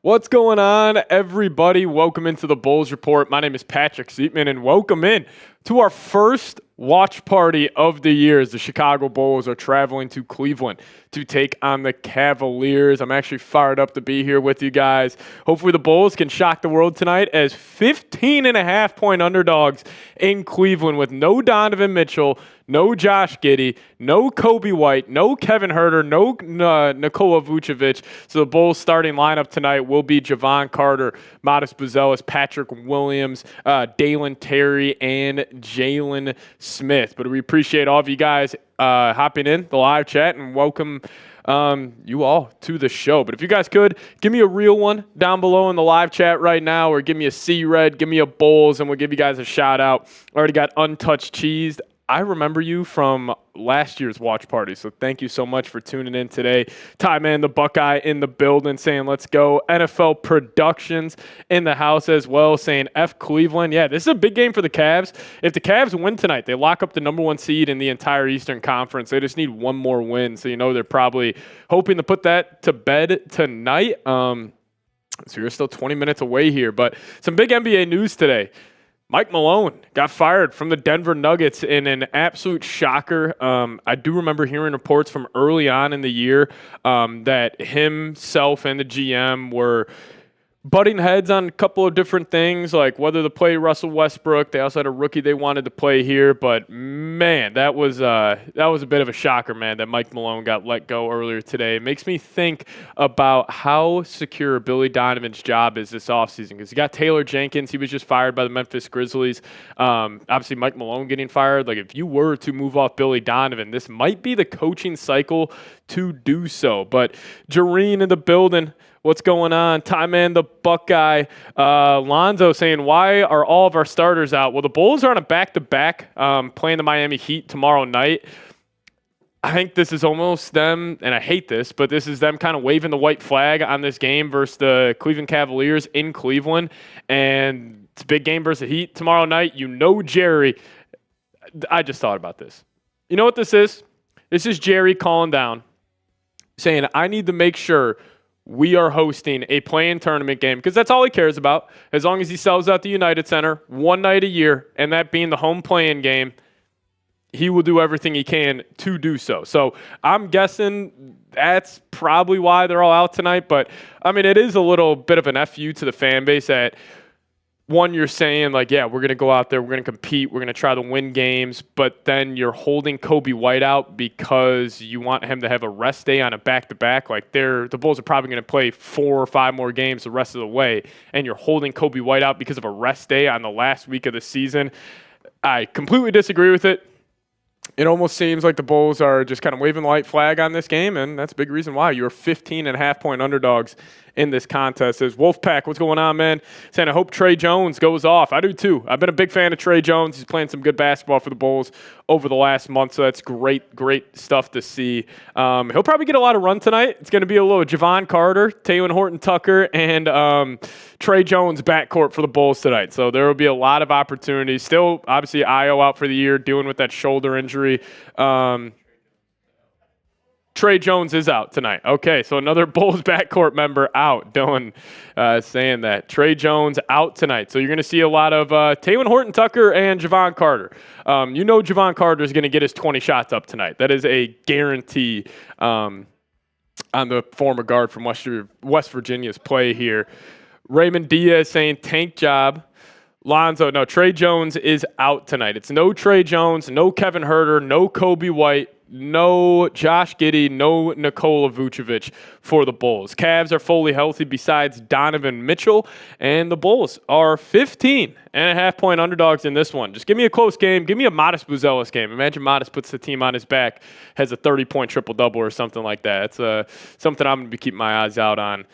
What's going on, everybody? Welcome into the Bulls Report. My name is Patrick Siepman, and welcome in to our first watch party of the year as the Chicago Bulls are traveling to Cleveland to take on the Cavaliers. I'm actually fired up to be here with you guys. Hopefully the Bulls can shock the world tonight as 15.5-point underdogs in Cleveland with no Donovan Mitchell, no Josh Giddey, no Coby White, no Kevin Huerter, no Nikola Vucevic. So the Bulls starting lineup tonight will be Javon Carter, Modest Buzelis, Patrick Williams, Dalen Terry, and Jalen Smith. But we appreciate all of you guys hopping in the live chat and welcome you all to the show. But if you guys could, give me a real one down below in the live chat right now, or give me a C-Red, give me a Bulls, and we'll give you guys a shout out. Already got Untouched Cheese. I remember you from last year's watch party, so thank you so much for tuning in today. Ty Man, the Buckeye in the building saying let's go. NFL Productions in the house as well saying F Cleveland. Yeah, this is a big game for the Cavs. If the Cavs win tonight, they lock up the number one seed in the entire Eastern Conference. They just need one more win, so they're probably hoping to put that to bed tonight. So you're still 20 minutes away here, but some big NBA news today. Mike Malone got fired from the Denver Nuggets in an absolute shocker. I do remember hearing reports from early on in the year that himself and the GM were butting heads on a couple of different things, like whether to play Russell Westbrook. They also had a rookie they wanted to play here, but man, that was a bit of a shocker, man, that Mike Malone got let go earlier today. It makes me think about how secure Billy Donovan's job is this offseason, because you got Taylor Jenkins. He was just fired by the Memphis Grizzlies. Obviously, Mike Malone getting fired. Like, if you were to move off Billy Donovan, this might be the coaching cycle to do so. But Jareen in the building. What's going on? Ty Man, the Buckeye. Lonzo saying, why are all of our starters out? Well, the Bulls are on a back-to-back playing the Miami Heat tomorrow night. I think this is almost them, and I hate this, but this is them kind of waving the white flag on this game versus the Cleveland Cavaliers in Cleveland. And it's a big game versus the Heat tomorrow night. Jerry. I just thought about this. You know what this is? This is Jerry calling down, saying, I need to make sure we are hosting a play-in tournament game, because that's all he cares about. As long as he sells out the United Center one night a year, and that being the home play-in game, he will do everything he can to do so. So I'm guessing that's probably why they're all out tonight. But, it is a little bit of an FU to the fan base that, one, you're saying, like, yeah, we're going to go out there, we're going to compete, we're going to try to win games, but then you're holding Coby White out because you want him to have a rest day on a back-to-back. Like, the Bulls are probably going to play 4 or 5 more games the rest of the way, and you're holding Coby White out because of a rest day on the last week of the season. I completely disagree with it. It almost seems like the Bulls are just kind of waving the white flag on this game, and that's a big reason why. You're 15.5-point underdogs in this contest. Says Wolfpack, what's going on, man? Saying, I hope Trey Jones goes off. I do too. I've been a big fan of Trey Jones. He's playing some good basketball for the Bulls over the last month, so that's great stuff to see. He'll probably get a lot of run tonight. It's going to be a little Javon Carter, Taylor Horton-Tucker, and Trey Jones backcourt for the Bulls tonight. So there will be a lot of opportunities. Still, obviously, Io out for the year, dealing with that shoulder injury. Trey Jones is out tonight. Okay, so another Bulls backcourt member out. Dylan saying that. Trey Jones out tonight. So you're going to see a lot of Taylor Horton-Tucker and Javon Carter. Javon Carter is going to get his 20 shots up tonight. That is a guarantee on the former guard from West Virginia's play here. Raymond Diaz saying tank job. Lonzo, no, Trey Jones is out tonight. It's no Trey Jones, no Kevin Huerter, no Coby White, no Josh Giddey, no Nikola Vucevic for the Bulls. Cavs are fully healthy besides Donovan Mitchell, and the Bulls are 15.5-point underdogs in this one. Just give me a close game. Give me a Modest Buzelis game. Imagine Modest puts the team on his back, has a 30-point triple-double or something like that. It's something I'm going to be keeping my eyes out on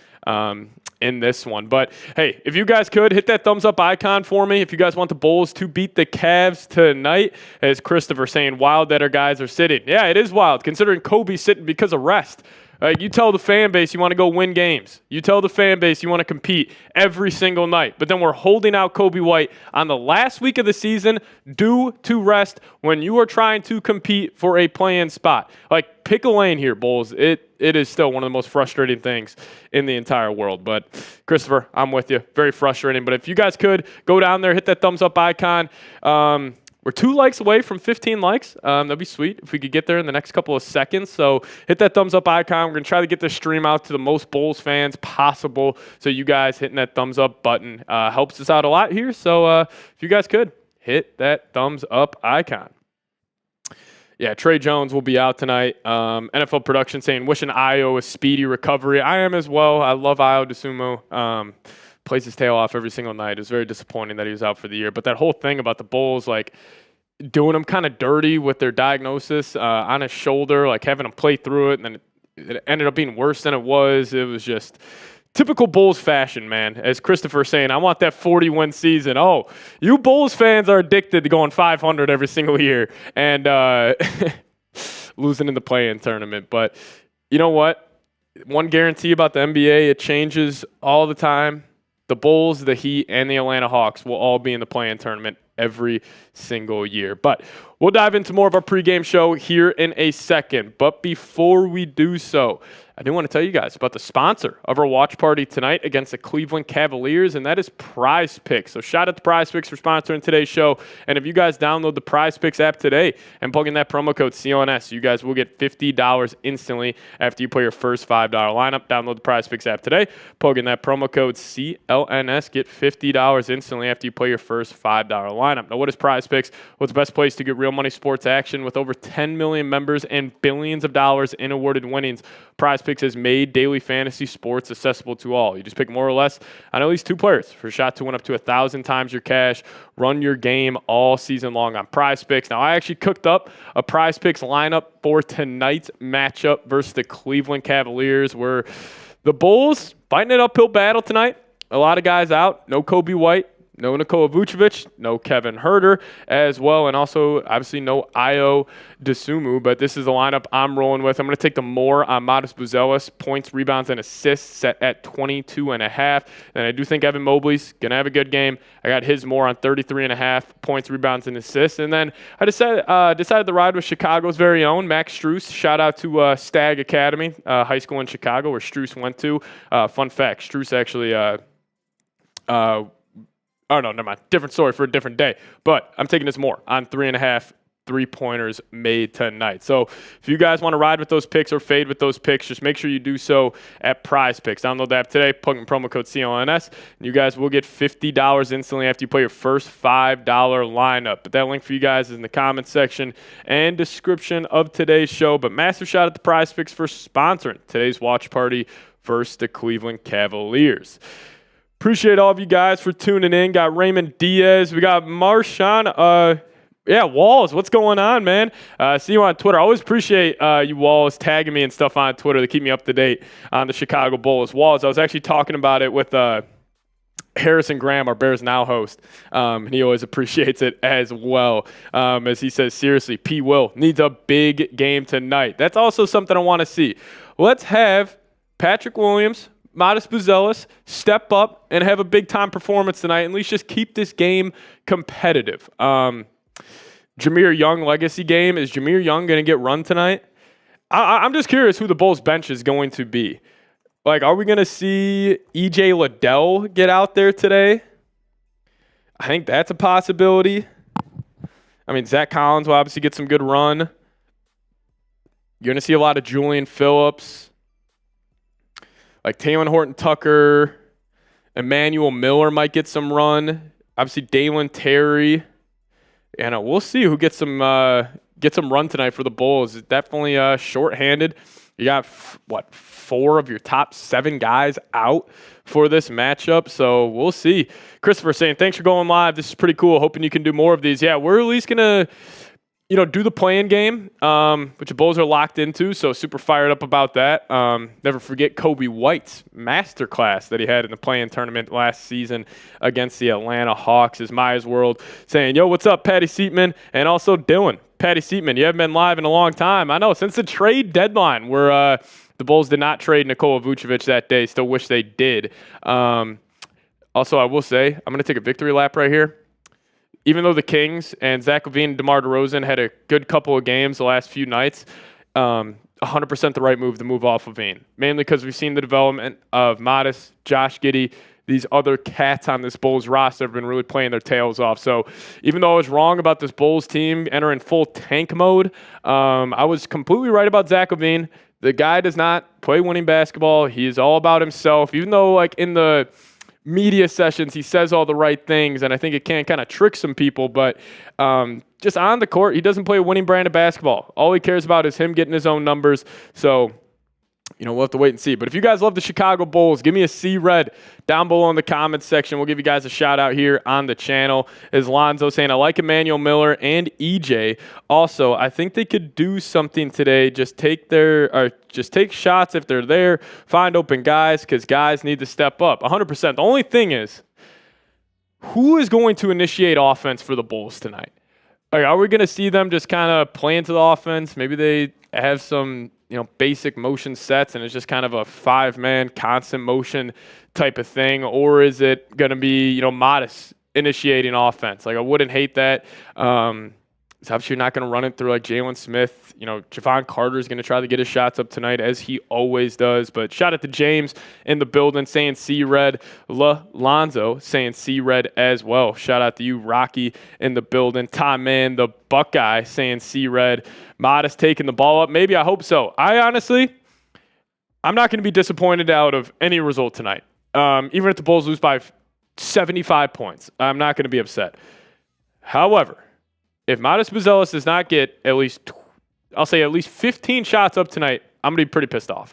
in this one. But, hey, if you guys could, hit that thumbs-up icon for me if you guys want the Bulls to beat the Cavs tonight. As Christopher saying, wild that our guys are sitting. Yeah, it is wild, considering Kobe's sitting because of rest. Like, you tell the fan base you want to go win games. You tell the fan base you want to compete every single night. But then we're holding out Coby White on the last week of the season due to rest when you are trying to compete for a play-in spot. Like, pick a lane here, Bulls. It is still one of the most frustrating things in the entire world. But, Christopher, I'm with you. Very frustrating. But if you guys could, go down there, hit that thumbs up icon. We're 2 likes away from 15 likes. That'd be sweet if we could get there in the next couple of seconds. So hit that thumbs up icon. We're going to try to get this stream out to the most Bulls fans possible. So you guys hitting that thumbs up button helps us out a lot here. So if you guys could, hit that thumbs up icon. Yeah, Trey Jones will be out tonight. NFL production saying, wishing Ayo a speedy recovery. I am as well. I love Ayo DeSumo. Plays his tail off every single night. It was very disappointing that he was out for the year. But that whole thing about the Bulls, like, doing him kind of dirty with their diagnosis on his shoulder, like having him play through it, and then it ended up being worse than it was. It was just typical Bulls fashion, man. As Christopher saying, I want that 40-win season. Oh, you Bulls fans are addicted to going 500 every single year and losing in the play-in tournament. But you know what? One guarantee about the NBA, it changes all the time. The Bulls, the Heat, and the Atlanta Hawks will all be in the play-in tournament every single year. But we'll dive into more of our pregame show here in a second. But before we do so, I do want to tell you guys about the sponsor of our watch party tonight against the Cleveland Cavaliers, and that is Prize Picks. So shout out to Prize Picks for sponsoring today's show. And if you guys download the Prize Picks app today and plug in that promo code CLNS, you guys will get $50 instantly after you put your first $5 lineup. Download the Prize Picks app today, plug in that promo code CLNS, get $50 instantly after you play your first $5 lineup. Now, what is Prize Picks? Well, it's the best place to get real money sports action with over 10 million members and billions of dollars in awarded winnings. Prize Picks has made daily fantasy sports accessible to all. You just pick more or less on at least 2 players for a shot to win up to 1,000 times your cash. Run your game all season long on Prize Picks. Now, I actually cooked up a Prize Picks lineup for tonight's matchup versus the Cleveland Cavaliers, where the Bulls fighting an uphill battle tonight. A lot of guys out. No Coby White. No Nikola Vucevic, no Kevin Huerter as well, and also obviously no Ayo DeSumo, but this is the lineup I'm rolling with. I'm going to take the more on Modest Buzelis, points, rebounds, and assists set at 22.5. And I do think Evan Mobley's going to have a good game. I got his more on 33.5 points, rebounds, and assists. And then I decided to ride with Chicago's very own Max Strus. Shout out to Stag Academy, high school in Chicago where Strus went to. Fun fact, Strus actually oh, no, never mind. Different story for a different day. But I'm taking this more on 3.5 3-pointers made tonight. So if you guys want to ride with those picks or fade with those picks, just make sure you do so at Prize Picks. Download the app today, plug in promo code CLNS, and you guys will get $50 instantly after you play your first $5 lineup. But that link for you guys is in the comments section and description of today's show. But massive shout out to Prize Picks for sponsoring today's watch party versus the Cleveland Cavaliers. Appreciate all of you guys for tuning in. Got Raymond Diaz. We got Marshawn. Walls. What's going on, man? See you on Twitter. I always appreciate you Walls tagging me and stuff on Twitter to keep me up to date on the Chicago Bulls. Walls, I was actually talking about it with Harrison Graham, our Bears Now host, and he always appreciates it as well. As he says, seriously, P. Will needs a big game tonight. That's also something I want to see. Let's have Patrick Williams, Modest Buzelis step up and have a big-time performance tonight, and at least just keep this game competitive. Jameer Young legacy game. Is Jameer Young going to get run tonight? I'm just curious who the Bulls bench is going to be. Like, are we going to see E.J. Liddell get out there today? I think that's a possibility. I mean, Zach Collins will obviously get some good run. You're going to see a lot of Julian Phillips. Like Taylor Horton-Tucker, Emmanuel Miller might get some run. Obviously, Dalen Terry. And we'll see who gets some run tonight for the Bulls. It's definitely shorthanded. You got, 4 of your top 7 guys out for this matchup. So we'll see. Christopher saying, thanks for going live. This is pretty cool. Hoping you can do more of these. Yeah, we're at least going to do the play-in game, which the Bulls are locked into, so super fired up about that. Never forget Coby White's masterclass that he had in the play-in tournament last season against the Atlanta Hawks. Is Maya's World saying, yo, what's up, Patty Siepman? And also Dylan. Patty Siepman, you haven't been live in a long time. I know, since the trade deadline, we're The Bulls did not trade Nikola Vucevic that day. Still wish they did. Also, I will say, I'm going to take a victory lap right here. Even though the Kings and Zach LaVine and DeMar DeRozan had a good couple of games the last few nights, 100% the right move to move off LaVine. Mainly because we've seen the development of Modest, Josh Giddey, these other cats on this Bulls roster have been really playing their tails off. So even though I was wrong about this Bulls team entering full tank mode, I was completely right about Zach LaVine. The guy does not play winning basketball. He is all about himself. Even though like in the media sessions he says all the right things, and I think it can kind of trick some people, but just on the court, he doesn't play a winning brand of basketball. All he cares about is him getting his own numbers. So we'll have to wait and see. But if you guys love the Chicago Bulls, give me a C-Red down below in the comments section. We'll give you guys a shout-out here on the channel. Is Lonzo saying, I like Emmanuel Miller and EJ. Also, I think they could do something today. Just take shots if they're there. Find open guys, because guys need to step up. 100%. The only thing is, who is going to initiate offense for the Bulls tonight? Are we going to see them just kind of play into the offense? Maybe they have some basic motion sets, and it's just kind of a 5-man constant motion type of thing, or is it going to be, Modest initiating offense? Like, I wouldn't hate that. It's obviously not going to run it through like Jalen Smith. Javon Carter is going to try to get his shots up tonight, as he always does. But shout out to James in the building saying C-Red. Lonzo saying C-Red as well. Shout out to you, Rocky, in the building. Tom Mann, the Buckeye, saying C-Red. Modest taking the ball up. Maybe, I hope so. I'm not going to be disappointed out of any result tonight. Even if the Bulls lose by 75 points, I'm not going to be upset. However, if Modest Buzelis does not get at least 15 shots up tonight, I'm going to be pretty pissed off.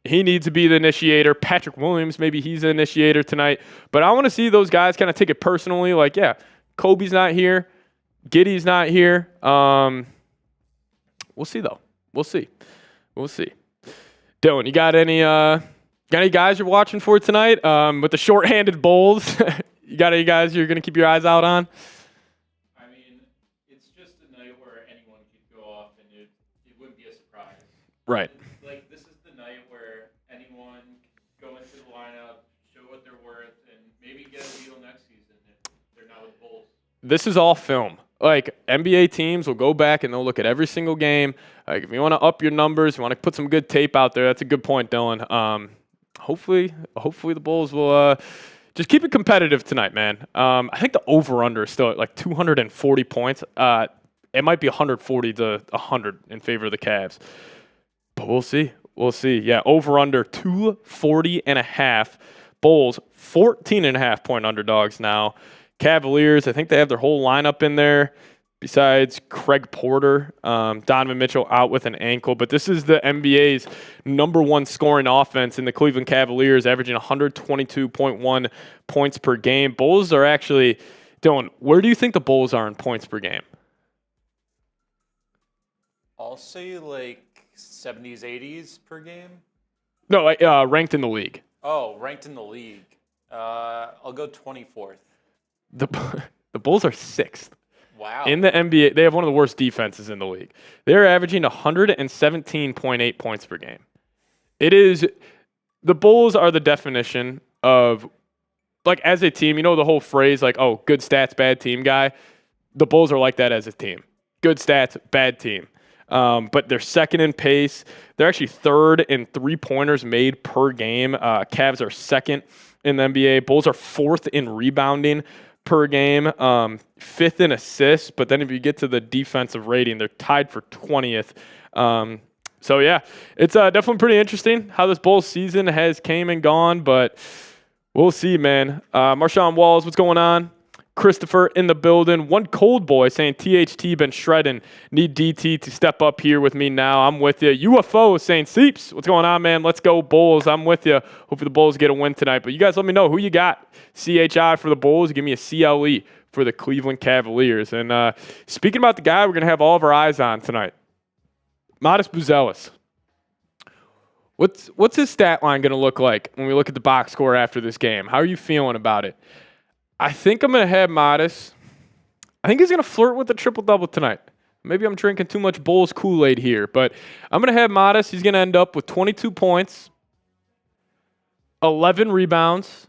He needs to be the initiator. Patrick Williams, maybe he's the initiator tonight. But I want to see those guys kind of take it personally. Like, yeah, Coby's not here. Giddey's not here. We'll see, though. We'll see. Dylan, you got any guys you're watching for tonight with the shorthanded Bulls? You got any guys you're going to keep your eyes out on? Right. Like, this is the night where anyone can go into the lineup, show what they're worth, and maybe get a deal next season if they're not with the Bulls. This is all film. Like, NBA teams will go back and they'll look at every single game. Like, if you want to up your numbers, you want to put some good tape out there, that's a good point, Dylan. Hopefully the Bulls will just keep it competitive tonight, man. I think the over-under is still at like 240 points. It might be 140 to 100 in favor of the Cavs. But we'll see. Yeah, over-under 240.5. Bulls, 14.5 point underdogs now. Cavaliers, I think they have their whole lineup in there besides Craig Porter. Donovan Mitchell out with an ankle. But this is the NBA's number one scoring offense in the Cleveland Cavaliers, averaging 122.1 points per game. Bulls are actually, Dylan, where do you think the Bulls are in points per game? I'll say like 70s, 80s per game. No, ranked in the league. Oh, ranked in the league. I'll go 24th. The Bulls are 6th. Wow. In the NBA, they have one of the worst defenses in the league. They're averaging 117.8 points per game. The Bulls are the definition of, like, as a team, the whole phrase, like, oh, good stats, bad team guy. The Bulls are like that as a team. Good stats, bad team. But they're second in pace. They're actually third in three-pointers made per game. Cavs are second in the NBA. Bulls are fourth in rebounding per game, fifth in assists. But then if you get to the defensive rating, they're tied for 20th. So, yeah, it's definitely pretty interesting how this Bulls season has came and gone. But we'll see, man. Marshawn Walls, what's going on? Christopher in the building. One cold boy saying THT been shredding. Need DT to step up here with me now. I'm with you. UFO saying Seeps. What's going on, man? Let's go Bulls. I'm with you. Hopefully the Bulls get a win tonight. But you guys let me know who you got. CHI for the Bulls. Give me a CLE for the Cleveland Cavaliers. And speaking about the guy we're going to have all of our eyes on tonight, Modest Buzelis. What's his stat line going to look like when we look at the box score after this game? How are you feeling about it? I think I'm going to have Modest. I think he's going to flirt with the triple-double tonight. Maybe I'm drinking too much Bulls Kool-Aid here, but I'm going to have Modest. He's going to end up with 22 points, 11 rebounds,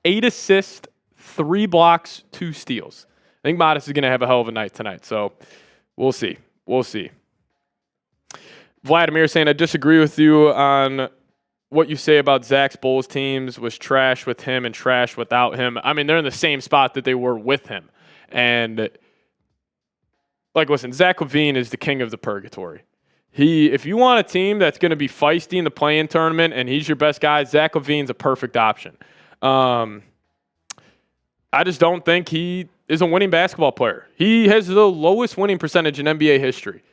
8 assists, 3 blocks, 2 steals. I think Modest is going to have a hell of a night tonight, so we'll see. We'll see. Vladimir saying, I disagree with you on what you say about Zach's Bulls teams was trash with him and trash without him. I mean, they're in the same spot that they were with him. And, like, listen, Zach LaVine is the king of the purgatory. If you want a team that's going to be feisty in the play-in tournament and he's your best guy, Zach LaVine's a perfect option. I just don't think he is a winning basketball player. He has the lowest winning percentage in NBA history.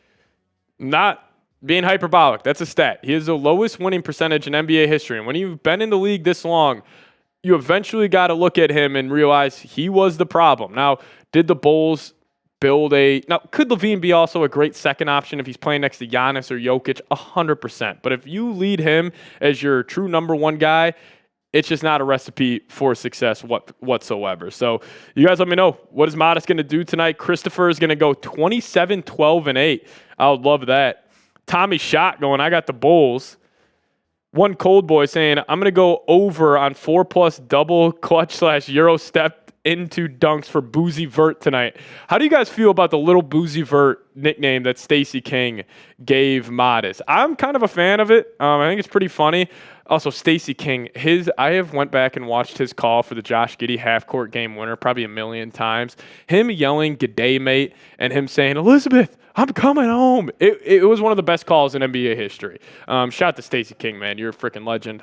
Not being hyperbolic, that's a stat. He has the lowest winning percentage in NBA history. And when you've been in the league this long, you eventually got to look at him and realize he was the problem. Now, did the Bulls now, could LaVine be also a great second option if he's playing next to Giannis or Jokic? 100%. But if you lead him as your true number one guy, it's just not a recipe for success whatsoever. So you guys let me know. What is Modest going to do tonight? Christopher is going to go 27, 12, and 8. I would love that. Tommy Shot going, I got the Bulls. One cold boy saying, I'm going to go over on 4+ double clutch / Euro step into dunks for Boozy Vert tonight. How do you guys feel about the little Boozy Vert nickname that Stacey King gave Modest? I'm kind of a fan of it. I think it's pretty funny. Also, Stacey King, I have went back and watched his call for the Josh Giddey half-court game winner probably a million times. Him yelling, "G'day, mate," and him saying, "Elizabeth, I'm coming home." It was one of the best calls in NBA history. Shout out to Stacey King, man. You're a freaking legend.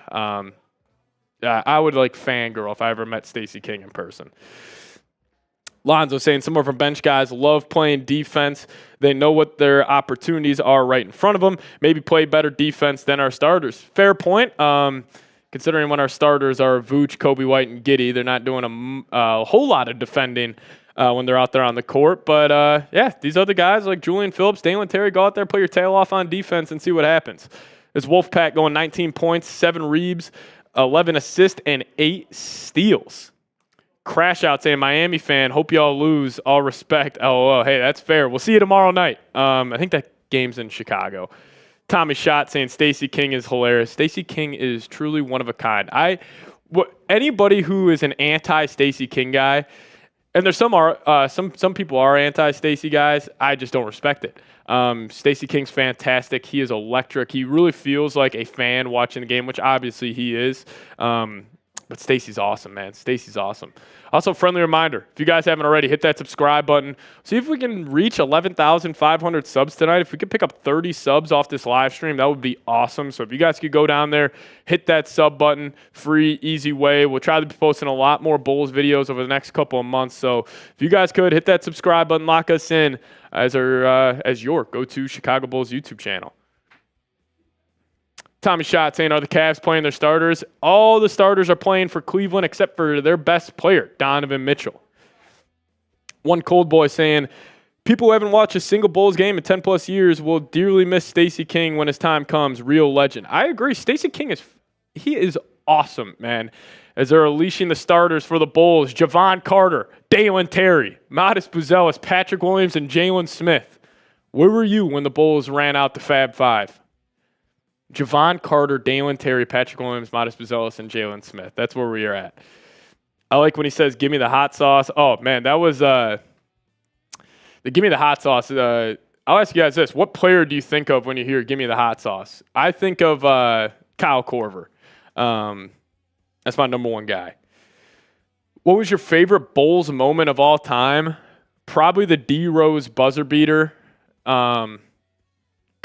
I would fangirl if I ever met Stacey King in person. Lonzo saying some of our bench guys love playing defense. They know what their opportunities are right in front of them. Maybe play better defense than our starters. Fair point. Considering when our starters are Vooch, Coby White, and Giddey, they're not doing a whole lot of defending when they're out there on the court. But, these other guys like Julian Phillips, Dalen Terry, go out there, play your tail off on defense and see what happens. This Wolfpack going 19 points, 7 reebs, 11 assists, and 8 steals. Crash out saying, Miami fan, hope y'all lose. All respect. LOL. Hey, that's fair. We'll see you tomorrow night. I think that game's in Chicago. Tommy Shot saying Stacey King is hilarious. Stacey King is truly one of a kind. Anybody who is an anti-Stacey King guy, and there's some people are anti-Stacey guys, I just don't respect it. Stacey King's fantastic. He is electric. He really feels like a fan watching the game, which obviously he is. But Stacey's awesome, man. Stacey's awesome. Also, friendly reminder, if you guys haven't already, hit that subscribe button. See if we can reach 11,500 subs tonight. If we could pick up 30 subs off this live stream, that would be awesome. So if you guys could go down there, hit that sub button, free, easy way. We'll try to be posting a lot more Bulls videos over the next couple of months. So if you guys could, hit that subscribe button, lock us in as your go-to Chicago Bulls YouTube channel. Tommy Shot saying, are the Cavs playing their starters? All the starters are playing for Cleveland except for their best player, Donovan Mitchell. One cold boy saying, people who haven't watched a single Bulls game in 10+ years will dearly miss Stacey King when his time comes. Real legend. I agree. Stacey King is awesome, man. As they're unleashing the starters for the Bulls, Javon Carter, Dalen Terry, Modest Buzelis, Patrick Williams, and Jalen Smith. Where were you when the Bulls ran out the Fab Five? Javon Carter, Dalen Terry, Patrick Williams, Modest Buzelis, and Jalen Smith. That's where we are at. I like when he says, give me the hot sauce. Oh, man, that was the give me the hot sauce. I'll ask you guys this. What player do you think of when you hear give me the hot sauce? I think of Kyle Korver. That's my number one guy. What was your favorite Bulls moment of all time? Probably the D-Rose buzzer beater coming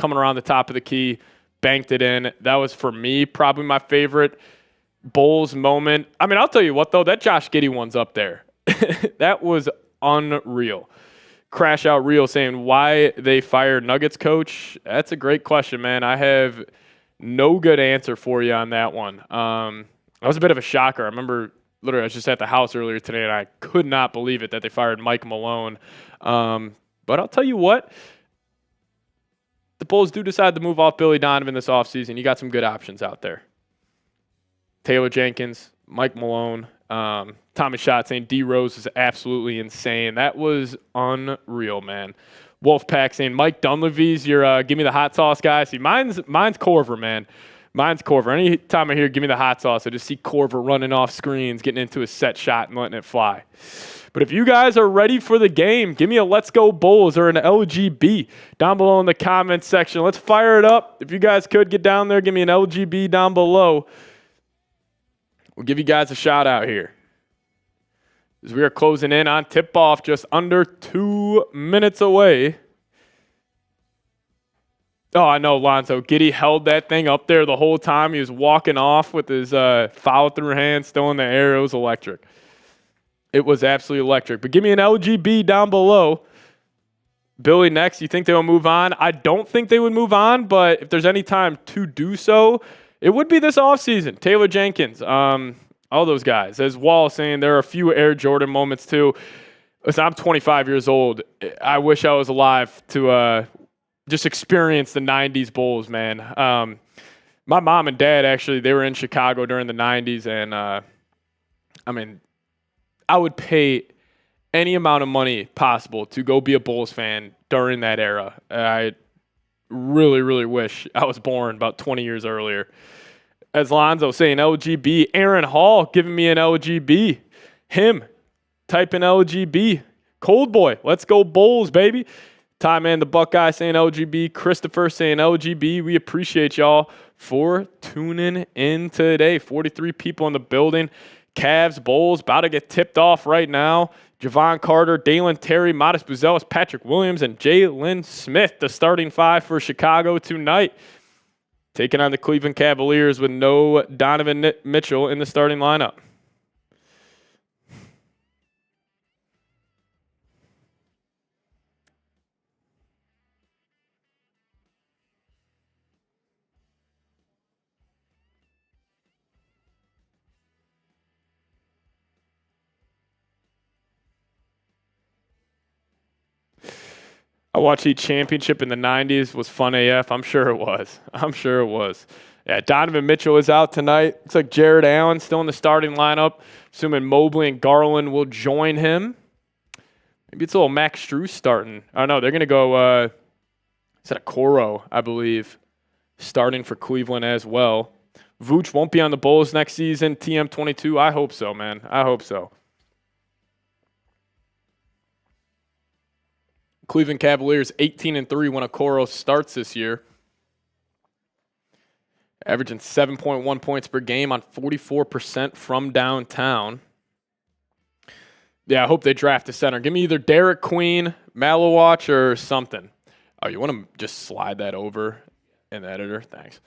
around the top of the key. Banked it in. That was, for me, probably my favorite Bulls moment. I mean, I'll tell you what, though. That Josh Giddey one's up there. That was unreal. Crash Out Real saying, why they fired Nuggets coach? That's a great question, man. I have no good answer for you on that one. That was a bit of a shocker. I remember, literally, I was just at the house earlier today, and I could not believe it that they fired Mike Malone. But I'll tell you what. The Bulls do decide to move off Billy Donovan this offseason. You got some good options out there. Taylor Jenkins, Mike Malone, Tommy Shot saying D-Rose is absolutely insane. That was unreal, man. Wolfpack saying Mike Dunleavy's your give me the hot sauce guy. See, mine's Corver, man. Mine's Corver. Anytime I hear give me the hot sauce, I just see Corver running off screens, getting into a set shot and letting it fly. But if you guys are ready for the game, give me a Let's Go Bulls or an LGB down below in the comments section. Let's fire it up. If you guys could get down there, give me an LGB down below. We'll give you guys a shout out here. As we are closing in on tip-off, just under 2 minutes away. Oh, I know, Lonzo. Giddey held that thing up there the whole time. He was walking off with his follow-through hand still in the air. It was electric. It was absolutely electric. But give me an LGB down below. Billy, next, you think they will move on? I don't think they would move on, but if there's any time to do so, it would be this offseason. Taylor Jenkins, all those guys. As Wall saying, there are a few Air Jordan moments too. Listen, I'm 25 years old. I wish I was alive to just experience the 90s Bulls, man. My mom and dad, actually, they were in Chicago during the 90s, and I would pay any amount of money possible to go be a Bulls fan during that era. I really, really wish I was born about 20 years earlier. As Lonzo saying LGB, Aaron Hall giving me an LGB. Him typing LGB. Cold Boy, let's go Bulls, baby. Ty Man the Buckeye saying LGB. Christopher saying LGB. We appreciate y'all for tuning in today. 43 people in the building. Cavs, Bulls, about to get tipped off right now. Javon Carter, Dalen Terry, Modest Buzelis, Patrick Williams, and Jalen Smith, the starting five for Chicago tonight. Taking on the Cleveland Cavaliers with no Donovan Mitchell in the starting lineup. I watched the championship in the 90s. Was fun AF. I'm sure it was. Yeah, Donovan Mitchell is out tonight. Looks like Jared Allen still in the starting lineup. Assuming Mobley and Garland will join him. Maybe it's a little Max Strus starting. I don't know. They're going to go, is that a Coro, I believe, starting for Cleveland as well. Vooch won't be on the Bulls next season. TM22, I hope so, man. I hope so. Cleveland Cavaliers 18-3 when Okoro starts this year. Averaging 7.1 points per game on 44% from downtown. Yeah, I hope they draft a center. Give me either Derek Queen, Malowatch, or something. Oh, you want to just slide that over in the editor? Thanks.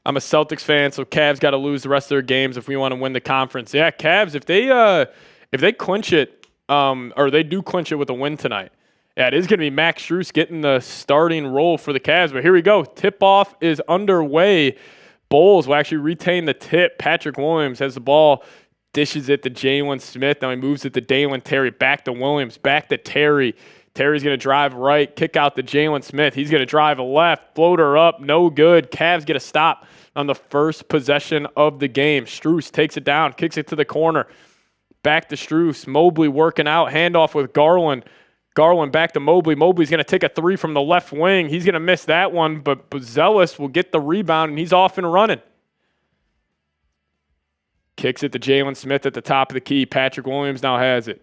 I'm a Celtics fan, so Cavs got to lose the rest of their games if we want to win the conference. Yeah, Cavs, if they clinch it, or they do clinch it with a win tonight. Yeah, it is going to be Max Strus getting the starting role for the Cavs. But here we go. Tip-off is underway. Bulls will actually retain the tip. Patrick Williams has the ball, dishes it to Jalen Smith. Now he moves it to Dalen Terry. Back to Williams. Back to Terry. Terry's going to drive right. Kick out to Jalen Smith. He's going to drive left. Floater up. No good. Cavs get a stop on the first possession of the game. Strus takes it down. Kicks it to the corner. Back to Strus. Mobley working out. Handoff with Garland. Garland back to Mobley. Mobley's going to take a three from the left wing. He's going to miss that one, but Buzelis will get the rebound, and he's off and running. Kicks it to Jalen Smith at the top of the key. Patrick Williams now has it.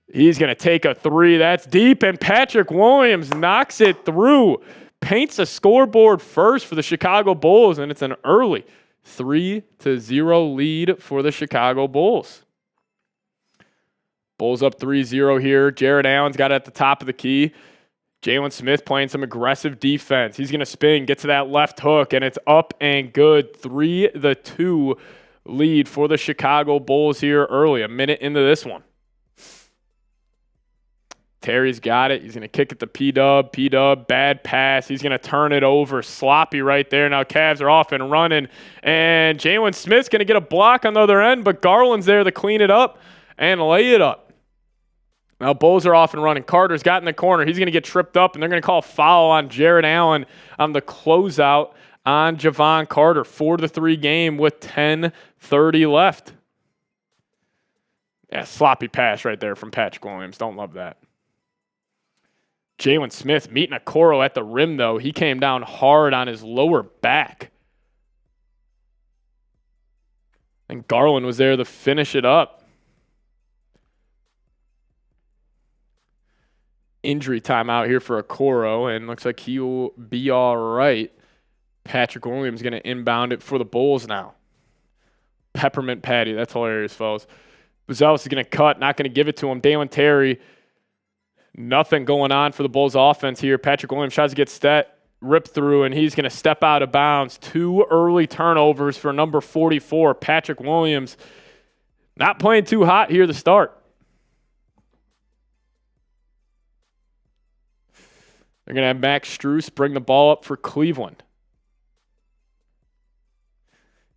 He's going to take a three. That's deep, and Patrick Williams knocks it through. Paints a scoreboard first for the Chicago Bulls, and it's an early 3-0 lead for the Chicago Bulls. Bulls up 3-0 here. Jared Allen's got it at the top of the key. Jalen Smith playing some aggressive defense. He's going to spin, get to that left hook, and it's up and good. 3-2 lead for the Chicago Bulls here early, a minute into this one. Terry's got it. He's going to kick it to P-Dub. P-Dub, bad pass. He's going to turn it over. Sloppy right there. Now Cavs are off and running, and Jalen Smith's going to get a block on the other end, but Garland's there to clean it up and lay it up. Now, Bulls are off and running. Carter's got in the corner. He's going to get tripped up, and they're going to call a foul on Jared Allen on the closeout on Javon Carter. 4-3 game with 10:30 left. Yeah, sloppy pass right there from Patrick Williams. Don't love that. Jalen Smith meeting Okoro at the rim, though. He came down hard on his lower back. And Garland was there to finish it up. Injury timeout here for Okoro, and looks like he will be all right. Patrick Williams going to inbound it for the Bulls now. Peppermint patty. That's hilarious, fellas. Buzelis is going to cut, not going to give it to him. Dalen Terry, nothing going on for the Bulls offense here. Patrick Williams tries to get ripped through, and he's going to step out of bounds. 2 early turnovers for number 44. Patrick Williams not playing too hot here to start. They're going to have Max Strus bring the ball up for Cleveland.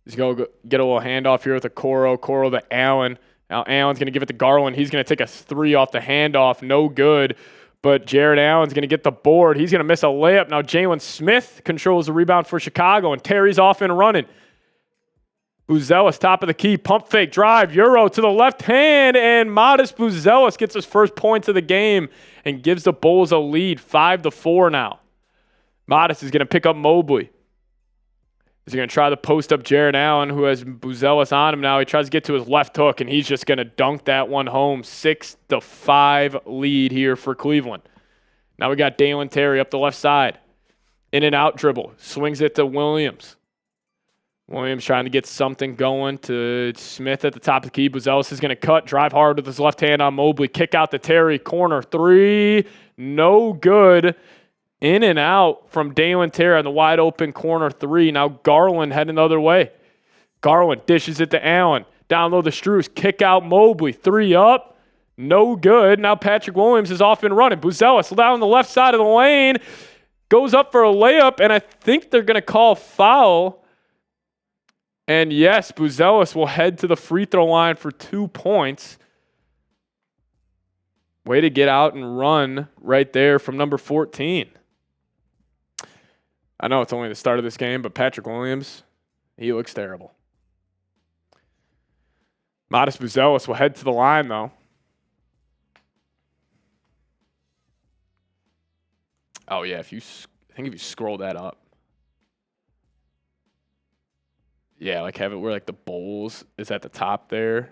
He's going to get a little handoff here with Okoro. Okoro to Allen. Now Allen's going to give it to Garland. He's going to take a 3 off the handoff. No good. But Jared Allen's going to get the board. He's going to miss a layup. Now Jalen Smith controls the rebound for Chicago, and Terry's off and running. Buzelis, top of the key, pump fake, drive, Euro to the left hand, and Modest Buzelis gets his first points of the game and gives the Bulls a lead, 5-4 now. Modest is going to pick up Mobley. He's going to try to post up Jared Allen, who has Buzelis on him now. He tries to get to his left hook, and he's just going to dunk that one home. 6-5 lead here for Cleveland. Now we got Dalen Terry up the left side. In and out dribble. Swings it to Williams. Williams trying to get something going to Smith at the top of the key. Buzelis is going to cut, drive hard with his left hand on Mobley. Kick out to Terry. Corner 3. No good. In and out from Dalen Terry on the wide open corner 3. Now Garland heading the other way. Garland dishes it to Allen. Down low to Strus. Kick out Mobley. 3 up. No good. Now Patrick Williams is off and running. Buzelis down the left side of the lane. Goes up for a layup, and I think they're going to call foul. And yes, Buzelis will head to the free throw line for 2 points. Way to get out and run right there from number 14. I know it's only the start of this game, but Patrick Williams, he looks terrible. Modest Buzelis will head to the line, though. Oh, yeah, I think if you scroll that up. Yeah, like have it where like the Bulls is at the top there.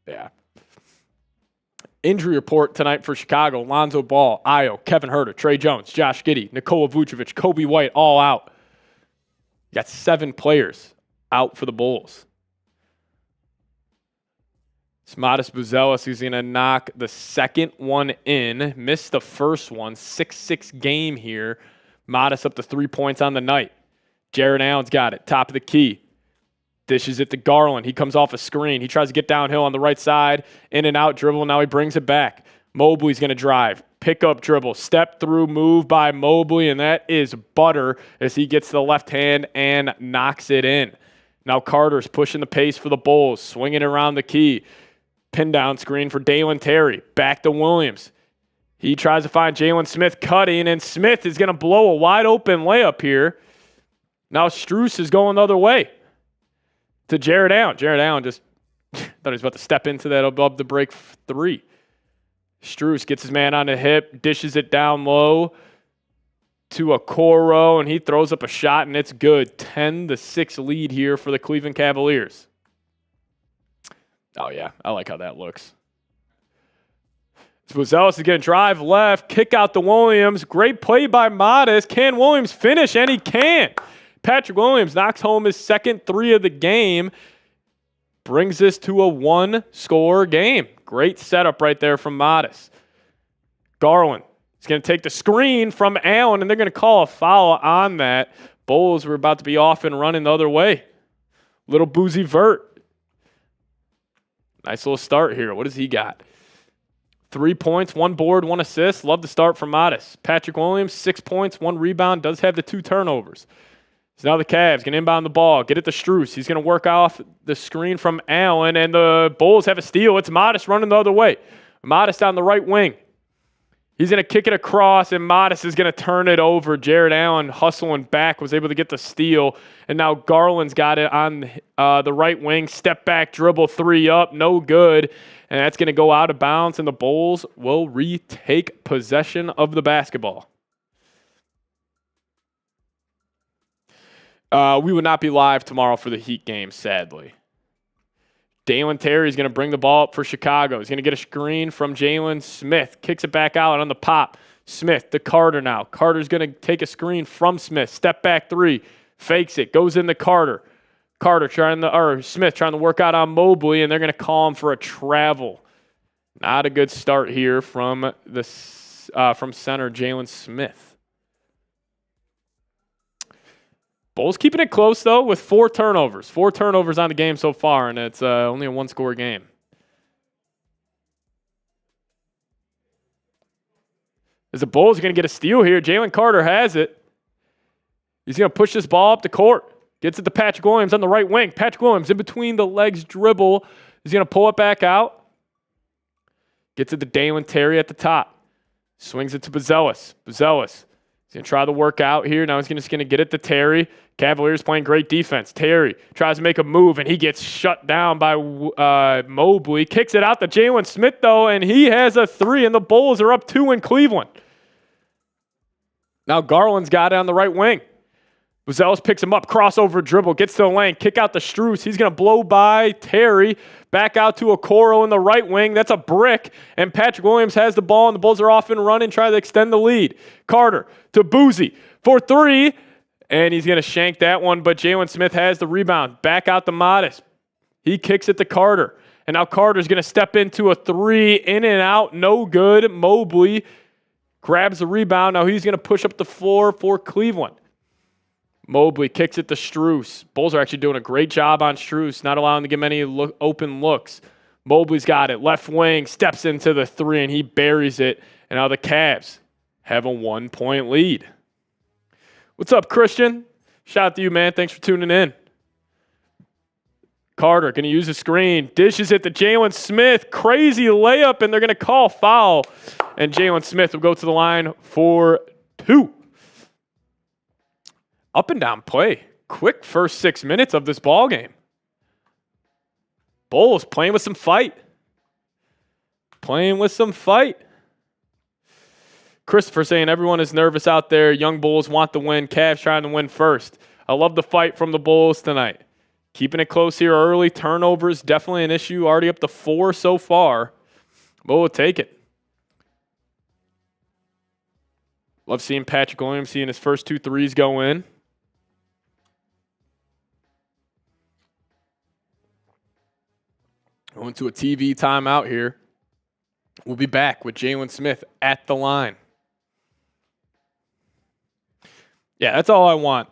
Yeah. Injury report tonight for Chicago. Lonzo Ball, Ayo, Kevin Huerter, Trey Jones, Josh Giddey, Nikola Vucevic, Coby White, all out. You got 7 players out for the Bulls. It's Modest Buzelis who's going to knock the second one in. Missed the first one. 6-6 game here. Modest up to 3 points on the night. Jared Allen's got it. Top of the key. Dishes it to Garland. He comes off a screen. He tries to get downhill on the right side. In and out dribble. Now he brings it back. Mobley's going to drive. Pick up dribble. Step through move by Mobley. And that is butter as he gets to the left hand and knocks it in. Now Carter's pushing the pace for the Bulls. Swinging around the key. Pin down screen for Dalen Terry. Back to Williams. He tries to find Jalen Smith cutting. And Smith is going to blow a wide open layup here. Now Strus is going the other way. To Jared Allen. Jared Allen just thought he was about to step into that above the break 3. Strus gets his man on the hip, dishes it down low to Okoro, and he throws up a shot, and it's good. 10-6 lead here for the Cleveland Cavaliers. Oh, yeah. I like how that looks. Buzelis is going to drive left, kick out to Williams. Great play by Modest. Can Williams finish? And he can. Patrick Williams knocks home his second 3 of the game. Brings this to a 1-score game. Great setup right there from Modest. Garland is going to take the screen from Allen, and they're going to call a foul on that. Bulls were about to be off and running the other way. Little Boozy Vert. Nice little start here. What does he got? 3 points, 1 board, 1 assist. Love the start from Modest. Patrick Williams, 6 points, 1 rebound. Does have the 2 turnovers. So now the Cavs going to inbound the ball. Get it to Strus. He's going to work off the screen from Allen, and the Bulls have a steal. It's Modest running the other way. Modest on the right wing. He's going to kick it across, and Modest is going to turn it over. Jared Allen hustling back, was able to get the steal. And now Garland's got it on the right wing. Step back, dribble, 3 up. No good. and that's going to go out of bounds, and the Bulls will retake possession of the basketball. We will not be live tomorrow for the Heat game, sadly. Dalen Terry is going to bring the ball up for Chicago. He's going to get a screen from Jalen Smith. Kicks it back out on the pop. Smith to Carter now. Carter's going to take a screen from Smith. Step back three. Fakes it. Goes into Carter. Smith trying to work out on Mobley, and they're going to call him for a travel. Not a good start here from center Jalen Smith. Bulls keeping it close, though, with 4 turnovers. 4 turnovers on the game so far, and it's only a one-score game. As the Bulls are going to get a steal here, Jalen Carter has it. He's going to push this ball up the court. Gets it to Patrick Williams on the right wing. Patrick Williams in between the legs dribble. He's going to pull it back out. Gets it to Dalen Terry at the top. Swings it to Buzelis. He's going to try the work out here. Now he's just going to get it to Terry. Cavaliers playing great defense. Terry tries to make a move, and he gets shut down by Mobley. Kicks it out to Jalen Smith, though, and he has a 3, and the Bulls are up 2 in Cleveland. Now Garland's got it on the right wing. Buzelis picks him up, crossover dribble, gets to the lane, kick out to Strus. He's going to blow by Terry, back out to Okoro in the right wing. That's a brick, and Patrick Williams has the ball, and the Bulls are off and running, try to extend the lead. Carter to Boozy for 3, and he's going to shank that one, but Jalen Smith has the rebound. Back out to Modest. He kicks it to Carter, and now Carter's going to step into a 3, in and out, no good. Mobley grabs the rebound. Now he's going to push up the floor for Cleveland. Mobley kicks it to Strus. Bulls are actually doing a great job on Strus, not allowing to get many open looks. Mobley's got it. Left wing, steps into the 3, and he buries it. And now the Cavs have a 1-point lead. What's up, Christian? Shout out to you, man. Thanks for tuning in. Carter going to use a screen. Dishes it to Jalen Smith. Crazy layup, and they're going to call foul. And Jalen Smith will go to the line for 2. Up and down play. Quick first 6 minutes of this ball game. Bulls playing with some fight. Christopher saying everyone is nervous out there. Young Bulls want to win. Cavs trying to win first. I love the fight from the Bulls tonight. Keeping it close here early. Turnovers definitely an issue. Already up to 4 so far. But we'll take it. Love seeing Patrick Williams seeing his first 2 threes go in. Going to a TV timeout here. We'll be back with Jalen Smith at the line. Yeah, that's all I want.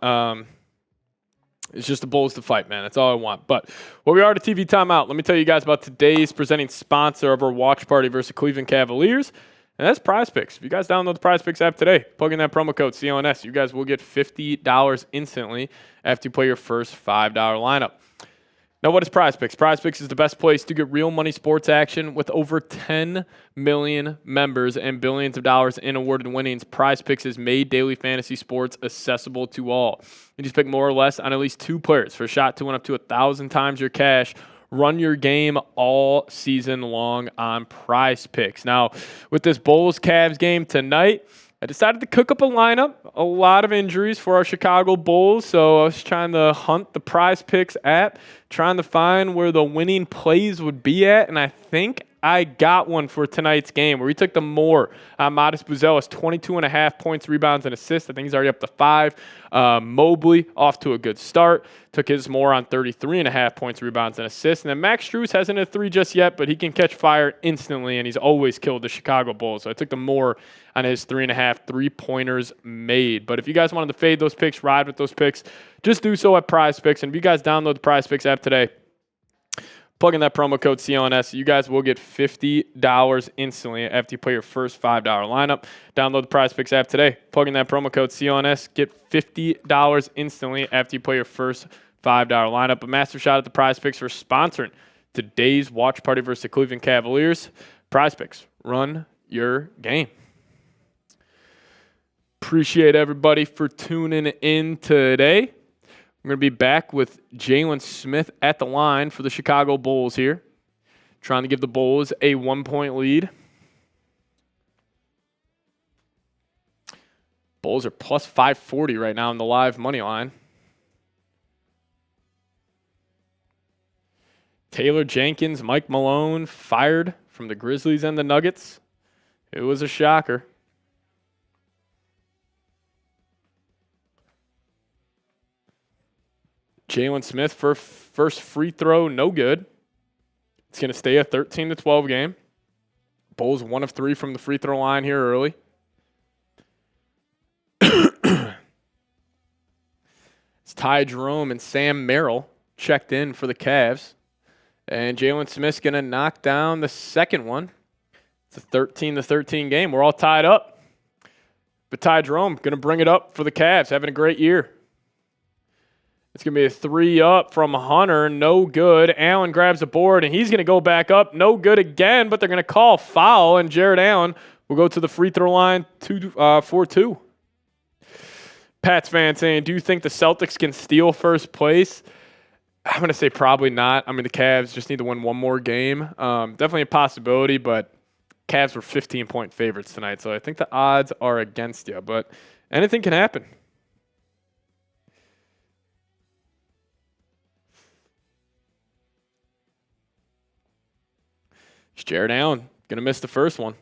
It's just the Bulls to fight, man. That's all I want. But while we are at a TV timeout, let me tell you guys about today's presenting sponsor of our watch party versus Cleveland Cavaliers, and that's Prize Picks. If you guys download the Prize Picks app today, plug in that promo code CONS, you guys will get $50 instantly after you play your first $5 lineup. Now, what is Prize Picks? Prize Picks is the best place to get real money sports action with over 10 million members and billions of dollars in awarded winnings. Prize Picks has made daily fantasy sports accessible to all. You just pick more or less on at least 2 players for a shot to win up to 1,000 times your cash. Run your game all season long on Prize Picks. Now, with this Bulls-Cavs game tonight, I decided to cook up a lineup. A lot of injuries for our Chicago Bulls, so I was trying to hunt the Prize Picks app, trying to find where the winning plays would be at, and I think I got one for tonight's game where we took the more on Modest Buzelis, 22.5 points, rebounds, and assists. I think he's already up to 5. Mobley off to a good start. Took his more on 33.5 points, rebounds, and assists. And then Max Strus hasn't hit a 3 just yet, but he can catch fire instantly, and he's always killed the Chicago Bulls. So I took the more on his 3.5 3-pointers made. But if you guys wanted to fade those picks, ride with those picks, just do so at Prize Picks. And if you guys download the Prize Picks app today, plug in that promo code CONS. You guys will get $50 instantly after you play your first $5 lineup. Download the Prize Picks app today. Plug in that promo code CONS. Get $50 instantly after you play your first $5 lineup. A massive shout out to Prize Picks for sponsoring today's watch party versus the Cleveland Cavaliers. Prize Picks, run your game. Appreciate everybody for tuning in today. We're going to be back with Jalen Smith at the line for the Chicago Bulls here. trying to give the Bulls a 1-point lead. Bulls are plus 540 right now in the live money line. Taylor Jenkins, Mike Malone fired from the Grizzlies and the Nuggets. It was a shocker. Jalen Smith for first free throw, no good. It's going to stay a 13-12 game. Bulls 1 of 3 from the free throw line here early. It's Ty Jerome and Sam Merrill checked in for the Cavs. And Jalen Smith's going to knock down the second one. It's a 13-13 game. We're all tied up. But Ty Jerome going to bring it up for the Cavs, having a great year. It's going to be a 3-up from Hunter, no good. Allen grabs the board, and he's going to go back up, no good again, but they're going to call foul, and Jared Allen will go to the free throw line 4-2. Pats fan saying, do you think the Celtics can steal first place? I'm going to say probably not. I mean, the Cavs just need to win one more game. Definitely a possibility, but Cavs were 15-point favorites tonight, so I think the odds are against you, but anything can happen. It's Jared Allen going to miss the first one.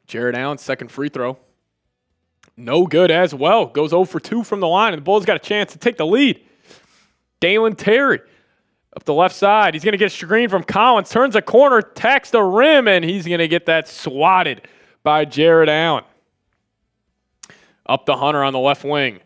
Jared Allen, second free throw. No good as well. Goes 0 for 2 from the line, and the Bulls got a chance to take the lead. Dalen Terry up the left side. He's going to get a screen from Collins. Turns a corner, tacks the rim, and he's going to get that swatted by Jared Allen. Up to Hunter on the left wing.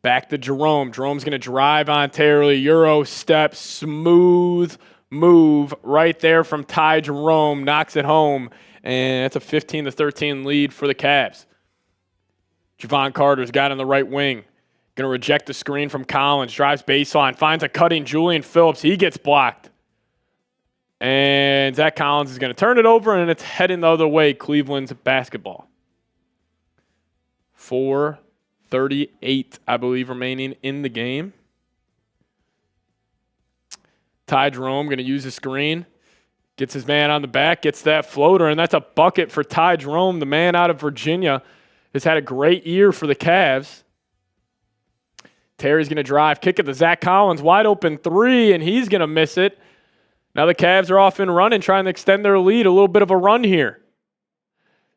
Back to Jerome. Jerome's going to drive on Terry. Euro step, smooth move right there from Ty Jerome. Knocks it home, and it's a 15-13 lead for the Cavs. Javon Carter's got on the right wing. Going to reject the screen from Collins. Drives baseline. Finds a cutting Julian Phillips. He gets blocked. And Zach Collins is going to turn it over, and it's heading the other way. Cleveland's basketball. 4:38, I believe, remaining in the game. Ty Jerome going to use the screen. Gets his man on the back. Gets that floater, and that's a bucket for Ty Jerome, the man out of Virginia. Has had a great year for the Cavs. Terry's going to drive, kick it to Zach Collins, wide open three, and he's going to miss it. Now the Cavs are off and running, trying to extend their lead. A little bit of a run here.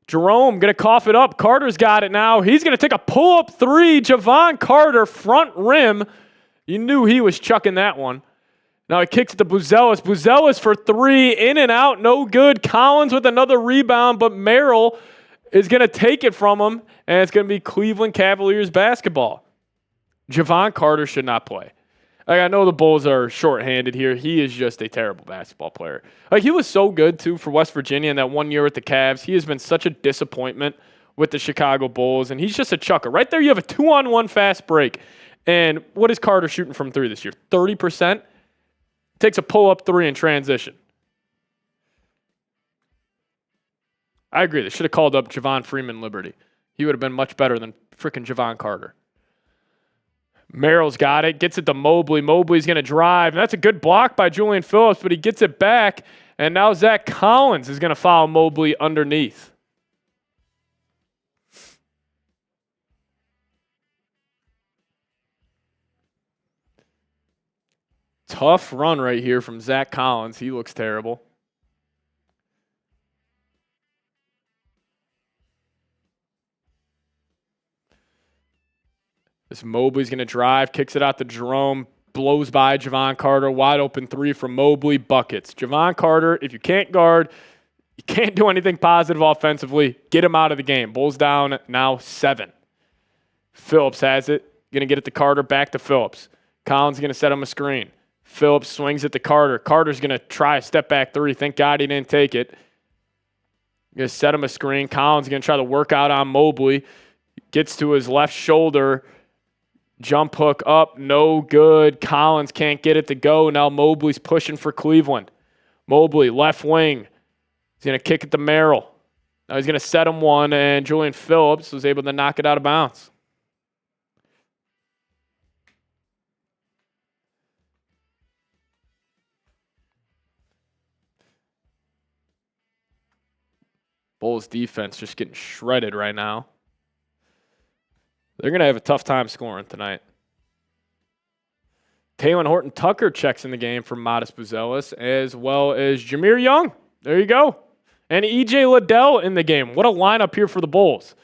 Jerome going to cough it up. Carter's got it now. He's going to take a pull-up three. Javon Carter, front rim. You knew he was chucking that one. Now he kicks it to Buzelis. Buzelis for three, in and out, no good. Collins with another rebound, but Merrill is going to take it from him, and it's going to be Cleveland Cavaliers basketball. Javon Carter should not play. Like, I know the Bulls are shorthanded here. He is just a terrible basketball player. Like, he was so good, too, for West Virginia in that 1 year with the Cavs. He has been such a disappointment with the Chicago Bulls, and he's just a chucker. Right there, you have a 2-on-1 fast break. And what is Carter shooting from three this year? 30%? Takes a pull-up three in transition. I agree. They should have called up Javon Freeman Liberty. He would have been much better than freaking Javon Carter. Merrill's got it. Gets it to Mobley. Mobley's going to drive. And that's a good block by Julian Phillips, but he gets it back. And now Zach Collins is going to foul Mobley underneath. Tough run right here from Zach Collins. He looks terrible. This Mobley's going to drive, kicks it out to Jerome, blows by Javon Carter, wide open three from Mobley, buckets. Javon Carter, if you can't guard, you can't do anything positive offensively, get him out of the game. Bulls down now 7. Phillips has it, going to get it to Carter, back to Phillips. Collins going to set him a screen. Phillips swings it to Carter. Carter's going to try a step back three. Thank God he didn't take it. Going to set him a screen. Collins going to try to work out on Mobley. Gets to his left shoulder. Jump hook up, no good. Collins can't get it to go. Now Mobley's pushing for Cleveland. Mobley, left wing. He's going to kick it to Merrill. Now he's going to set him one, and Julian Phillips was able to knock it out of bounds. Bulls defense just getting shredded right now. They're going to have a tough time scoring tonight. Taylor Horton-Tucker checks in the game for Modest Buzelis, as well as Jameer Young. There you go. And E.J. Liddell in the game. What a lineup here for the Bulls.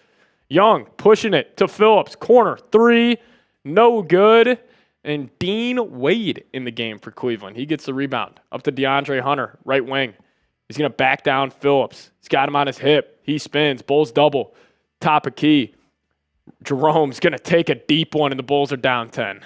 Young pushing it to Phillips. Corner, 3, no good. And Dean Wade in the game for Cleveland. He gets the rebound. Up to DeAndre Hunter, right wing. He's going to back down Phillips. He's got him on his hip. He spins. Bulls double. Top of key. Jerome's going to take a deep one, and the Bulls are down 10.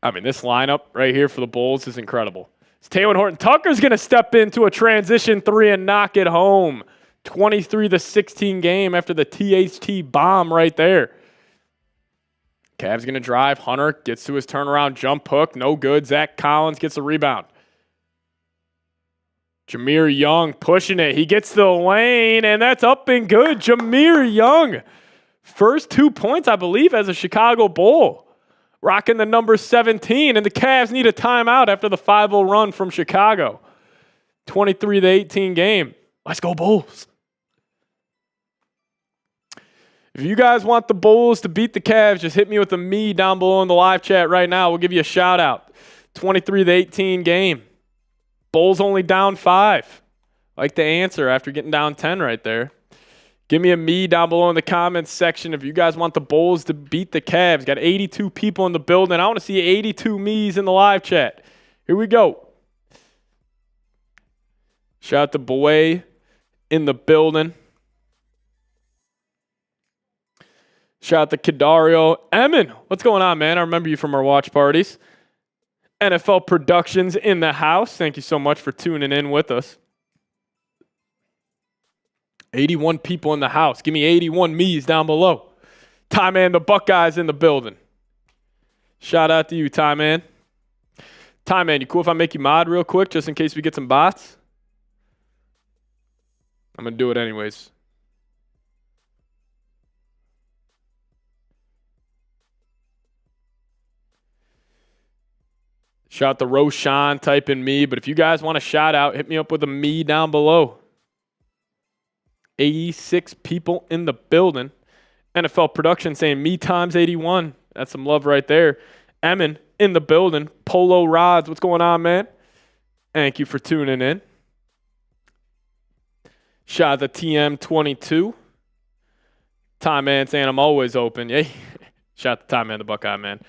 I mean, this lineup right here for the Bulls is incredible. Taylor Horton-Tucker's going to step into a transition 3 and knock it home. 23-16 game after the THT bomb right there. Cavs going to drive. Hunter gets to his turnaround jump hook. No good. Zach Collins gets a rebound. Jameer Young pushing it. He gets to the lane, and that's up and good. Jameer Young. First 2 points, I believe, as a Chicago Bull. Rocking the number 17, and the Cavs need a timeout after the 5-0 run from Chicago. 23-18 game. Let's go Bulls. If you guys want the Bulls to beat the Cavs, just hit me with a me down below in the live chat right now. We'll give you a shout out. 23-18 game. Bulls only down 5. Like the answer after getting down 10 right there. Give me a me down below in the comments section if you guys want the Bulls to beat the Cavs. Got 82 people in the building. I want to see 82 me's in the live chat. Here we go. Shout out to Boy in the building. Shout out to Kadario. Emin, what's going on, man? I remember you from our watch parties. NFL Productions in the house. Thank you so much for tuning in with us. 81 people in the house. Give me 81 me's down below. Ty Man, the Buckeyes in the building. Shout out to you, Ty Man. Ty Man, you cool if I make you mod real quick just in case we get some bots? I'm going to do it anyways. Shout out to Roshan, type in me. But if you guys want a shout out, hit me up with a me down below. 86 people in the building. NFL Production saying me times 81. That's some love right there. Emin in the building. Polo Rods, what's going on, man? Thank you for tuning in. Shout out to TM22. Time Man saying I'm always open. Yay. Shout out to Time Man, the Buckeye, man.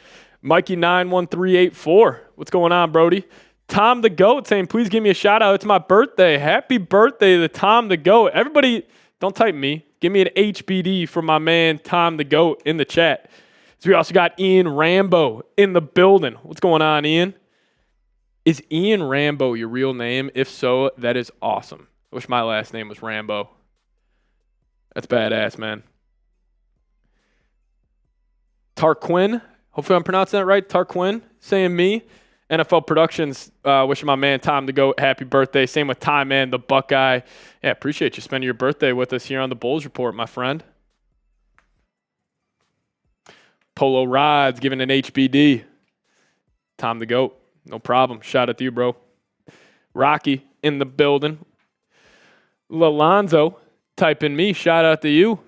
Mikey91384. What's going on, Brody? Tom the Goat saying, please give me a shout out. It's my birthday. Happy birthday to Tom the Goat. Everybody, don't type me. Give me an HBD for my man Tom the Goat in the chat. So we also got Ian Rambo in the building. What's going on, Ian? Is Ian Rambo your real name? If so, that is awesome. I wish my last name was Rambo. That's badass, man. Tarquin. Hopefully I'm pronouncing that right. Tarquin saying me. NFL Productions wishing my man Tom the Goat happy birthday. Same with Time Man, the Buckeye. Yeah, appreciate you spending your birthday with us here on the Bulls Report, my friend. Polo Rods giving an HBD. Tom the Goat, no problem. Shout out to you, bro. Rocky in the building. Lalonzo typing me. Shout out to you.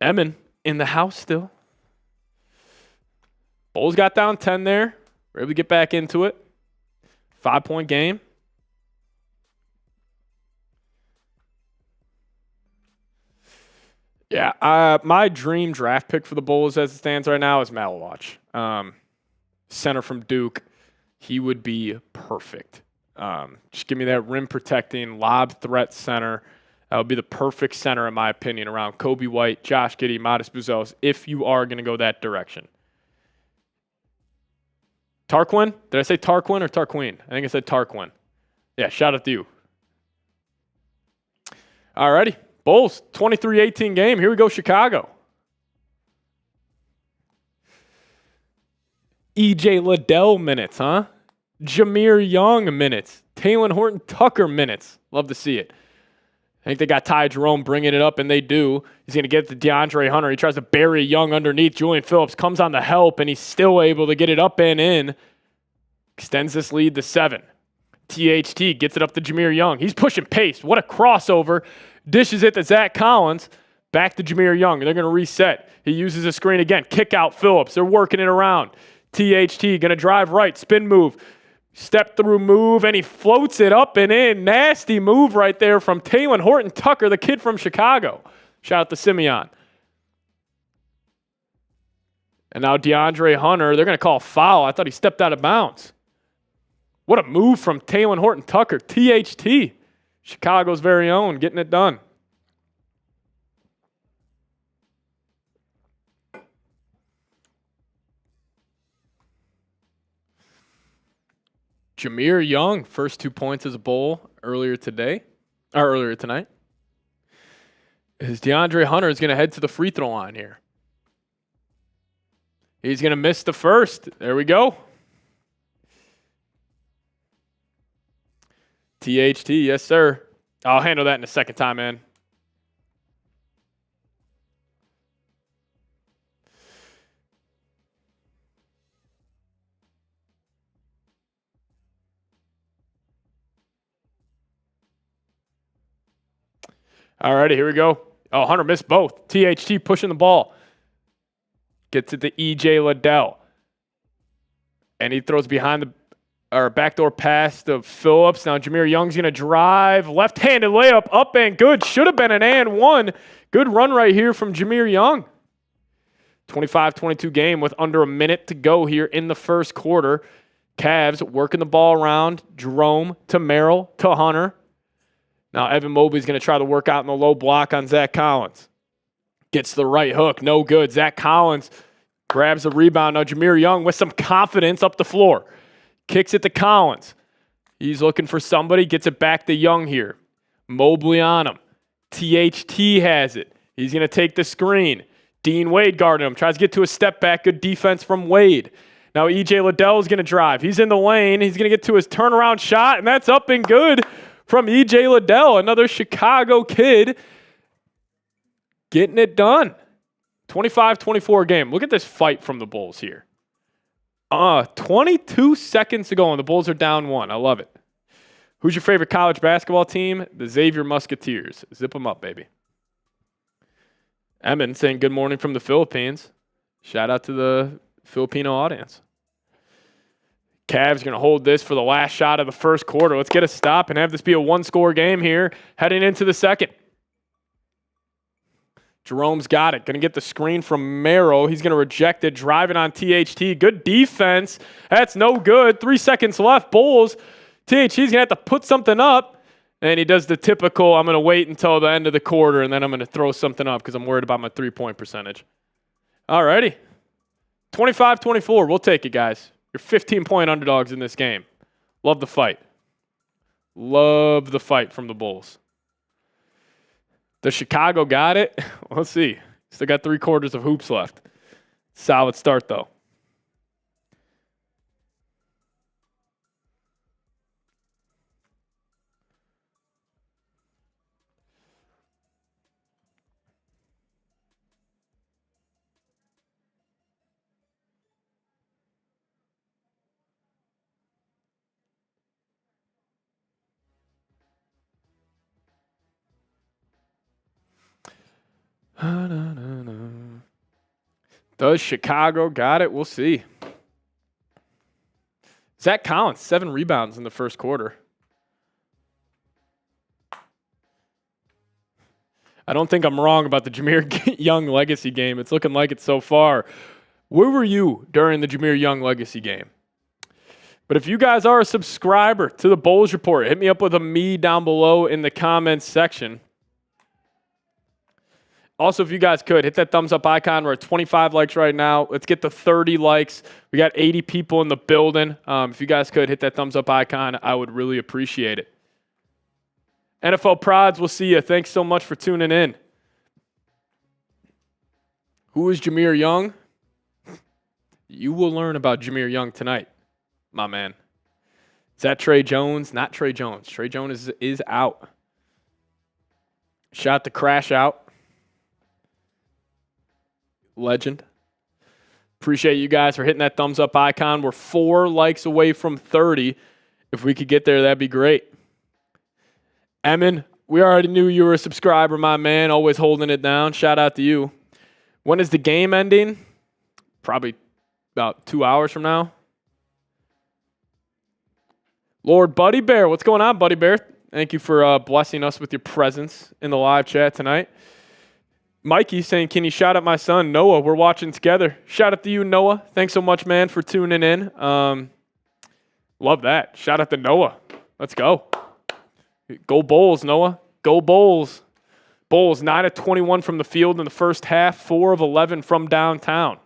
Emin in the house still. Bulls got down 10 there. We're able to get back into it. 5-point game. Yeah, my dream draft pick for the Bulls as it stands right now is Malawach. Center from Duke. He would be perfect. Just give me that rim-protecting, lob threat center. That would be the perfect center, in my opinion, around Coby White, Josh Giddey, Modest Buzelis, if you are going to go that direction. Tarquin? Did I say Tarquin or Tarquin? I think I said Tarquin. Yeah, shout out to you. All righty. Bulls, 23-18 game. Here we go, Chicago. E.J. Liddell minutes, huh? Jameer Young minutes. Taylor Horton-Tucker minutes. Love to see it. I think they got Ty Jerome bringing it up, and they do. He's going to get to DeAndre Hunter. He tries to bury Young underneath. Julian Phillips comes on the help, and he's still able to get it up and in. Extends this lead to 7. THT gets it up to Jameer Young. He's pushing pace. What a crossover. Dishes it to Zach Collins. Back to Jameer Young. They're going to reset. He uses a screen again. Kick out Phillips. They're working it around. THT going to drive right. Spin move. Step through move. And he floats it up and in. Nasty move right there from Taylor Horton Tucker, the kid from Chicago. Shout out to Simeon. And now DeAndre Hunter. They're going to call a foul. I thought he stepped out of bounds. What a move from Taylor Horton Tucker. THT. Chicago's very own, getting it done. Jameer Young, first 2 points as a Bowl earlier tonight. As DeAndre Hunter is going to head to the free throw line here. He's going to miss the first. There we go. THT, yes, sir. I'll handle that in a second time, man. All righty, here we go. Oh, Hunter missed both. THT pushing the ball. Gets it to EJ Liddell. And he throws behind the backdoor pass to Phillips. Now Jameer Young's going to drive. Left-handed layup up and good. Should have been an and one. Good run right here from Jameer Young. 25-22 game with under a minute to go here in the first quarter. Cavs working the ball around. Jerome to Merrill to Hunter. Now Evan Mobley's going to try to work out in the low block on Zach Collins. Gets the right hook. No good. Zach Collins grabs the rebound. Now Jameer Young with some confidence up the floor. Kicks it to Collins. He's looking for somebody. Gets it back to Young here. Mobley on him. THT has it. He's going to take the screen. Dean Wade guarding him. Tries to get to a step back. Good defense from Wade. Now EJ Liddell is going to drive. He's in the lane. He's going to get to his turnaround shot, and that's up and good from EJ Liddell, another Chicago kid getting it done. 25-24 game. Look at this fight from the Bulls here. 22 seconds to go, and the Bulls are down one. I love it. Who's your favorite college basketball team? The Xavier Musketeers. Zip them up, baby. Emin saying good morning from the Philippines. Shout out to the Filipino audience. Cavs going to hold this for the last shot of the first quarter. Let's get a stop and have this be a one-score game here heading into the second. Jerome's got it. Going to get the screen from Merrill. He's going to reject it. Driving on THT. Good defense. That's no good. 3 seconds left. Bulls. THT's going to have to put something up. And he does the typical, I'm going to wait until the end of the quarter, and then I'm going to throw something up because I'm worried about my three-point percentage. All righty. 25-24. We'll take it, guys. You're 15-point underdogs in this game. Love the fight. Love the fight from the Bulls. Does Chicago got it? Let's see. Still got 3 quarters of hoops left. Solid start, though. Does Chicago got it? We'll see. Zach Collins, 7 rebounds in the first quarter. I don't think I'm wrong about the Jameer Young legacy game. It's looking like it so far. Where were you during the Jameer Young legacy game? But if you guys are a subscriber to the Bulls Report, hit me up with a me down below in the comments section. Also, if you guys could, hit that thumbs up icon. We're at 25 likes right now. Let's get to 30 likes. We got 80 people in the building. If you guys could, hit that thumbs up icon. I would really appreciate it. NFL Prods, we'll see you. Thanks so much for tuning in. Who is Jameer Young? You will learn about Jameer Young tonight, my man. Is that Trey Jones? Not Trey Jones. Trey Jones is out. Shot to crash out. Legend. Appreciate you guys for hitting that thumbs up icon. We're 4 likes away from 30. If we could get there, that'd be great. Emin, we already knew you were a subscriber, my man, always holding it down. Shout out to you. When is the game ending? Probably about 2 hours from now. Lord Buddy Bear, what's going on, Buddy Bear? Thank you for blessing us with your presence in the live chat tonight. Mikey saying, can you shout out my son, Noah? We're watching together. Shout out to you, Noah. Thanks so much, man, for tuning in. Love that. Shout out to Noah. Let's go. Go Bulls, Noah. Go Bulls. Bulls, 9 of 21 from the field in the first half, 4 of 11 from downtown.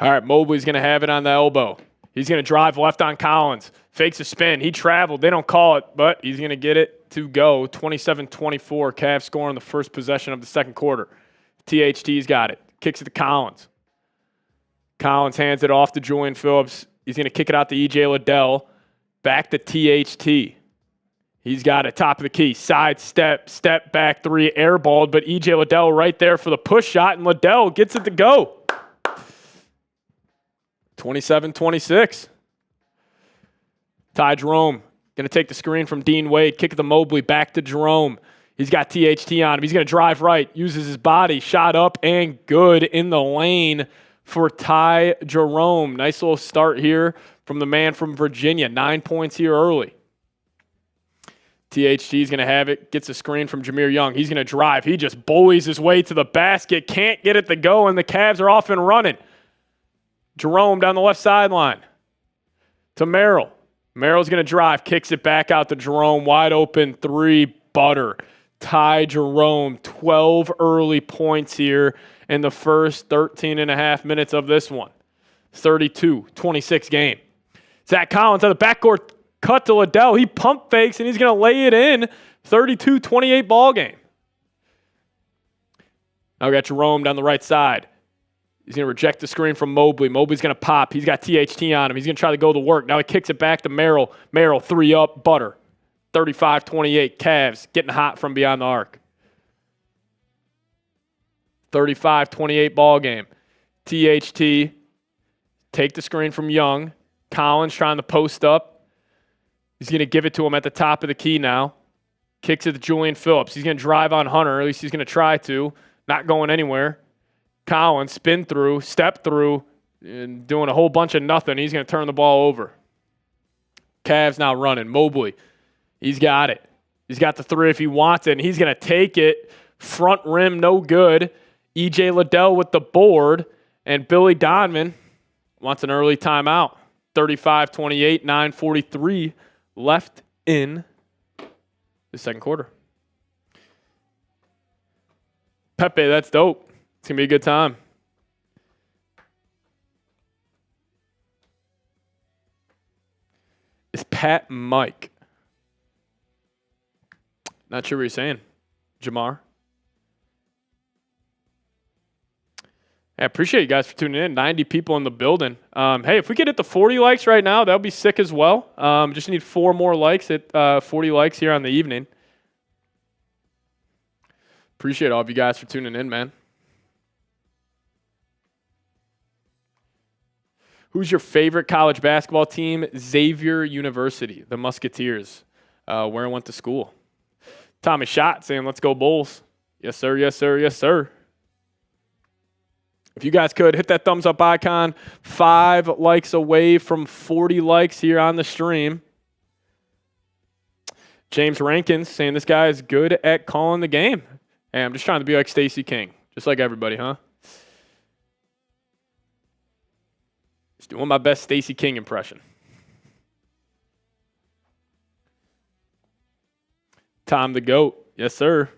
All right, Mobley's going to have it on the elbow. He's going to drive left on Collins. Fakes a spin. He traveled. They don't call it, but he's going to get it to go. 27-24. Cavs scoring the first possession of the second quarter. THT's got it. Kicks it to Collins. Collins hands it off to Julian Phillips. He's going to kick it out to E.J. Liddell. Back to THT. He's got it. Top of the key. Side step. Step back three. Airballed, but E.J. Liddell right there for the push shot, and Liddell gets it to go. 27-26. Ty Jerome going to take the screen from Dean Wade. Kick it to Mobley. Back to Jerome. He's got THT on him. He's going to drive right. Uses his body. Shot up and good in the lane for Ty Jerome. Nice little start here from the man from Virginia. 9 points here early. THT's going to have it. Gets a screen from Jameer Young. He's going to drive. He just bullies his way to the basket. Can't get it to go, and the Cavs are off and running. Jerome down the left sideline to Merrill. Merrill's going to drive. Kicks it back out to Jerome. Wide open three. Butter. Ty Jerome. 12 early points here in the first 13 and a half minutes of this one. 32-26 game. Zach Collins on the backcourt cut to Liddell. He pump fakes, and he's going to lay it in. 32-28 ball game. Now we got Jerome down the right side. He's going to reject the screen from Mobley. Mobley's going to pop. He's got THT on him. He's going to try to go to work. Now he kicks it back to Merrill. Merrill, 3 up, Butter. 35-28, Cavs getting hot from beyond the arc. 35-28 ball game. THT, take the screen from Young. Collins trying to post up. He's going to give it to him at the top of the key now. Kicks it to Julian Phillips. He's going to drive on Hunter, or at least he's going to try to. Not going anywhere. Collins, spin through, step through, and doing a whole bunch of nothing. He's going to turn the ball over. Cavs now running. Mobley, he's got it. He's got the three if he wants it, and he's going to take it. Front rim, no good. E.J. Liddell with the board, and Billy Donovan wants an early timeout. 35-28, 9:43 left in the second quarter. Pepe, that's dope. It's going to be a good time. It's Pat Mike. Not sure what you're saying. Jamar. I appreciate you guys for tuning in. 90 people in the building. Hey, if we could hit the 40 likes right now, that would be sick as well. Just need 4 more likes at 40 likes here on the evening. Appreciate all of you guys for tuning in, man. Who's your favorite college basketball team? Xavier University, the Musketeers, where I went to school. Tommy Schott saying, let's go Bulls. Yes, sir, yes, sir, yes, sir. If you guys could, hit that thumbs up icon. 5 likes away from 40 likes here on the stream. James Rankins saying this guy is good at calling the game. Hey, I'm just trying to be like Stacey King, just like everybody, huh? Just doing my best Stacey King impression. Tom the GOAT. Yes, sir.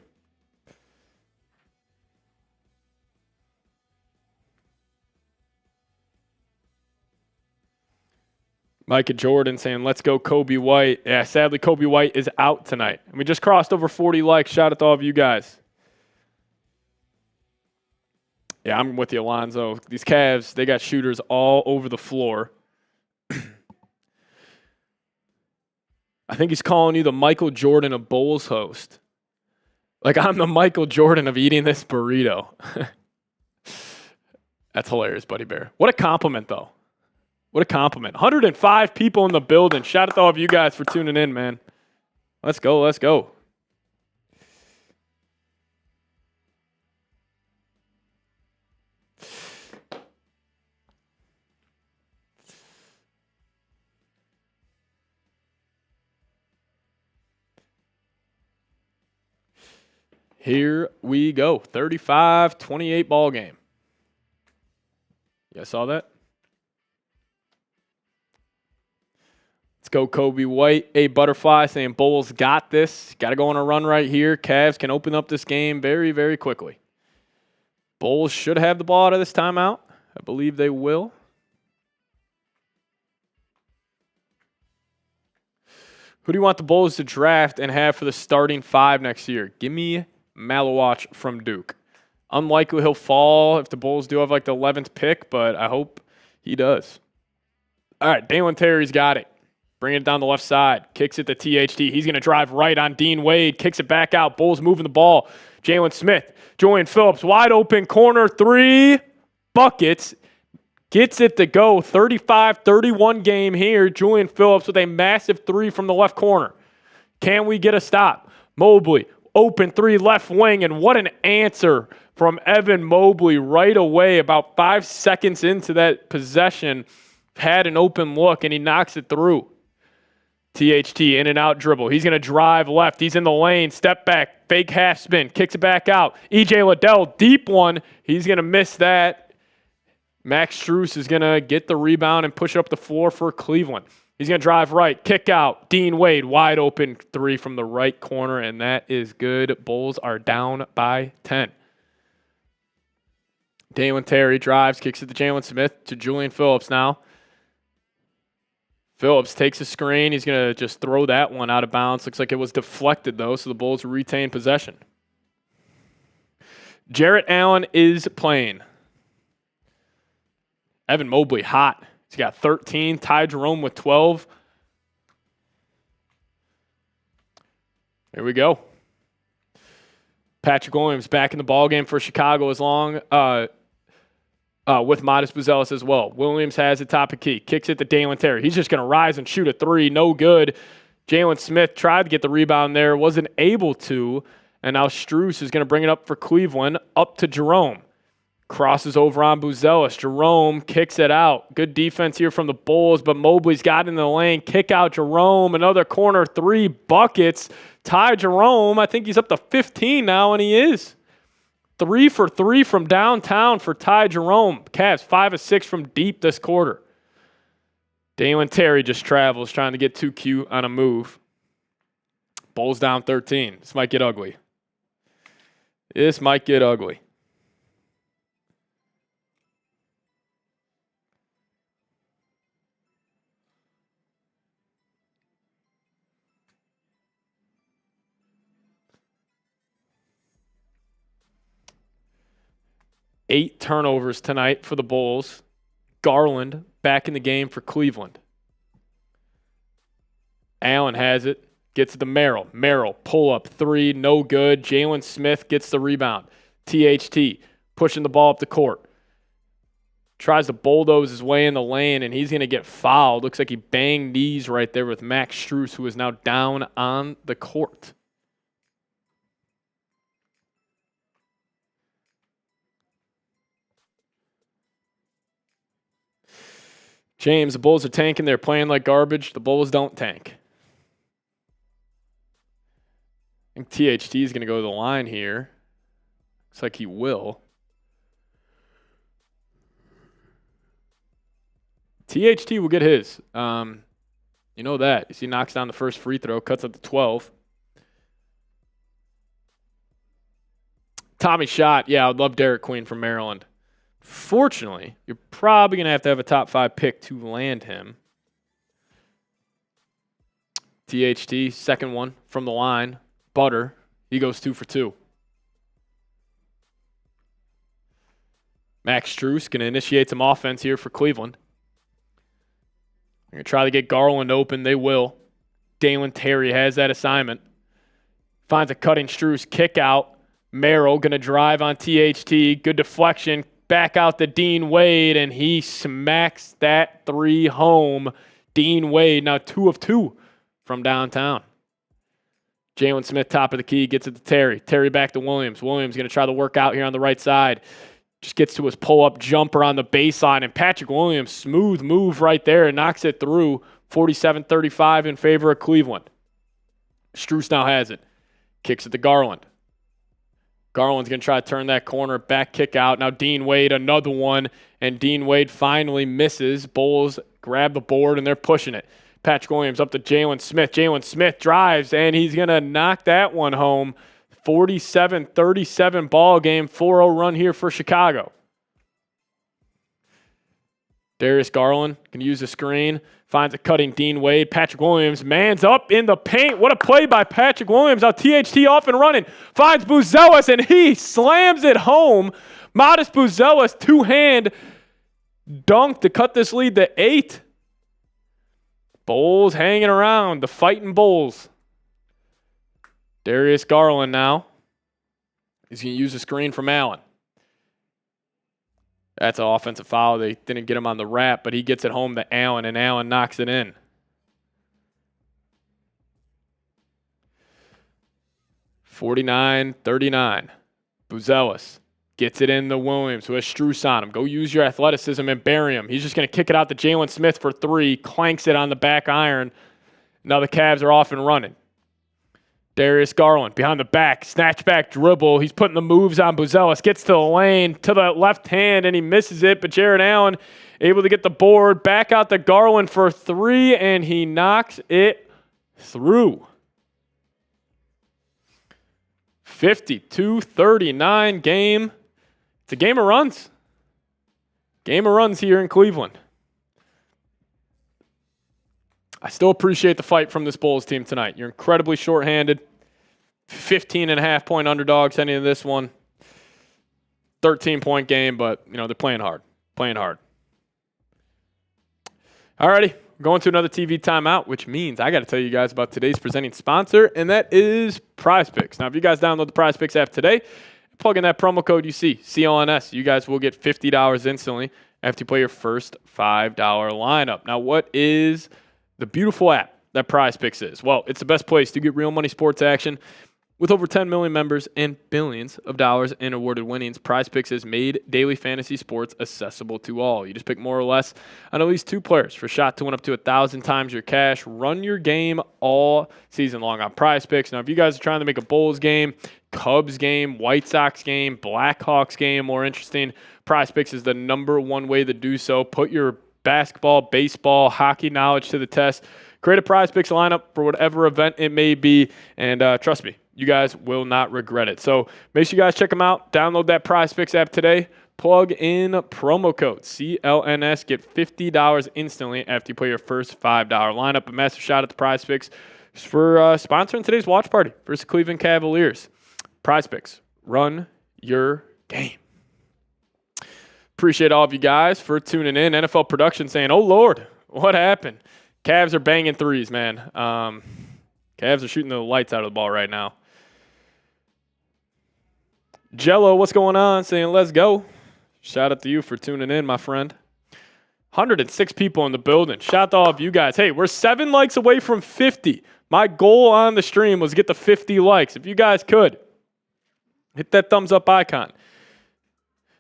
Micah Jordan saying, let's go Coby White. Yeah, sadly, Coby White is out tonight. And we just crossed over 40 likes. Shout out to all of you guys. Yeah, I'm with you, Alonzo. These Cavs, they got shooters all over the floor. I think he's calling you the Michael Jordan of Bulls host. Like I'm the Michael Jordan of eating this burrito. That's hilarious, Buddy Bear. What a compliment, though. What a compliment. 105 people in the building. Shout out to all of you guys for tuning in, man. Let's go. Let's go. Here we go. 35-28 ball game. You guys saw that? Let's go, Coby White. A Butterfly saying Bulls got this. Got to go on a run right here. Cavs can open up this game very, very quickly. Bulls should have the ball out of this timeout. I believe they will. Who do you want the Bulls to draft and have for the starting five next year? Give me Malawach from Duke. Unlikely he'll fall if the Bulls do have like the 11th pick, but I hope he does. All right, Dalen Terry's got it. Bring it down the left side. Kicks it to THT. He's going to drive right on Dean Wade. Kicks it back out. Bulls moving the ball. Jalen Smith. Julian Phillips. Wide open corner. 3 buckets. Gets it to go. 35-31 game here. Julian Phillips with a massive 3 from the left corner. Can we get a stop? Mobley. Open 3 left wing. And what an answer from Evan Mobley right away. About 5 seconds into that possession. Had an open look and he knocks it through. THT in and out dribble. He's going to drive left. He's in the lane. Step back. Fake half spin. Kicks it back out. EJ Liddell, deep one. He's going to miss that. Max Strus is going to get the rebound and push it up the floor for Cleveland. He's going to drive right. Kick out. Dean Wade, wide open 3 from the right corner, and that is good. Bulls are down by 10. Dalen Terry drives, kicks it to Jalen Smith, to Julian Phillips now. Phillips takes a screen. He's going to just throw that one out of bounds. Looks like it was deflected, though, so the Bulls retain possession. Jarrett Allen is playing. Evan Mobley, hot. He's got 13. Ty Jerome with 12. Here we go. Patrick Williams back in the ballgame for Chicago as long with Modest Buzelis as well. Williams has it top of key. Kicks it to Dalen Terry. He's just going to rise and shoot a 3. No good. Jalen Smith tried to get the rebound there. Wasn't able to. And now Strus is going to bring it up for Cleveland. Up to Jerome. Crosses over on Buzelis. Jerome kicks it out. Good defense here from the Bulls, but Mobley's got in the lane. Kick out Jerome. Another corner 3 buckets. Ty Jerome, I think he's up to 15 now, and he is. 3 for 3 from downtown for Ty Jerome. Cavs 5 of 6 from deep this quarter. Dalen Terry just travels, trying to get too cute on a move. Bulls down 13. This might get ugly. This might get ugly. Eight turnovers tonight for the Bulls. Garland back in the game for Cleveland. Allen has it. Gets it to Merrill. Merrill, pull up 3, no good. Jalen Smith gets the rebound. THT pushing the ball up the court. Tries to bulldoze his way in the lane, and he's going to get fouled. Looks like he banged knees right there with Max Strus, who is now down on the court. James, the Bulls are tanking. They're playing like garbage. The Bulls don't tank. I think THT is going to go to the line here. Looks like he will. THT will get his. You know that. As he knocks down the first free throw, cuts up to 12. Tommy Schott. Yeah, I would love Derek Queen from Maryland. Fortunately, you're probably going to have a top 5 pick to land him. THT, second one from the line. Butter, he goes 2 for 2. Max Strus going to initiate some offense here for Cleveland. They're going to try to get Garland open. They will. Dalen Terry has that assignment. Finds a cutting Strus kick out. Merrill going to drive on THT. Good deflection. Back out to Dean Wade, and he smacks that three home. Dean Wade now 2 of 2 from downtown. Jalen Smith, top of the key, gets it to Terry. Terry back to Williams. Williams going to try to work out here on the right side. Just gets to his pull-up jumper on the baseline, and Patrick Williams, smooth move right there, and knocks it through. 47-35 in favor of Cleveland. Strus now has it. Kicks it to Garland. Garland's going to try to turn that corner, back kick out. Now Dean Wade, another one, and Dean Wade finally misses. Bulls grab the board, and they're pushing it. Patrick Williams up to Jalen Smith. Jalen Smith drives, and he's going to knock that one home. 47-37 ball game, 4-0 run here for Chicago. Darius Garland can use the screen. Finds a cutting Dean Wade. Patrick Williams mans up in the paint. What a play by Patrick Williams. Now THT off and running. Finds Buzelis, and he slams it home. Modest Buzelis, two-hand dunk to cut this lead to 8. Bulls hanging around. The fighting Bulls. Darius Garland now. He's going to use the screen from Allen. That's an offensive foul. They didn't get him on the wrap, but he gets it home to Allen, and Allen knocks it in. (49-39). Buzelis gets it in to Williams, who has Strus on him. Go use your athleticism and bury him. He's just going to kick it out to Jalen Smith for 3. Clanks it on the back iron. Now the Cavs are off and running. Darius Garland behind the back, snatch back dribble. He's putting the moves on Buzelis. Gets to the lane, to the left hand, and he misses it. But Jared Allen able to get the board. Back out to Garland for 3, and he knocks it through. 52-39 game. It's a game of runs. Game of runs here in Cleveland. I still appreciate the fight from this Bulls team tonight. You're incredibly shorthanded. 15.5-point underdogs heading into this one. 13-point game, but, they're playing hard. Playing hard. Alrighty, we're going to another TV timeout, which means I got to tell you guys about today's presenting sponsor, and that is PrizePicks. Now, if you guys download the PrizePicks app today, plug in that promo code you see, CLNS. You guys will get $50 instantly after you play your first $5 lineup. Now, what is the beautiful app that PrizePicks is? Well, it's the best place to get real money sports action. With over 10 million members and billions of dollars in awarded winnings, PrizePicks has made daily fantasy sports accessible to all. You just pick more or less on at least 2 players for a shot to win up to 1,000 times your cash. Run your game all season long on PrizePicks. Now, if you guys are trying to make a Bulls game, Cubs game, White Sox game, Blackhawks game more interesting, PrizePicks is the #1 way to do so. Put your basketball, baseball, hockey knowledge to the test. Create a PrizePicks lineup for whatever event it may be, and trust me, you guys will not regret it. So make sure you guys check them out. Download that PrizePicks app today. Plug in promo code CLNS. Get $50 instantly after you play your first $5 lineup. A massive shout out to PrizePicks for sponsoring today's watch party versus Cleveland Cavaliers. PrizePicks, run your game. Appreciate all of you guys for tuning in. NFL production saying, oh, Lord, what happened? Cavs are banging threes, man. Cavs are shooting the lights out of the ball right now. Jello, what's going on? Saying, let's go. Shout out to you for tuning in, my friend. 106 people in the building. Shout out to all of you guys. Hey, we're 7 likes away from 50. My goal on the stream was to get to 50 likes. If you guys could, hit that thumbs up icon.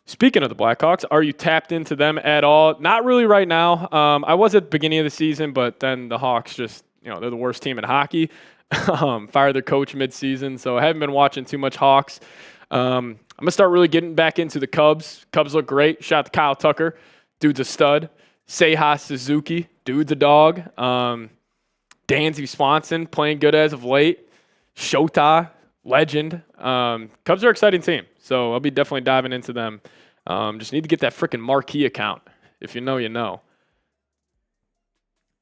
Speaking of the Blackhawks, are you tapped into them at all? Not really right now. I was at the beginning of the season, but then the Hawks just, they're the worst team in hockey. Fired their coach mid-season, so I haven't been watching too much Hawks. I'm going to start really getting back into the Cubs. Cubs look great. Shout out to Kyle Tucker. Dude's a stud. Seiya Suzuki. Dude's a dog. Dansby Swanson playing good as of late. Shota, legend. Cubs are an exciting team, so I'll be definitely diving into them. Just need to get that freaking marquee account. If you know, you know.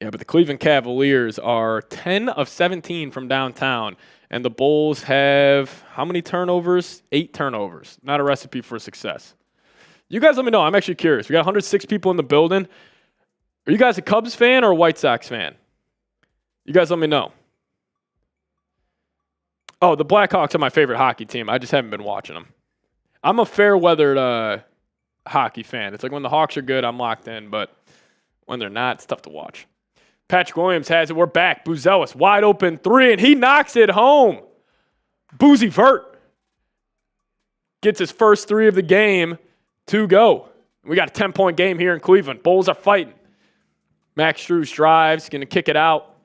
Yeah, but the Cleveland Cavaliers are 10 of 17 from downtown, and the Bulls have how many turnovers? 8 turnovers. Not a recipe for success. You guys let me know. I'm actually curious. We got 106 people in the building. Are you guys a Cubs fan or a White Sox fan? You guys let me know. Oh, the Blackhawks are my favorite hockey team. I just haven't been watching them. I'm a fair-weathered hockey fan. It's like when the Hawks are good, I'm locked in, but when they're not, it's tough to watch. Patrick Williams has it. We're back. Buzelis, wide open three, and he knocks it home. Boozy Vert gets his first three of the game to go. We got a 10-point game here in Cleveland. Bulls are fighting. Max Strus drives, going to kick it out.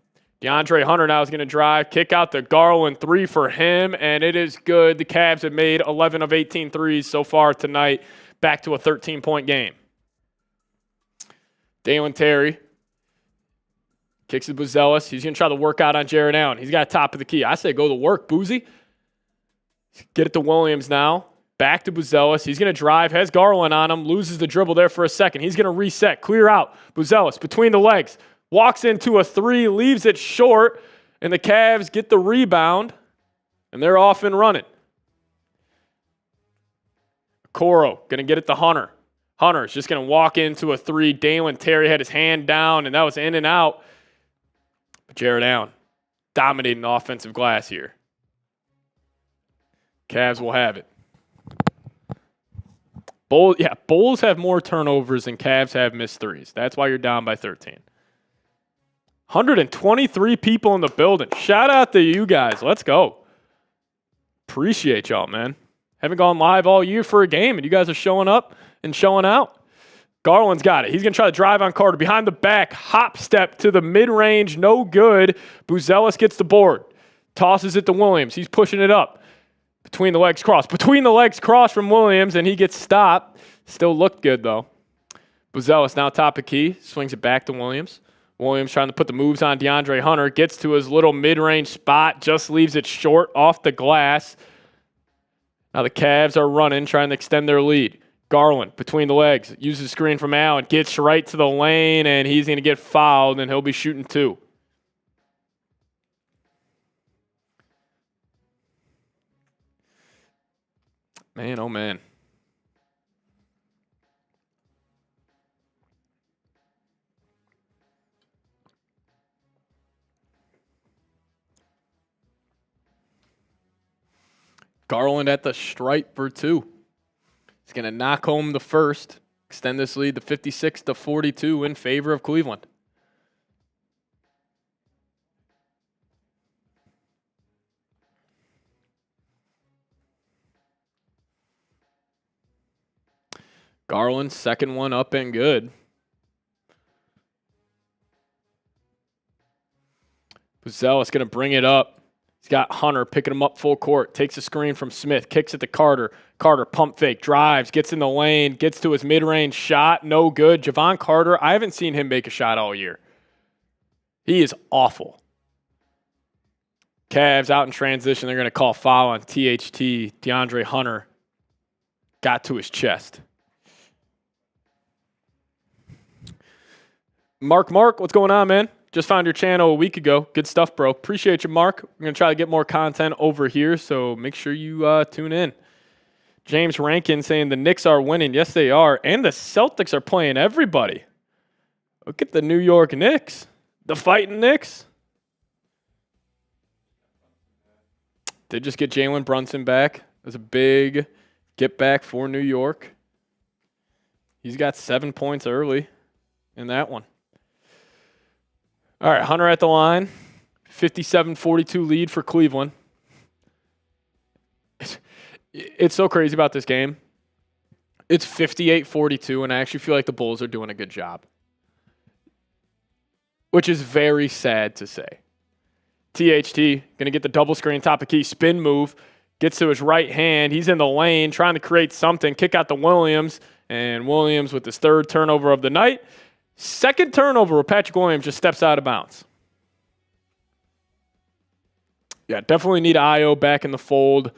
DeAndre Hunter now is going to drive, kick out the Garland three for him, and it is good. The Cavs have made 11 of 18 threes so far tonight, back to a 13-point game. Dalen Terry kicks to Buzelis. He's going to try to work out on Jared Allen. He's got top of the key. I say go to work, Boozy. Get it to Williams now. Back to Buzelis. He's going to drive. Has Garland on him. Loses the dribble there for a second. He's going to reset. Clear out. Buzelis between the legs. Walks into a three. Leaves it short. And the Cavs get the rebound. And they're off and running. Coro going to get it to Hunter. Hunter's just going to walk into a three. Dalen Terry had his hand down, and that was in and out. But Jared Allen dominating the offensive glass here. Cavs will have it. Bulls have more turnovers than Cavs have missed threes. That's why you're down by 13. 123 people in the building. Shout out to you guys. Let's go. Appreciate y'all, man. Haven't gone live all year for a game, and you guys are showing up and showing out. Garland's got it. He's going to try to drive on Carter. Behind the back, hop step to the mid-range. No good. Buzelis gets the board. Tosses it to Williams. He's pushing it up. Between the legs cross. Between the legs cross from Williams, and he gets stopped. Still looked good, though. Buzelis now top of key. Swings it back to Williams. Williams trying to put the moves on DeAndre Hunter. Gets to his little mid-range spot. Just leaves it short off the glass. Now the Cavs are running, trying to extend their lead. Garland between the legs. Uses screen from Allen. Gets right to the lane, and he's going to get fouled, and he'll be shooting two. Man, oh man. Garland at the stripe for two. He's going to knock home the first, extend this lead to 56-42 in favor of Cleveland. Garland, second one up and good. Buzelis going to bring it up. He's got Hunter picking him up full court. Takes a screen from Smith. Kicks it to Carter. Carter pump fake. Drives. Gets in the lane. Gets to his mid-range shot. No good. Javon Carter, I haven't seen him make a shot all year. He is awful. Cavs out in transition. They're going to call foul on THT. DeAndre Hunter got to his chest. Mark, what's going on, man? Just found your channel a week ago. Good stuff, bro. Appreciate you, Mark. We're going to try to get more content over here, so make sure you tune in. James Rankin saying the Knicks are winning. Yes, they are. And the Celtics are playing everybody. Look at the New York Knicks. The fighting Knicks. Did just get Jalen Brunson back. It was a big get back for New York. He's got 7 points early in that one. All right, Hunter at the line. 57-42 lead for Cleveland. It's so crazy about this game. It's 58-42, and I actually feel like the Bulls are doing a good job, which is very sad to say. THT going to get the double screen, top of key, spin move, gets to his right hand. He's in the lane trying to create something, kick out to Williams, and Williams with his third turnover of the night. Second turnover where Patrick Williams just steps out of bounds. Yeah, definitely need Io back in the fold.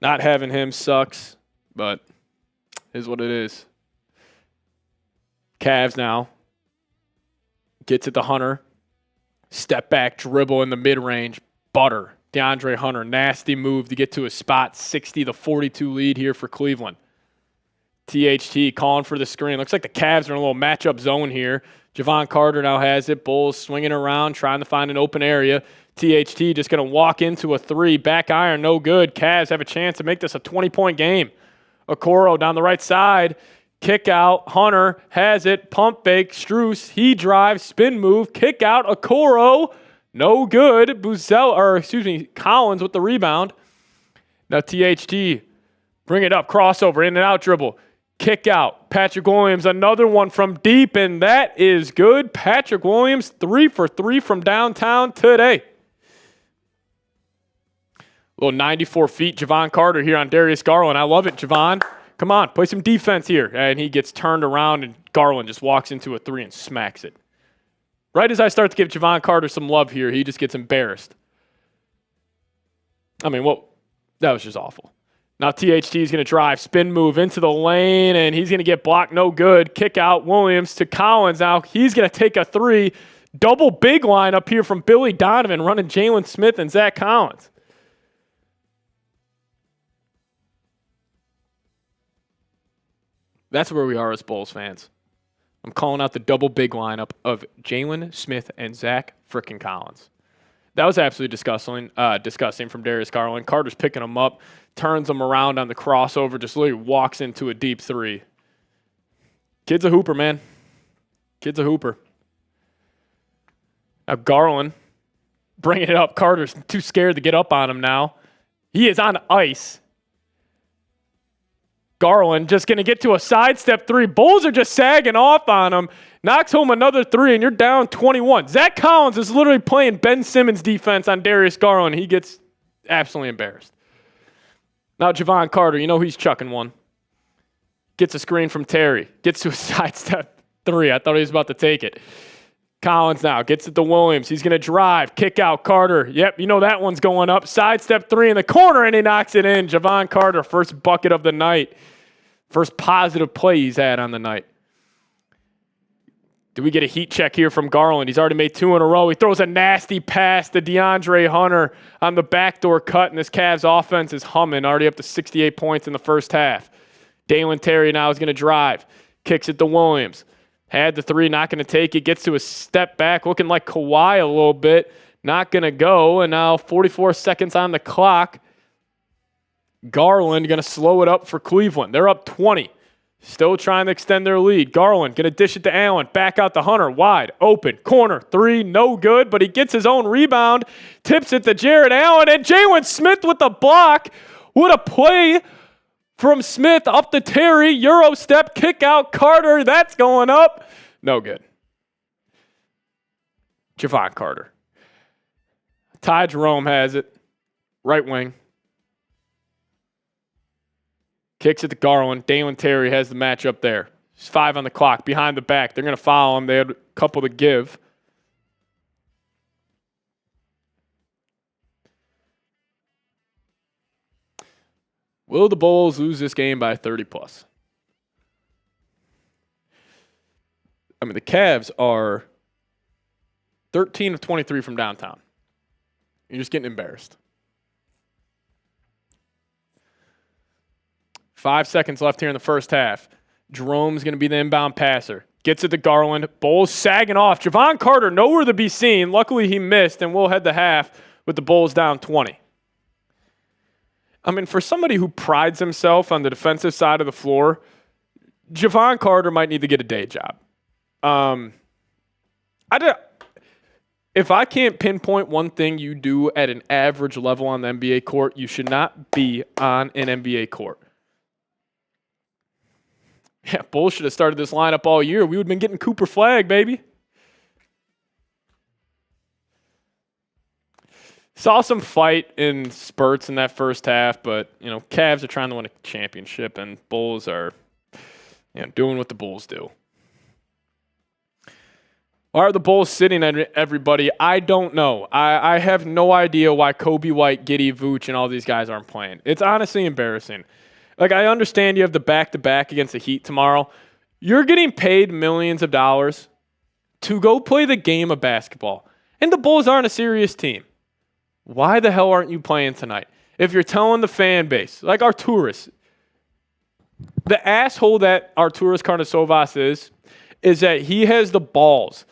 Not having him sucks, but is what it is. Cavs now. Gets it to Hunter. Step back, dribble in the mid-range. Butter. DeAndre Hunter, nasty move to get to a spot. 60-42 lead here for Cleveland. THT calling for the screen. Looks like the Cavs are in a little matchup zone here. Javon Carter now has it. Bulls swinging around, trying to find an open area. THT just going to walk into a three. Back iron, no good. Cavs have a chance to make this a 20-point game. Okoro down the right side. Kick out. Hunter has it. Pump fake. Strus. He drives. Spin move. Kick out. Okoro. No good. Collins with the rebound. Now THT. Bring it up. Crossover. In and out dribble. Kick out. Patrick Williams, another one from deep, and that is good. Patrick Williams, 3 for 3 from downtown today. Little 94 feet, Javon Carter here on Darius Garland. I love it, Javon. Come on, play some defense here. And he gets turned around, and Garland just walks into a three and smacks it. Right as I start to give Javon Carter some love here, he just gets embarrassed. That was just awful. Now THT is going to drive, spin move into the lane, and he's going to get blocked. No good. Kick out Williams to Collins. Now he's going to take a three. Double big line up here from Billy Donovan running Jalen Smith and Zach Collins. That's where we are as Bulls fans. I'm calling out the double big lineup of Jalen Smith and Zach frickin' Collins. That was absolutely disgusting from Darius Garland. Carter's picking him up, turns him around on the crossover, just literally walks into a deep three. Kid's a hooper, man. Kid's a hooper. Now Garland bringing it up. Carter's too scared to get up on him now. He is on ice. Garland just going to get to a sidestep three. Bulls are just sagging off on him. Knocks home another three, and you're down 21. Zach Collins is literally playing Ben Simmons defense on Darius Garland. He gets absolutely embarrassed. Now Javon Carter, he's chucking one. Gets a screen from Terry. Gets to a sidestep three. I thought he was about to take it. Collins now gets it to Williams. He's going to drive. Kick out Carter. Yep, that one's going up. Sidestep three in the corner, and he knocks it in. Javon Carter, first bucket of the night. First positive play he's had on the night. Do we get a heat check here from Garland? He's already made 2 in a row. He throws a nasty pass to DeAndre Hunter on the backdoor cut, and this Cavs offense is humming, already up to 68 points in the first half. Dalen Terry now is going to drive. Kicks it to Williams. Had the three, not going to take it. Gets to a step back, looking like Kawhi a little bit. Not going to go, and now 44 seconds on the clock. Garland going to slow it up for Cleveland. They're up 20. Still trying to extend their lead. Garland going to dish it to Allen. Back out to Hunter. Wide open. Corner. Three. No good. But he gets his own rebound. Tips it to Jared Allen. And Jalen Smith with the block. What a play from Smith up to Terry. Euro step. Kick out Carter. That's going up. No good. Javon Carter. Ty Jerome has it. Right wing. Kicks it to Garland. Dalen Terry has the matchup there. There's 5 on the clock. Behind the back. They're going to foul him. They had a couple to give. Will the Bulls lose this game by 30+? The Cavs are 13 of 23 from downtown. You're just getting embarrassed. 5 seconds left here in the first half. Jerome's going to be the inbound passer. Gets it to Garland. Bulls sagging off. Javon Carter nowhere to be seen. Luckily he missed, and we'll head to half with the Bulls down 20. For somebody who prides himself on the defensive side of the floor, Javon Carter might need to get a day job. If I can't pinpoint one thing you do at an average level on the NBA court, you should not be on an NBA court. Yeah, Bulls should have started this lineup all year. We would have been getting Cooper Flag, baby. Saw some fight in spurts in that first half, but, Cavs are trying to win a championship, and Bulls are, doing what the Bulls do. Why are the Bulls sitting at everybody? I don't know. I have no idea why Coby White, Giddey, Vooch, and all these guys aren't playing. It's honestly embarrassing. I understand you have the back-to-back against the Heat tomorrow. You're getting paid millions of dollars to go play the game of basketball. And the Bulls aren't a serious team. Why the hell aren't you playing tonight? If you're telling the fan base, like our tourists, the asshole that Arturas Karnisovas is that he has the balls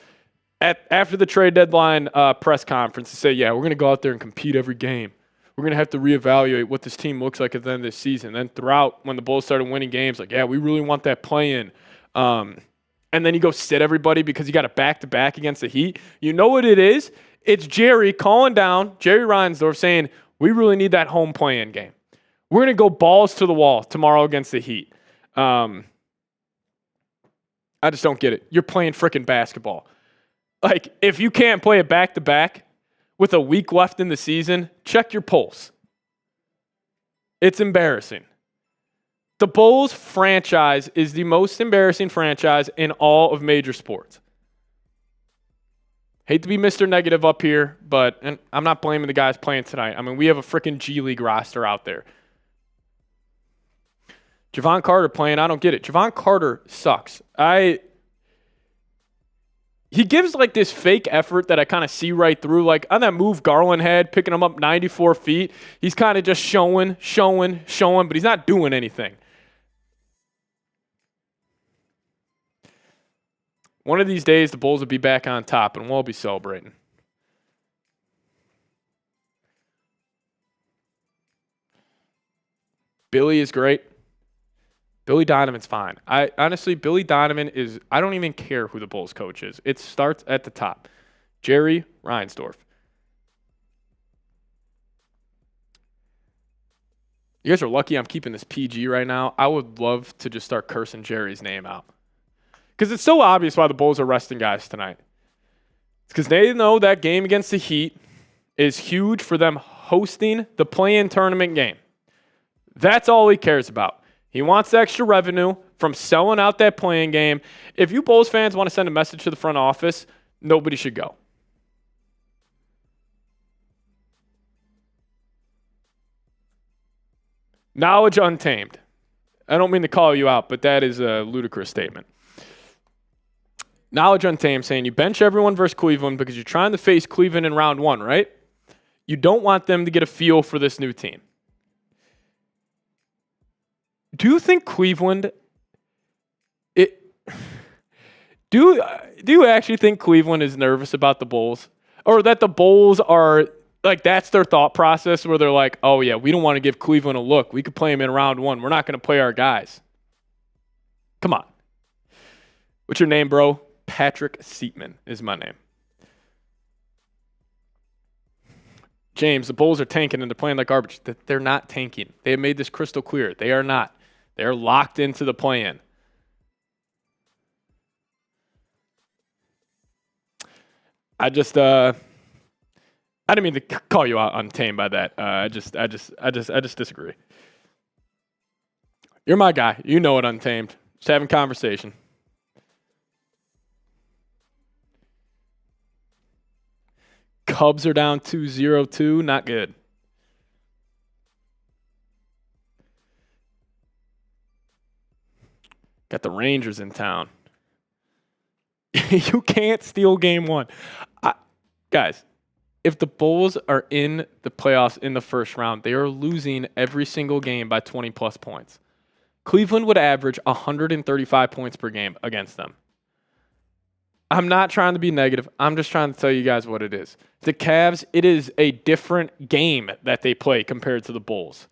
after the trade deadline press conference to say, yeah, we're going to go out there and compete every game. We're going to have to reevaluate what this team looks like at the end of this season. Then throughout, when the Bulls started winning games, like, yeah, we really want that play-in. And then you go sit everybody because you got a back-to-back against the Heat. You know what it is? It's Jerry calling down, Jerry Reinsdorf saying, we really need that home play-in game. We're going to go balls to the wall tomorrow against the Heat. I just don't get it. You're playing frickin' basketball. Like, if you can't play a back-to-back with a week left in the season, check your pulse. It's embarrassing. The Bulls franchise is the most embarrassing franchise in all of major sports. Hate to be Mr. Negative up here, and I'm not blaming the guys playing tonight. I mean, we have a freaking G League roster out there. Javon Carter playing, I don't get it. Javon Carter sucks. He gives like this fake effort that I kind of see right through. Like on that move Garland had, picking him up 94 feet, he's kind of just showing, but he's not doing anything. One of these days, the Bulls will be back on top, and we'll all be celebrating. Billy is great. Billy Donovan's fine. Honestly, Billy Donovan is, I don't even care who the Bulls coach is. It starts at the top. Jerry Reinsdorf. You guys are lucky I'm keeping this PG right now. I would love to just start cursing Jerry's name out. Because it's so obvious why the Bulls are resting guys tonight. It's because they know that game against the Heat is huge for them hosting the play-in tournament game. That's all he cares about. He wants extra revenue from selling out that play-in game. If you Bulls fans want to send a message to the front office, nobody should go. Knowledge untamed. I don't mean to call you out, but that is a ludicrous statement. Knowledge untamed saying you bench everyone versus Cleveland because you're trying to face Cleveland in round one, right? You don't want them to get a feel for this new team. Do you think Cleveland do you actually think Cleveland is nervous about the Bulls? Or that the Bulls are like that's their thought process where they're like, "Oh yeah, we don't want to give Cleveland a look. We could play them in round one. We're not going to play our guys." Come on. What's your name, bro? Patrick Siepman is my name. James, the Bulls are tanking and they're playing like garbage. They're not tanking. They have made this crystal clear. They are not. They're locked into the play-in. I didn't mean to call you out untamed by that. I just disagree. You're my guy. You know it, untamed. Just having conversation. Cubs are down 2-0-2. Not good. Got the Rangers in town. You can't steal game one. Guys, if the Bulls are in the playoffs in the first round, they are losing every single game by 20-plus points. Cleveland would average 135 points per game against them. I'm not trying to be negative. I'm just trying to tell you guys what it is. The Cavs, it is a different game that they play compared to the Bulls.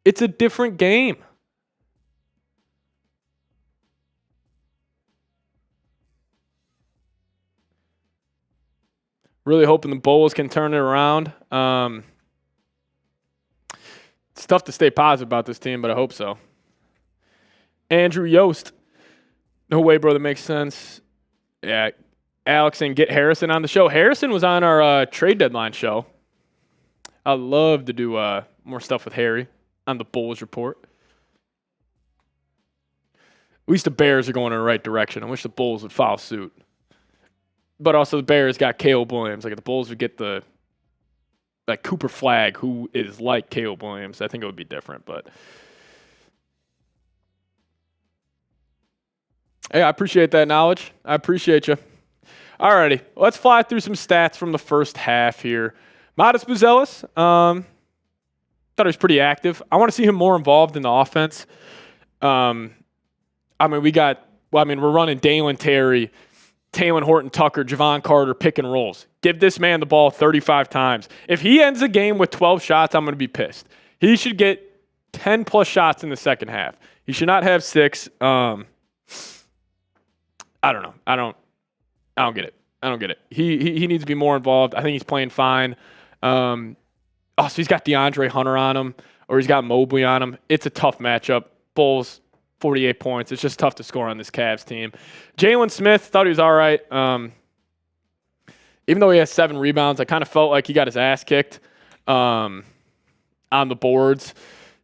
It's a different game. Really hoping the Bulls can turn it around. It's tough to stay positive about this team, but I hope so. Andrew Yost. No way, bro. That makes sense. Yeah. Alex and get Harrison on the show. Harrison was on our trade deadline show. I'd love to do more stuff with Harry on the Bulls report. At least the Bears are going in the right direction. I wish the Bulls would follow suit. But also the Bears got Caleb Williams. Like if the Bulls would get the Cooper Flagg, who is like Caleb Williams, I think it would be different. But hey, I appreciate that knowledge. I appreciate you. Alrighty, let's fly through some stats from the first half here. Modest Buzelis, Thought he was pretty active. I want to see him more involved in the offense. We're running Dalen Terry, Taylor Horton-Tucker, Javon Carter, pick and rolls. Give this man the ball 35 times. If he ends the game with 12 shots, I'm going to be pissed. He should get 10-plus shots in the second half. He should not have 6. I don't know. I don't get it. He needs to be more involved. I think he's playing fine. So he's got DeAndre Hunter on him, or he's got Mobley on him. It's a tough matchup. Bulls, 48 points. It's just tough to score on this Cavs team. Jalen Smith, thought he was all right. Even though he has 7 rebounds, I kind of felt like he got his ass kicked on the boards.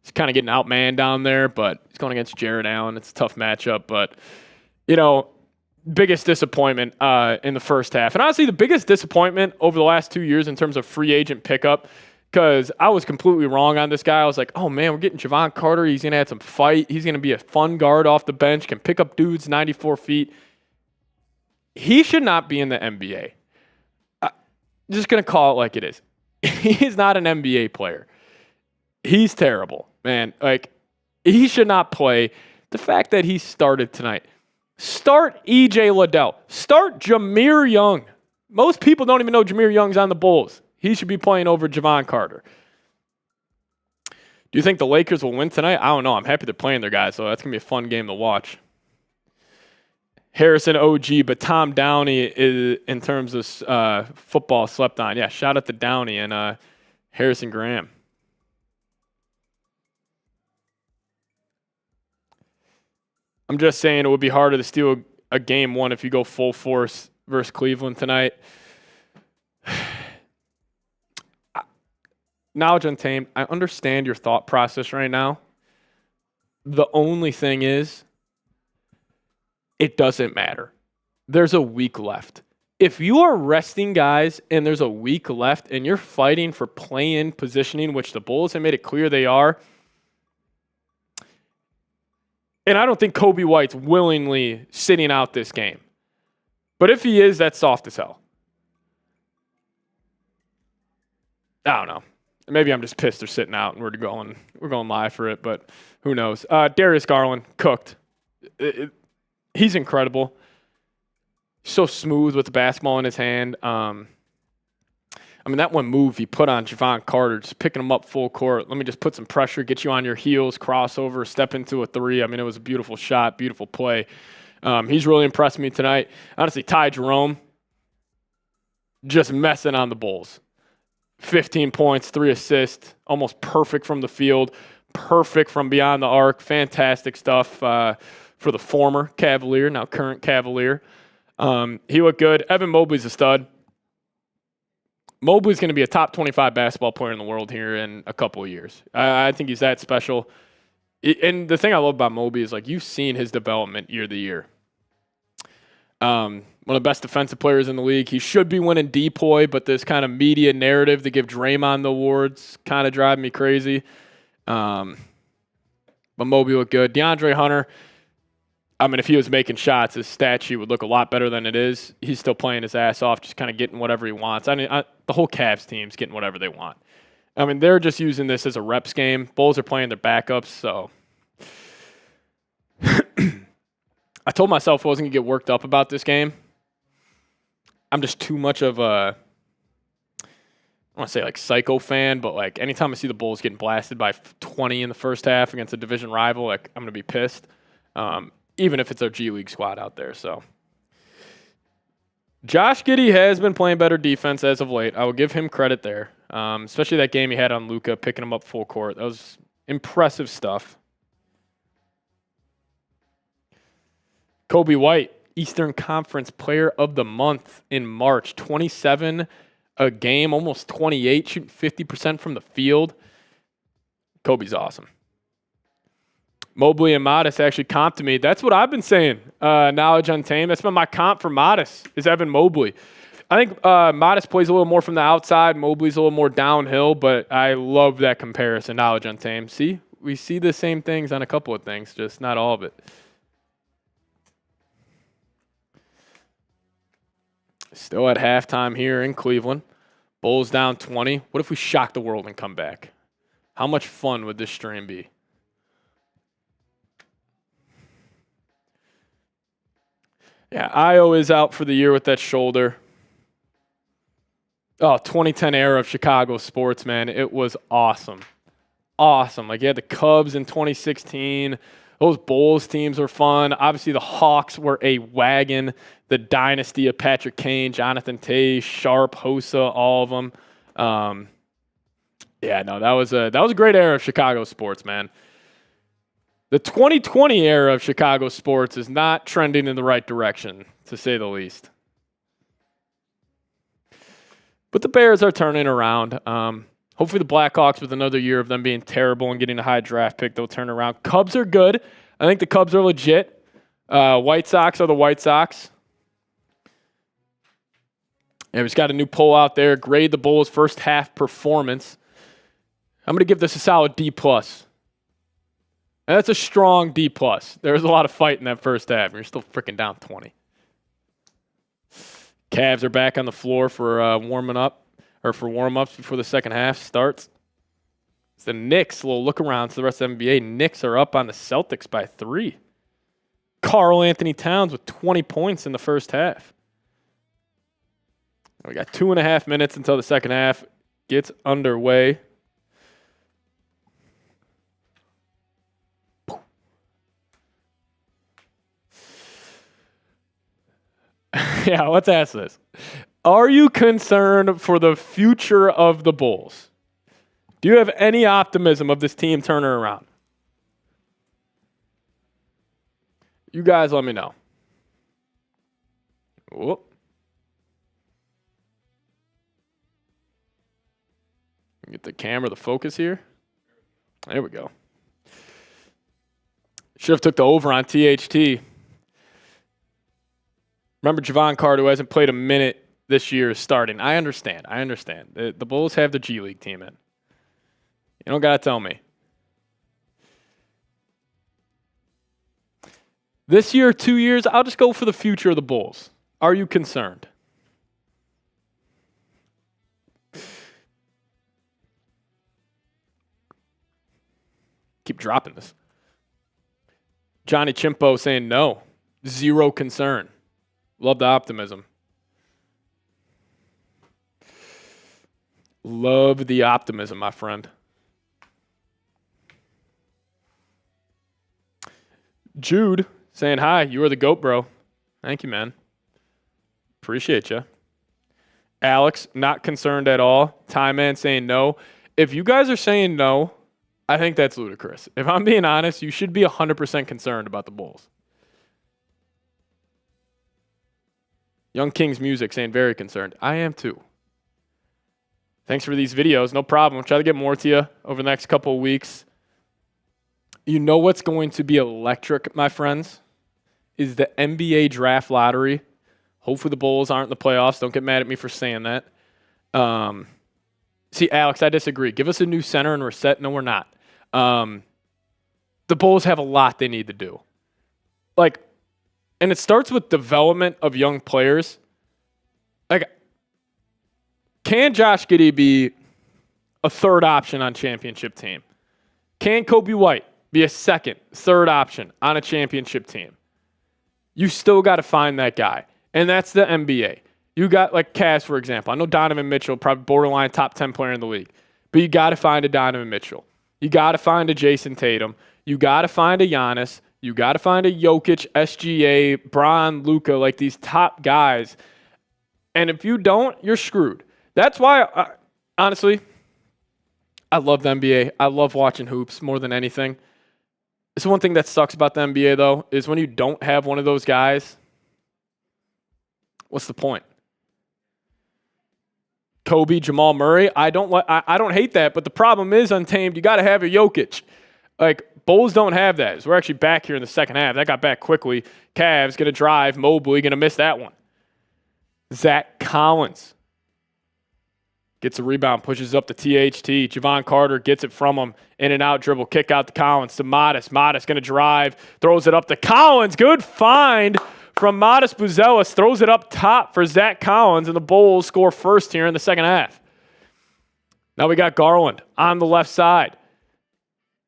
He's kind of getting outmanned down there, but he's going against Jared Allen. It's a tough matchup. But, biggest disappointment in the first half. And honestly, the biggest disappointment over the last 2 years in terms of free agent pickup, because I was completely wrong on this guy. I was like, oh, man, we're getting Javon Carter. He's going to add some fight. He's going to be a fun guard off the bench, can pick up dudes 94 feet. He should not be in the NBA. I'm just going to call it like it is. He's not an NBA player. He's terrible, man. Like, he should not play. The fact that he started tonight. Start E.J. Liddell. Start Jameer Young. Most people don't even know Jameer Young's on the Bulls. He should be playing over Javon Carter. Do you think the Lakers will win tonight? I don't know. I'm happy they're playing their guys, so that's going to be a fun game to watch. Harrison OG, but Tom Downey is, in terms of football, slept on. Yeah, shout out to Downey and Harrison Graham. I'm just saying it would be harder to steal a game one if you go full force versus Cleveland tonight. Knowledge Untamed, I understand your thought process right now. The only thing is, it doesn't matter. There's a week left. If you are resting guys and there's a week left and you're fighting for play-in positioning, which the Bulls have made it clear they are, and I don't think Coby White's willingly sitting out this game. But if he is, that's soft as hell. I don't know. Maybe I'm just pissed they're sitting out and we're going live for it, but who knows? Darius Garland, cooked. He's incredible. So smooth with the basketball in his hand. That one move he put on Javon Carter, just picking him up full court. Let me just put some pressure, get you on your heels, crossover, step into a 3. It was a beautiful shot, beautiful play. He's really impressed me tonight. Honestly, Ty Jerome, just messing on the Bulls. 15 points, 3 assists, almost perfect from the field, perfect from beyond the arc. Fantastic stuff for the former Cavalier, now current Cavalier. He looked good. Evan Mobley's a stud. Mobley's going to be a top 25 basketball player in the world here in a couple of years. I think he's that special. And the thing I love about Mobley is, you've seen his development year to year. One of the best defensive players in the league. He should be winning DPOY, but this kind of media narrative to give Draymond the awards kind of drive me crazy. But Mobley looked good. DeAndre Hunter, if he was making shots, his stat sheet would look a lot better than it is. He's still playing his ass off, just kind of getting whatever he wants. The whole Cavs team's getting whatever they want. They're just using this as a reps game. Bulls are playing their backups, so I told myself I wasn't going to get worked up about this game. I'm just too much of a, I want to say psycho fan, but anytime I see the Bulls getting blasted by 20 in the first half against a division rival, I'm going to be pissed. Even if it's our G League squad out there. So Josh Giddey has been playing better defense as of late. I will give him credit there, especially that game he had on Luka, picking him up full court. That was impressive stuff. Coby White, Eastern Conference Player of the Month in March. 27 a game, almost 28, shooting 50% from the field. Kobe's awesome. Mobley and Modest actually comped to me. That's what I've been saying. Knowledge Untamed. That's been my comp for Modest, is Evan Mobley. I think Modest plays a little more from the outside. Mobley's a little more downhill, but I love that comparison, Knowledge Untamed. See, we see the same things on a couple of things, just not all of it. Still at halftime here in Cleveland. Bulls down 20. What if we shock the world and come back? How much fun would this stream be? Yeah, Io is out for the year with that shoulder. Oh, 2010 era of Chicago sports, man. It was awesome. Awesome. Like, you had the Cubs in 2016. Those Bulls teams were fun. Obviously, the Hawks were a wagon. The dynasty of Patrick Kane, Jonathan Tay, Sharp, Hossa, all of them. That was a great era of Chicago sports, man. The 2020 era of Chicago sports is not trending in the right direction, to say the least. But the Bears are turning around. Hopefully the Blackhawks, with another year of them being terrible and getting a high draft pick, they'll turn around. Cubs are good. I think the Cubs are legit. White Sox are the White Sox. And we've got a new poll out there. Grade the Bulls' first half performance. I'm going to give this a solid D+. And that's a strong D+. There was a lot of fight in that first half. You're still freaking down 20. Cavs are back on the floor for warm-ups before the second half starts. It's the Knicks, a little look around to the rest of the NBA. Knicks are up on the Celtics by 3. Karl Anthony Towns with 20 points in the first half. We got 2.5 minutes until the second half gets underway. Yeah, let's ask this. Are you concerned for the future of the Bulls? Do you have any optimism of this team turning around? You guys let me know. Whoop. Get the camera, the focus here. There we go. Should have took the over on THT. Remember, Javon Carter, who hasn't played a minute this year, is starting. I understand. The Bulls have the G League team in. You don't got to tell me. This year, 2 years, I'll just go for the future of the Bulls. Are you concerned? Keep dropping this. Johnny Chimpo saying no. Zero concern. Love the optimism. Love the optimism, my friend. Jude saying hi. You are the GOAT, bro. Thank you, man. Appreciate you. Alex, not concerned at all. Ty Man saying no. If you guys are saying no, I think that's ludicrous. If I'm being honest, you should be 100% concerned about the Bulls. Young King's Music saying very concerned. I am too. Thanks for these videos. No problem. I'll try to get more to you over the next couple of weeks. You know what's going to be electric, my friends, is the NBA draft lottery. Hopefully the Bulls aren't in the playoffs. Don't get mad at me for saying that. See, Alex, I disagree. Give us a new center and we're set. No, we're not. The Bulls have a lot they need to do. And it starts with development of young players. Can Josh Giddey be a third option on championship team? Can Coby White be a second, third option on a championship team? You still got to find that guy. And that's the NBA. You got Cavs, for example. I know Donovan Mitchell, probably borderline top 10 player in the league. But you got to find a Donovan Mitchell. You got to find a Jason Tatum. You got to find a Giannis. You got to find a Jokic, SGA, Bron, Luka, these top guys. And if you don't, you're screwed. That's why, honestly, I love the NBA. I love watching hoops more than anything. It's one thing that sucks about the NBA, though, is when you don't have one of those guys, what's the point? Kobe, Jamal Murray, I don't hate that, but the problem is, Untamed, you got to have a Jokic. Bulls don't have that. So we're actually back here in the second half. That got back quickly. Cavs going to drive. Mobley going to miss that one. Zach Collins gets a rebound, pushes up to THT. Javon Carter gets it from him. In and out dribble, kick out to Collins to Modest. Modest going to drive, throws it up to Collins. Good find from Modest Buzelis. Throws it up top for Zach Collins, and the Bulls score first here in the second half. Now we got Garland on the left side.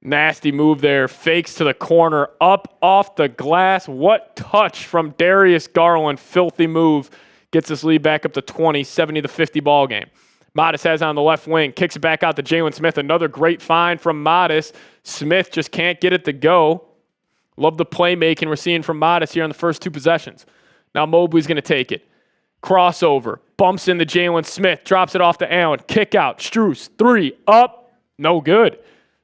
Nasty move there. Fakes to the corner. Up off the glass. What touch from Darius Garland. Filthy move. Gets this lead back up to 20, 70-50 ball game. Modest has it on the left wing. Kicks it back out to Jalen Smith. Another great find from Modest. Smith just can't get it to go. Love the playmaking we're seeing from Modest here on the first 2 possessions. Now Mobley's going to take it. Crossover. Bumps into Jalen Smith. Drops it off to Allen. Kick out. Strus. 3. Up. No good.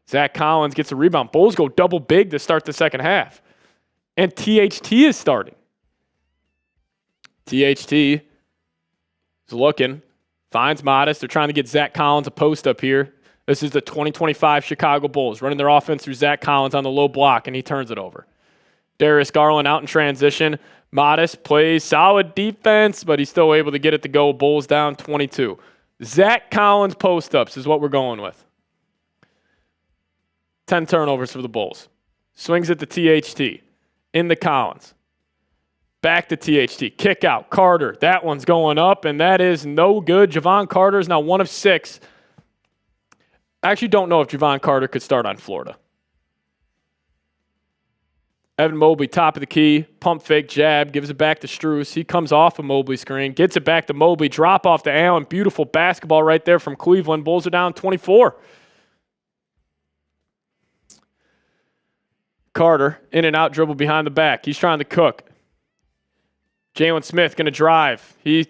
Zach Collins gets a rebound. Bulls go double big to start the second half. And THT is starting. THT is looking. Finds Modest. They're trying to get Zach Collins a post up here. This is the 2025 Chicago Bulls running their offense through Zach Collins on the low block, and he turns it over. Darius Garland out in transition. Modest plays solid defense, but he's still able to get it to go. Bulls down 22. Zach Collins post-ups is what we're going with. 10 turnovers for the Bulls. Swings it to THT. Into Collins. Back to THT. Kick out. Carter. That one's going up, and that is no good. Javon Carter is now 1 of 6. I actually don't know if Javon Carter could start on Florida. Evan Mobley, top of the key, pump fake, jab, gives it back to Strus. He comes off a Mobley screen, gets it back to Mobley, drop off to Allen. Beautiful basketball right there from Cleveland. Bulls are down 24. Carter, in and out dribble behind the back. He's trying to cook. Jalen Smith going to drive. He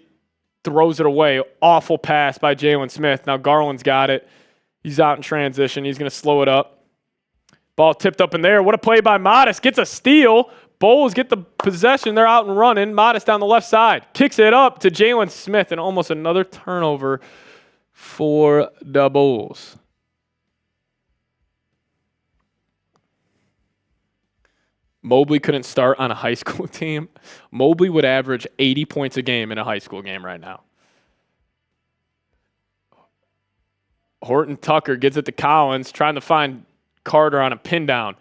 throws it away. Awful pass by Jalen Smith. Now Garland's got it. He's out in transition. He's going to slow it up. Ball tipped up in there. What a play by Modest. Gets a steal. Bulls get the possession. They're out and running. Modest down the left side. Kicks it up to Jalen Smith, and almost another turnover for the Bulls. Mobley couldn't start on a high school team. Mobley would average 80 points a game in a high school game right now. Horton Tucker gets it to Collins, trying to find Carter on a pin down.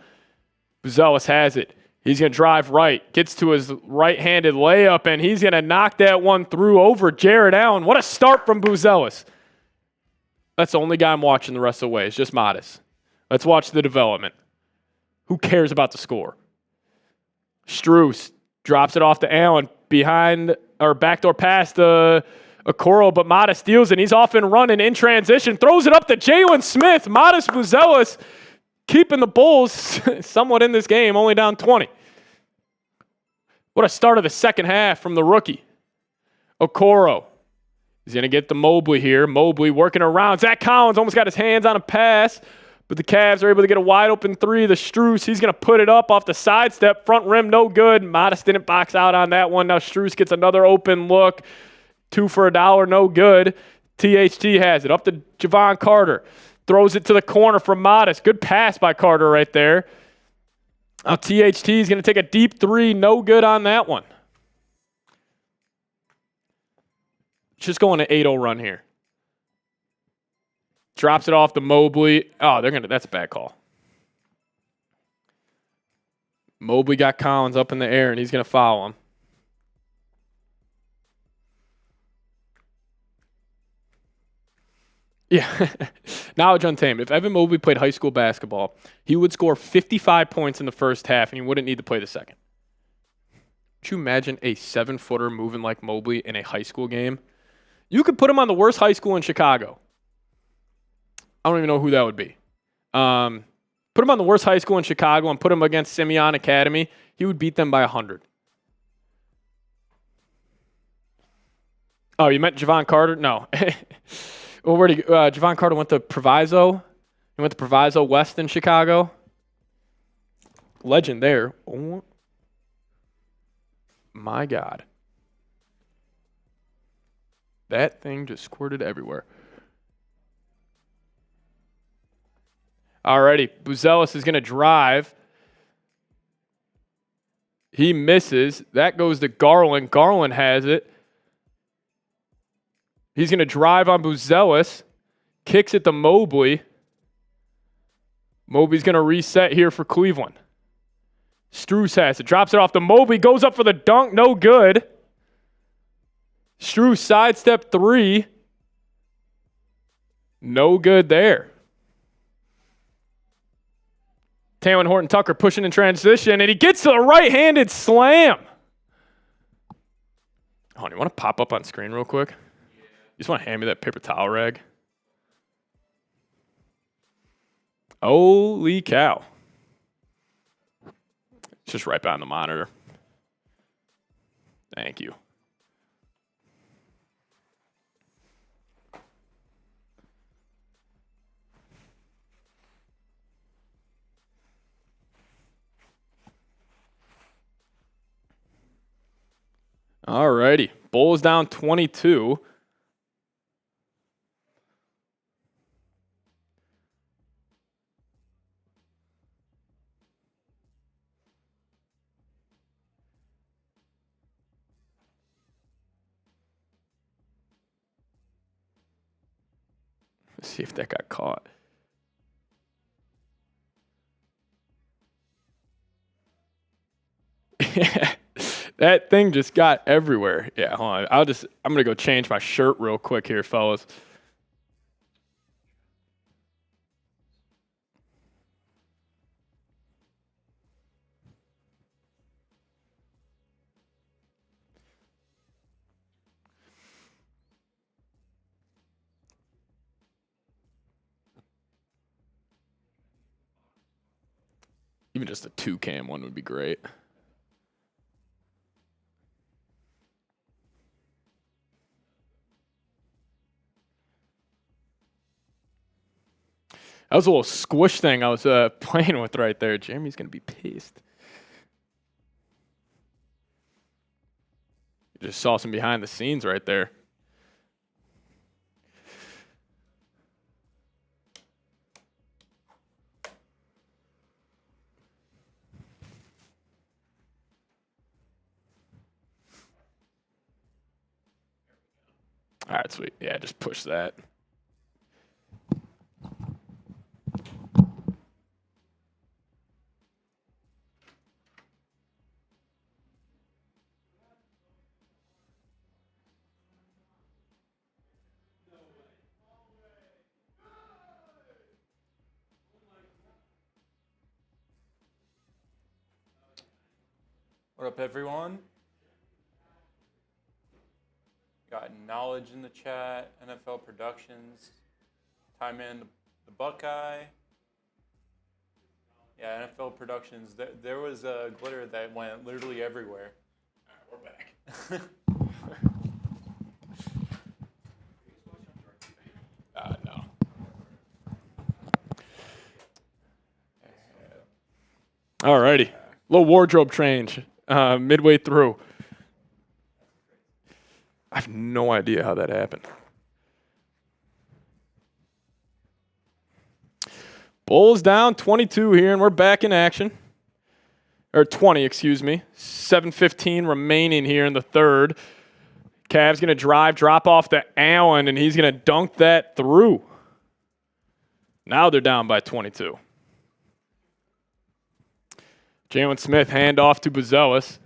Buzelis has it. He's going to drive right. Gets to his right-handed layup, and he's going to knock that one through over Jared Allen. What a start from Buzelis. That's the only guy I'm watching the rest of the way. It's just Modest. Let's watch the development. Who cares about the score? Strus drops it off to Allen behind or backdoor pass to Okoro, but Modest steals it. He's off and running in transition. Throws it up to Jalen Smith. Modest Buzelis keeping the Bulls somewhat in this game, only down 20. What a start of the second half from the rookie. Okoro. He's going to get the Mobley here. Mobley working around. Zach Collins almost got his hands on a pass, but the Cavs are able to get a wide open 3. The Strus, he's going to put it up off the sidestep. Front rim, no good. Modest didn't box out on that one. Now Strus gets another open look. 2 for $1, no good. THT has it. Up to Javon Carter. Throws it to the corner from Modest. Good pass by Carter right there. Now THT is going to take a deep 3. No good on that one. Just going to 8-0 run here. Drops it off to Mobley. Oh, that's a bad call. Mobley got Collins up in the air, and he's going to foul him. Yeah. Knowledge untamed. If Evan Mobley played high school basketball, he would score 55 points in the first half, and he wouldn't need to play the second. Could you imagine a 7-footer moving like Mobley in a high school game? You could put him on the worst high school in Chicago. I don't even know who that would be. Put him on the worst high school in Chicago and put him against Simeon Academy. He would beat them by 100. Oh, you meant Javon Carter? No. Well, Javon Carter went to Proviso. He went to Proviso West in Chicago. Legend there. Oh, my God. That thing just squirted everywhere. Alrighty, Buzelis is going to drive. He misses. That goes to Garland. Garland has it. He's going to drive on Buzelis. Kicks it to Mobley. Mobley's going to reset here for Cleveland. Strus has it. Drops it off to Mobley. Goes up for the dunk. No good. Strus sidestep 3. No good there. Taylor Horton-Tucker pushing in transition, and he gets to the right-handed slam. Oh, you want to pop up on screen real quick? You just want to hand me that paper towel rag? Holy cow. It's just right behind the monitor. Thank you. All righty. Bulls down 22. Let's see if that got caught. That thing just got everywhere. Yeah, hold on. I'm going to go change my shirt real quick here, fellas. Even just a 2-cam one would be great. That was a little squish thing I was playing with right there. Jeremy's going to be pissed. You just saw some behind the scenes right there. All right, sweet. Yeah, just push that. What up, everyone? Got Knowledge in the chat, NFL Productions, Time In the Buckeye. Yeah, NFL Productions. There was a glitter that went literally everywhere. All right, we're back. No. All righty. Little wardrobe change midway through. I have no idea how that happened. Bulls down 22 here, and we're back in action. Or 20, excuse me. 7:15 remaining here in the third. Cavs going to drop off to Allen, and he's going to dunk that through. Now they're down by 22. Jalen Smith hand off to Buzelis.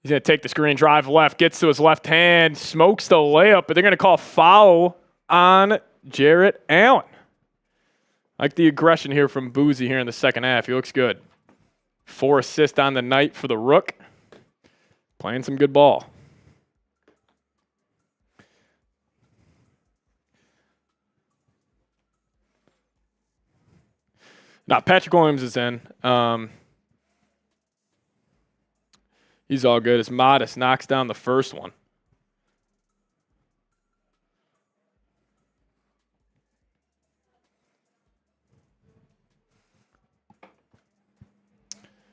He's going to take the screen, drive left, gets to his left hand, smokes the layup, but they're going to call foul on Jarrett Allen. I like the aggression here from Boozy here in the second half. He looks good. 4 assists on the night for the Rook. Playing some good ball. Now, Patrick Williams is in. He's all good as Modest knocks down the first one.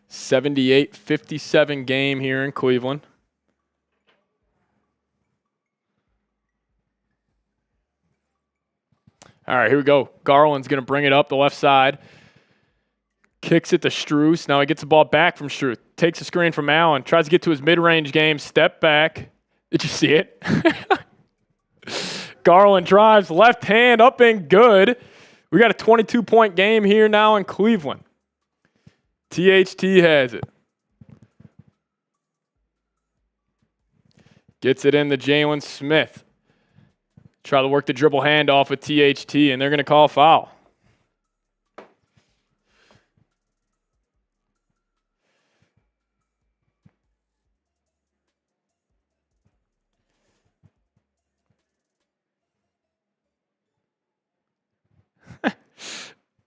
.58-57 game here in Cleveland. All right, here we go. Garland's going to bring it up the left side. Kicks it to Strus. Now he gets the ball back from Strus. Takes a screen from Allen. Tries to get to his mid-range game. Step back. Did you see it? Garland drives. Left hand up and good. We got a 22-point game here now in Cleveland. THT has it. Gets it in to Jalen Smith. Try to work the dribble handoff with THT, and they're going to call a foul.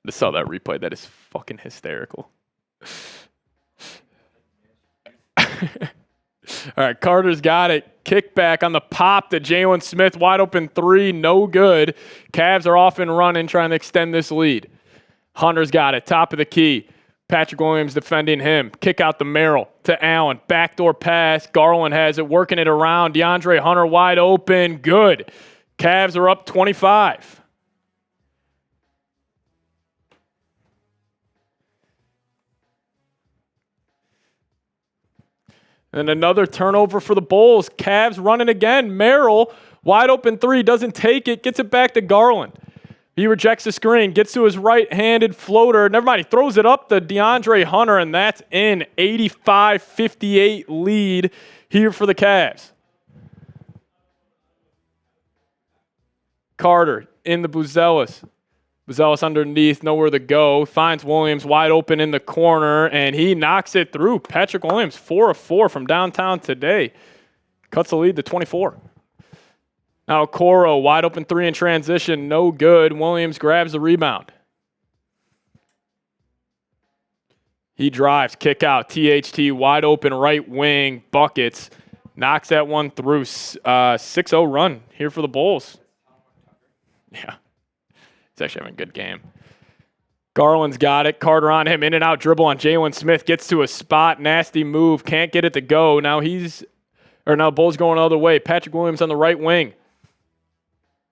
Just saw that replay. That is fucking hysterical. All right, Carter's got it. Kickback on the pop to Jalen Smith. Wide open three, no good. Cavs are off and running, trying to extend this lead. Hunter's got it, top of the key. Patrick Williams defending him. Kick out to Merrill, to Allen. Backdoor pass. Garland has it, working it around. DeAndre Hunter wide open. Good. Cavs are up 25. And another turnover for the Bulls. Cavs running again. Merrill, wide open three, doesn't take it, gets it back to Garland. He rejects the screen, gets to his right-handed floater. Never mind, he throws it up to DeAndre Hunter, and that's in. 85-58 lead here for the Cavs. Carter in the Buzelis. Buzelis underneath, nowhere to go. Finds Williams wide open in the corner, and he knocks it through. Patrick Williams, 4 of 4 from downtown today. Cuts the lead to 24. Now Coro, wide open three in transition, no good. Williams grabs the rebound. He drives, kick out. THT wide open right wing, buckets. Knocks that one through. 6-0 run here for the Bulls. Yeah. He's actually having a good game. Garland's got it. Carter on him. In and out dribble on Jalen Smith. Gets to a spot. Nasty move. Can't get it to go. Now Bulls going the other way. Patrick Williams on the right wing.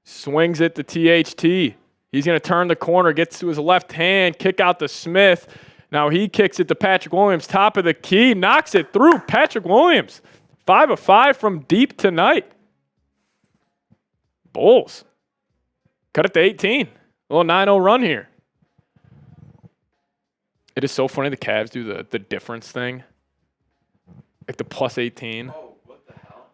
Swings it to THT. He's going to turn the corner. Gets to his left hand. Kick out to Smith. Now he kicks it to Patrick Williams. Top of the key. Knocks it through. Patrick Williams. 5 of 5 from deep tonight. Bulls. Cut it to 18. A little 9-0 run here. It is so funny the Cavs do the difference thing. Like the plus 18. Oh, what the hell?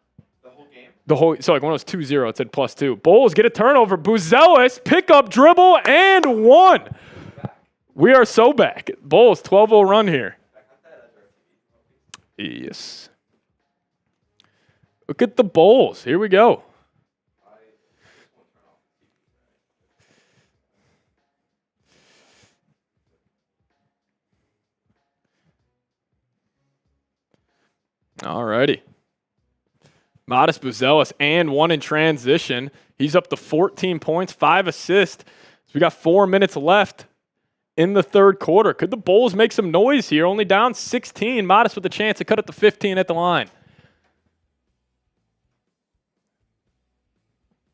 The whole game? So like when it was 2-0, it said plus 2. Bulls get a turnover. Buzelis, pick up dribble, and one. We are so back. Bulls, 12-0 run here. Yes. Look at the Bulls. Here we go. All righty. Modest Buzelis and one in transition. He's up to 14 points, 5 assists. So we got 4 minutes left in the third quarter. Could the Bulls make some noise here? Only down 16. Modest with a chance to cut it to 15 at the line.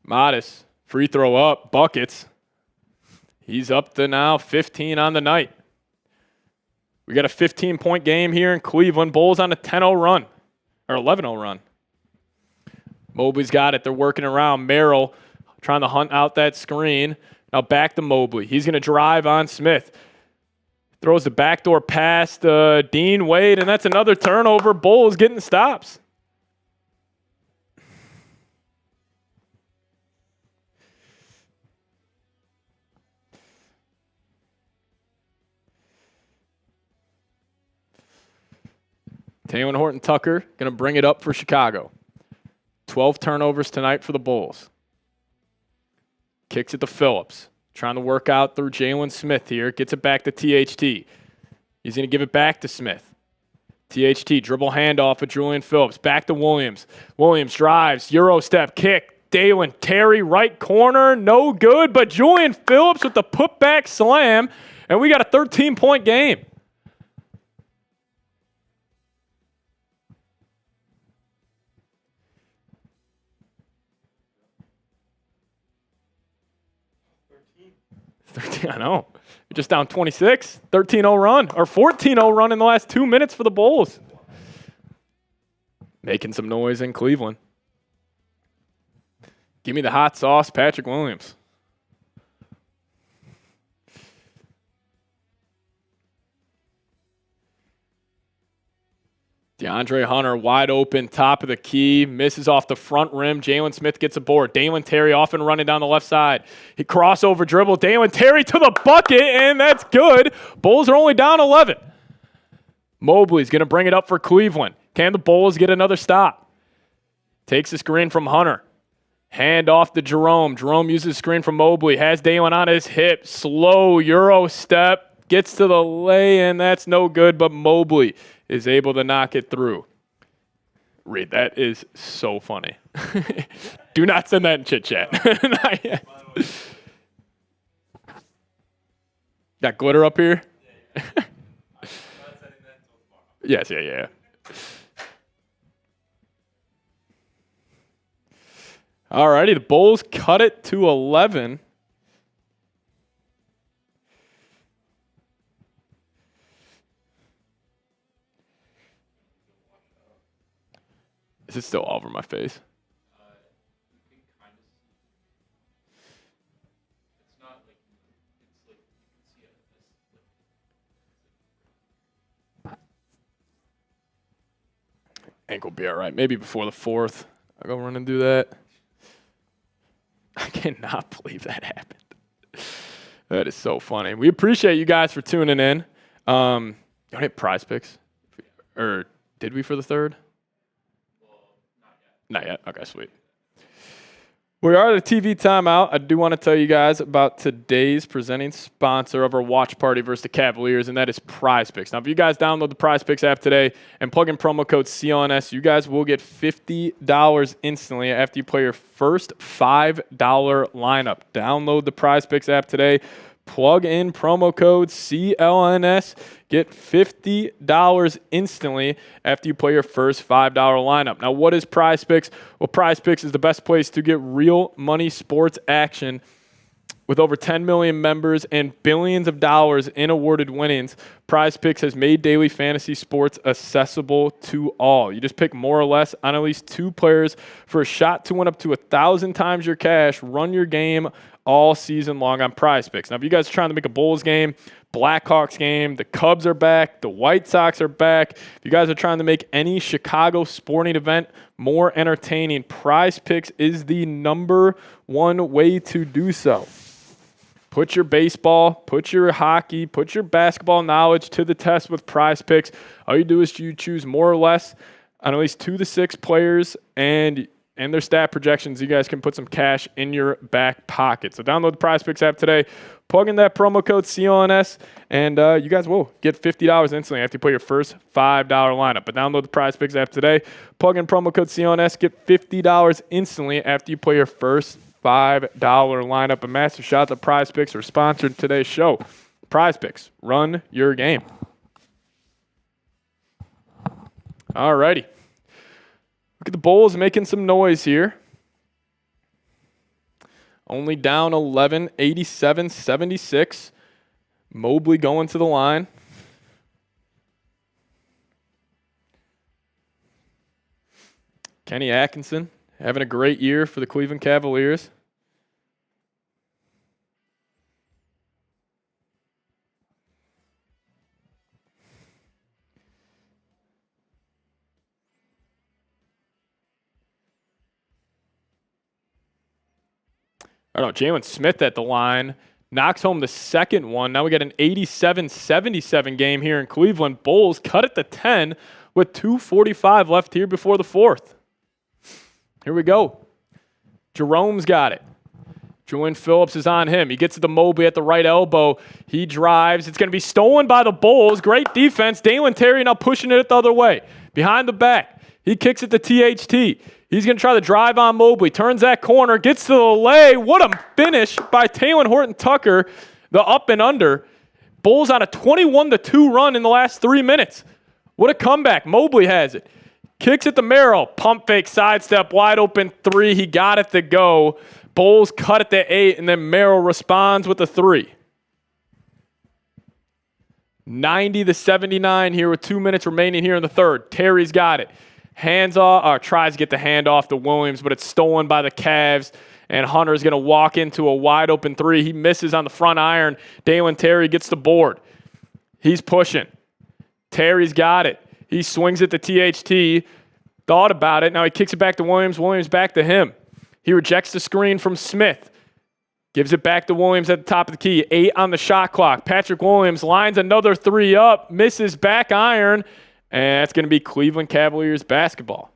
Modest, free throw up, buckets. He's up to now 15 on the night. We got a 15-point game here in Cleveland. Bulls on a 10-0 run. Or 11-0 run. Mobley's got it. They're working around. Merrill trying to hunt out that screen. Now back to Mobley. He's going to drive on Smith. Throws the backdoor pass to Dean Wade, and that's another turnover. Bulls getting stops. Taylor Horton-Tucker going to bring it up for Chicago. 12 turnovers tonight for the Bulls. Kicks it to Phillips. Trying to work out through Jalen Smith here. Gets it back to THT. He's going to give it back to Smith. THT, dribble handoff of Julian Phillips. Back to Williams. Williams drives, Euro step, kick. Dalen Terry, right corner, no good. But Julian Phillips with the putback slam. And we got a 13-point game. I know. You're just down 26. 13-0 run. Or 14-0 run in the last 2 minutes for the Bulls. Making some noise in Cleveland. Give me the hot sauce, Patrick Williams. DeAndre Hunter wide open, top of the key, misses off the front rim. Jalen Smith gets a board. Dalen Terry off and running down the left side. He crossover dribble. Dalen Terry to the bucket, and that's good. Bulls are only down 11. Mobley's going to bring it up for Cleveland. Can the Bulls get another stop? Takes the screen from Hunter. Hand off to Jerome. Jerome uses screen from Mobley. Has Dalen on his hip. Slow Euro step. Gets to the lay, and that's no good, but Mobley is able to knock it through. Reed, that is so funny. Do not send that in chit chat. Not yet. Got glitter up here? Yes, yeah. Alrighty, the Bulls cut it to 11. Is it still all over my face? Ankle be all right. Maybe before the fourth, I'll go run and do that. I cannot believe that happened. That is so funny. We appreciate you guys for tuning in. You don't hit Prize Picks? Or did we for the third? Not yet. Okay, sweet. We are at a TV timeout. I do want to tell you guys about today's presenting sponsor of our watch party versus the Cavaliers, and that is Prize Picks. Now, if you guys download the Prize Picks app today and plug in promo code CLNS, you guys will get $50 instantly after you play your first $5 lineup. Download the Prize Picks app today. Plug in promo code CLNS. Get $50 instantly after you play your first $5 lineup. Now, what is Prize Picks? Well, Prize Picks is the best place to get real money sports action. With over 10 million members and billions of dollars in awarded winnings, Prize Picks has made daily fantasy sports accessible to all. You just pick more or less on at least two players for a shot to win up to 1,000 times your cash. Run your game all season long on Prize Picks. Now, if you guys are trying to make a Bulls game, Blackhawks game, the Cubs are back, the White Sox are back. If you guys are trying to make any Chicago sporting event more entertaining, Prize Picks is the number one way to do so. Put your baseball, put your hockey, put your basketball knowledge to the test with Prize Picks. All you do is you choose more or less on at least 2 to 6 players and their stat projections. You guys can put some cash in your back pocket. So download the Prize Picks app today. Plug in that promo code CLNS, and you guys will get $50 instantly after you play your first $5 lineup. But download the Prize Picks app today. Plug in promo code CLNS. Get $50 instantly after you play your first $5 lineup. A massive shout out to Prize Picks for sponsoring today's show. Prize Picks, run your game. All righty. Look at the Bulls making some noise here. Only down 11, 87-76. Mobley going to the line. Kenny Atkinson having a great year for the Cleveland Cavaliers. I don't know, Jalen Smith at the line knocks home the second one. Now we got an 87-77 game here in Cleveland. Bulls cut it to 10 with 2:45 left here before the fourth. Here we go. Jerome's got it. Julian Phillips is on him. He gets to the Mobley at the right elbow. He drives. It's going to be stolen by the Bulls. Great defense. Dalen Terry now pushing it the other way. Behind the back. He kicks it to THT. He's going to try to drive on Mobley. Turns that corner. Gets to the lay. What a finish by Taylor Horton-Tucker. The up and under. Bulls on a 21-2 run in the last 3 minutes. What a comeback. Mobley has it. Kicks it to Merrill. Pump fake, sidestep, wide open three. He got it to go. Bulls cut it to 8, and then Merrill responds with a 3. 90-79 here with 2 minutes remaining here in the third. Terry's got it. Hands off, or tries to get the hand off to Williams, but it's stolen by the Cavs. And Hunter's going to walk into a wide open 3. He misses on the front iron. Dalen Terry gets the board. He's pushing. Terry's got it. He swings it to THT. Thought about it. Now he kicks it back to Williams. Williams back to him. He rejects the screen from Smith. Gives it back to Williams at the top of the key. 8 on the shot clock. Patrick Williams lines another 3 up. Misses back iron. And that's going to be Cleveland Cavaliers basketball.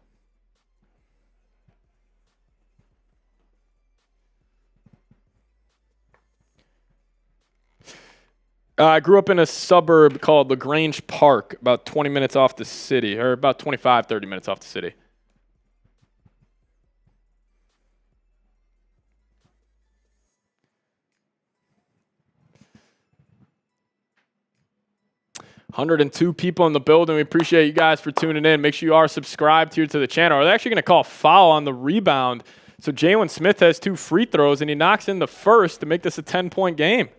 I grew up in a suburb called LaGrange Park, about 20 minutes off the city, or about 25, 30 minutes off the city. $102 people in the building. We appreciate you guys for tuning in. Make sure you are subscribed here to the channel. They're actually going to call a foul on the rebound. So Jalen Smith has 2 free throws, and he knocks in the first to make this a 10-point game.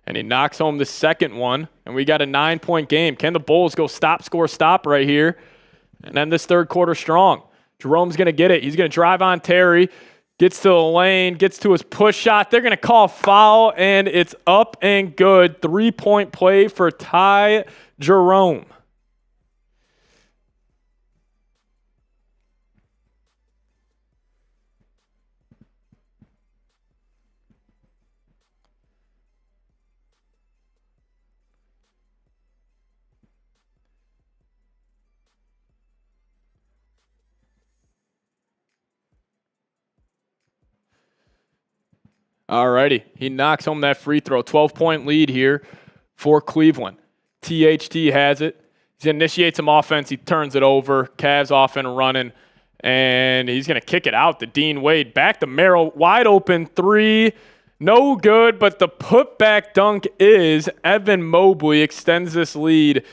And he knocks home the second one, and we got a 9-point game. Can the Bulls go stop, score, stop right here and end this third quarter strong? Jerome's going to get it. He's going to drive on Terry, gets to the lane, gets to his push shot. They're going to call foul, and it's up and good. 3-point play for Ty Jerome. Alrighty, he knocks home that free throw. 12-point lead here for Cleveland. THT has it. He initiates some offense. He turns it over. Cavs off and running, and he's going to kick it out to Dean Wade. Back to Merrill. Wide open three. No good, but the putback dunk is Evan Mobley. Extends this lead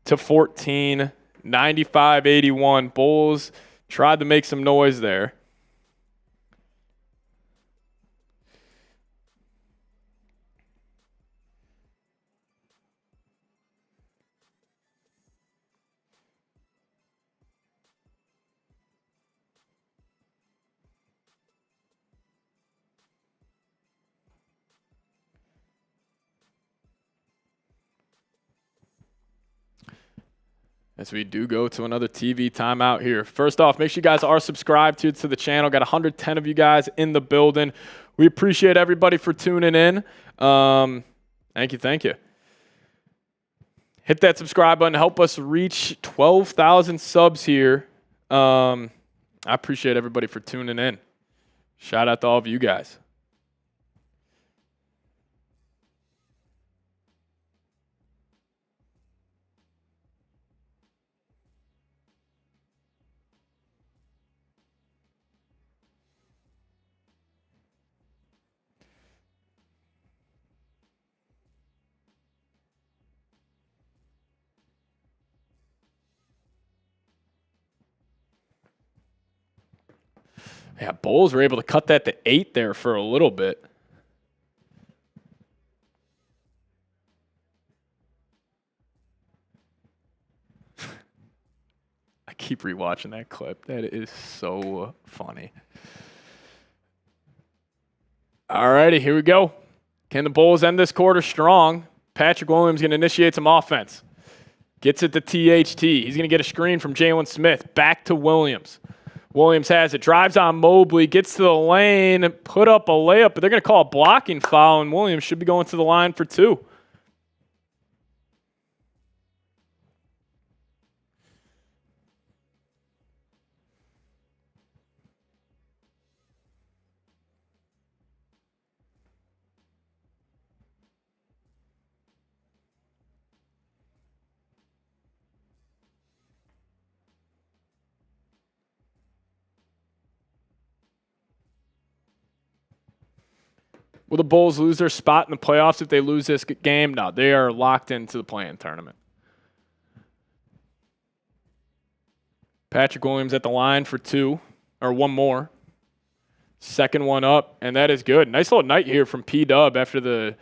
to 14, 95-81. Bulls tried to make some noise there. As we do go to another TV timeout here. First off, make sure you guys are subscribed to the channel. Got 110 of you guys in the building. We appreciate everybody for tuning in. Thank you. Hit that subscribe button. Help us reach 12,000 subs here. I appreciate everybody for tuning in. Shout out to all of you guys. Yeah, Bulls were able to cut that to 8 there for a little bit. I keep rewatching that clip. That is so funny. All righty, here we go. Can the Bulls end this quarter strong? Patrick Williams going to initiate some offense. Gets it to THT. He's going to get a screen from Jalen Smith. Back to Williams. Williams has it, drives on Mobley, gets to the lane, and put up a layup, but they're going to call a blocking foul, and Williams should be going to the line for 2. Will the Bulls lose their spot in the playoffs if they lose this game? No, they are locked into the play-in tournament. Patrick Williams at the line for 2, or 1 more. Second one up, and that is good. Nice little night here from P-Dub after the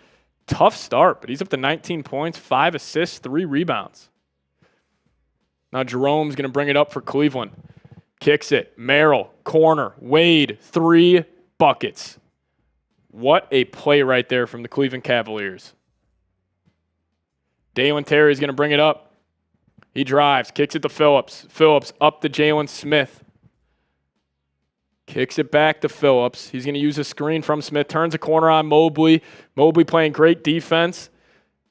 tough start, but he's up to 19 points, 5 assists, 3 rebounds. Now Jerome's going to bring it up for Cleveland. Kicks it. Merrill, corner, Wade, 3 buckets. What a play right there from the Cleveland Cavaliers. Dalen Terry is going to bring it up. He drives, kicks it to Phillips. Phillips up to Jalen Smith. Kicks it back to Phillips. He's going to use a screen from Smith. Turns a corner on Mobley. Mobley playing great defense.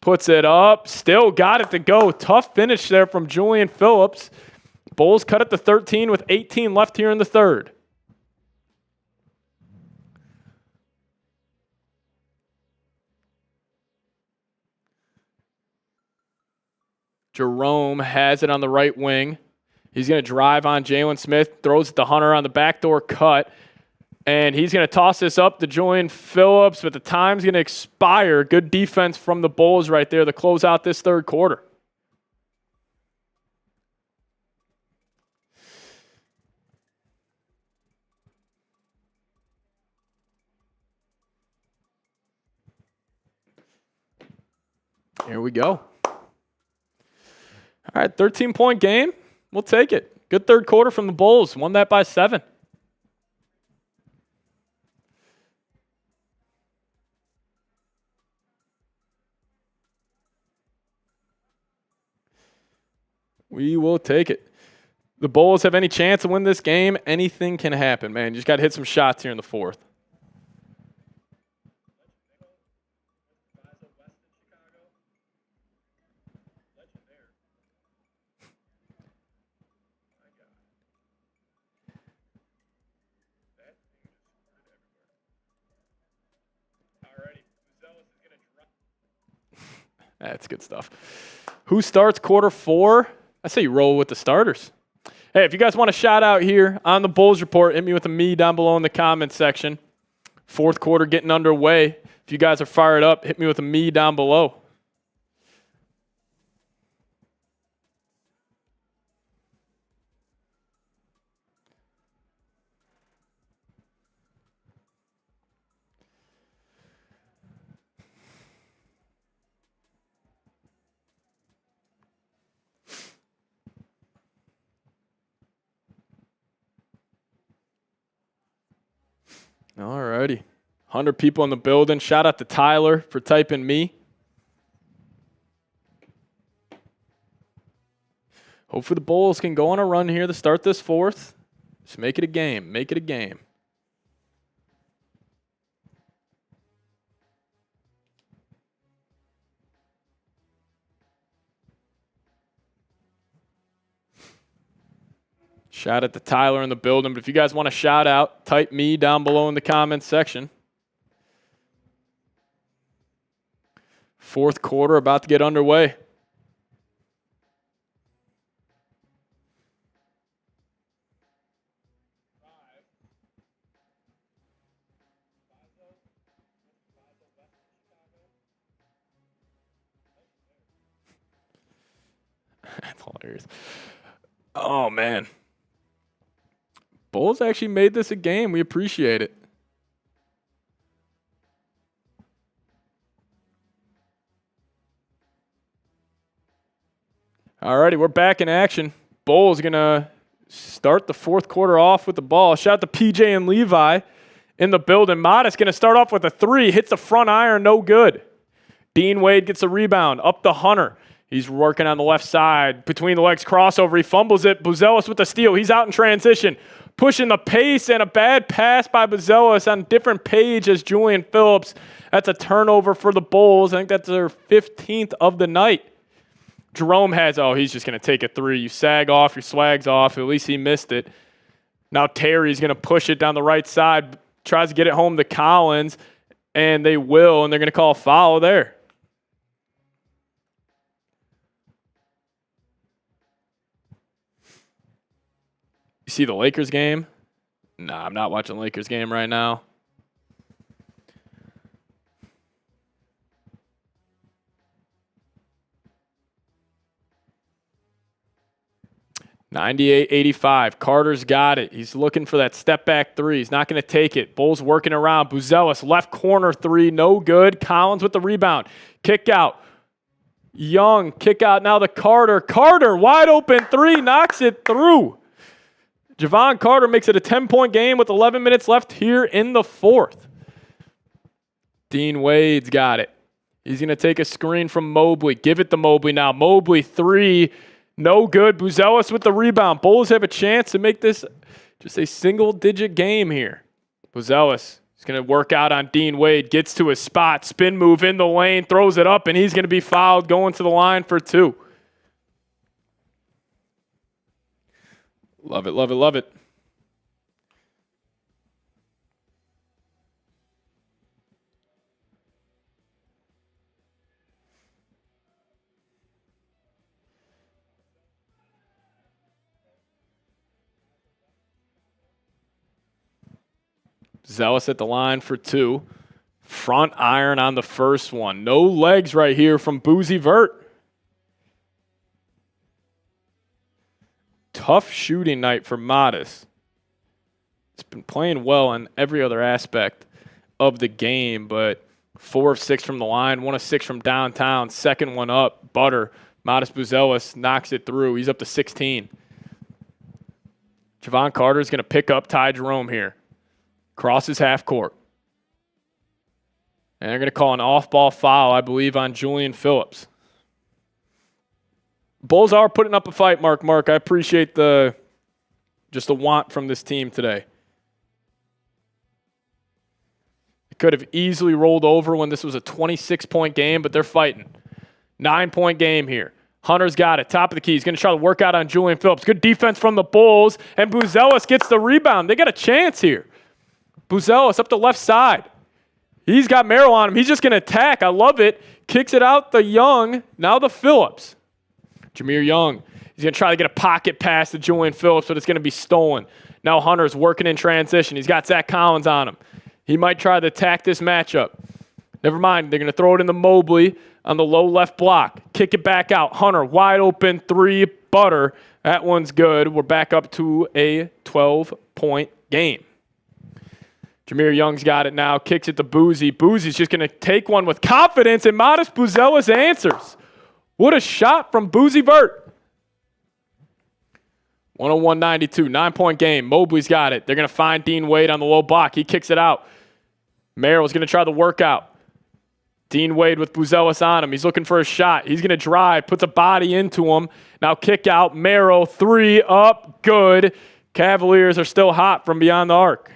Puts it up. Still got it to go. Tough finish there from Julian Phillips. Bulls cut it to 13 with 18 left here in the third. Jerome has it on the right wing. He's going to drive on Jalen Smith, throws it to Hunter on the backdoor cut, and he's going to toss this up to Julian Phillips, but the time's going to expire. Good defense from the Bulls right there to close out this third quarter. Here we go. All right, 13-point game. We'll take it. Good third quarter from the Bulls. Won that by 7. We will take it. The Bulls have any chance to win this game, anything can happen, man. You just got to hit some shots here in the fourth. That's good stuff. Who starts quarter 4? I say you roll with the starters. Hey, if you guys want a shout out here on the Bulls Report, hit me with a me down below in the comments section. Fourth quarter getting underway. If you guys are fired up, hit me with a me down below. All righty. 100 people in the building. Shout out to Tyler for typing me. Hopefully the Bulls can go on a run here to start this fourth. Just make it a game. Make it a game. Shout out to Tyler in the building. But if you guys want a shout out, type me down below in the comments section. Fourth quarter about to get underway. That's hilarious. Oh, man. Bulls actually made this a game. We appreciate it. All righty, we're back in action. Bulls going to start the fourth quarter off with the ball. Shout out to PJ and Levi in the building. Modest going to start off with a 3. Hits the front iron, no good. Dean Wade gets a rebound. Up to Hunter. He's working on the left side. Between the legs crossover. He fumbles it. Buzelis with the steal. He's out in transition. Pushing the pace, and a bad pass by Buzelis on a different page as Julian Phillips. That's a turnover for the Bulls. I think that's their 15th of the night. Jerome has, he's just going to take a 3. You sag off, your swag's off. At least he missed it. Now Terry's going to push it down the right side. Tries to get it home to Collins, and they will, and they're going to call a foul there. You see the Lakers game? Nah, I'm not watching the Lakers game right now. $98-85. Carter's got it. He's looking for that step back 3. He's not going to take it. Bulls working around. Buzelis, left corner 3, no good. Collins with the rebound. Kick out. Young, kick out now to Carter. Carter, wide open 3, knocks it through. Javon Carter makes it a 10-point game with 11 minutes left here in the fourth. Dean Wade's got it. He's going to take a screen from Mobley. Give it to Mobley now. Mobley 3, no good. Buzelis with the rebound. Bulls have a chance to make this just a single-digit game here. Buzelis He's going to work out on Dean Wade, gets to his spot, spin move in the lane, throws it up, and he's going to be fouled going to the line for 2. Love it, love it, love it. Zealous at the line for 2. Front iron on the first one. No legs right here from Boozy Vert. Tough shooting night for Modest. It's been playing well on every other aspect of the game, but 4 of 6 from the line, 1 of 6 from downtown, second one up. Butter. Modest Buzelis knocks it through. He's up to 16. Javon Carter is going to pick up Ty Jerome here. Crosses half court. And they're going to call an off-ball foul, I believe, on Julian Phillips. Bulls are putting up a fight, Mark. I appreciate the want from this team today. It could have easily rolled over when this was a 26-point game, but they're fighting. 9-point game here. Hunter's got it. Top of the key. He's going to try to work out on Julian Phillips. Good defense from the Bulls, and Buzelis gets the rebound. They got a chance here. Buzelis up the left side. He's got Merrill on him. He's just going to attack. I love it. Kicks it out the Young. Now the Phillips. Jameer Young. He's going to try to get a pocket pass to Julian Phillips, but it's going to be stolen. Now Hunter's working in transition. He's got Zach Collins on him. He might try to attack this matchup. Never mind. They're going to throw it in the Mobley on the low left block. Kick it back out. Hunter, wide open, 3, Butter. That one's good. We're back up to a 12-point game. Jameer Young's got it now, kicks it to Boozy. Boozy's just going to take one with confidence, and Modest Buzelis answers. What a shot from Boozy Vert. 101-92, 9-point game. Mobley's got it. They're going to find Dean Wade on the low block. He kicks it out. Merrill's going to try the workout. Dean Wade with Buzelis on him. He's looking for a shot. He's going to drive, puts a body into him. Now kick out. Merrill, 3 up, good. Cavaliers are still hot from beyond the arc.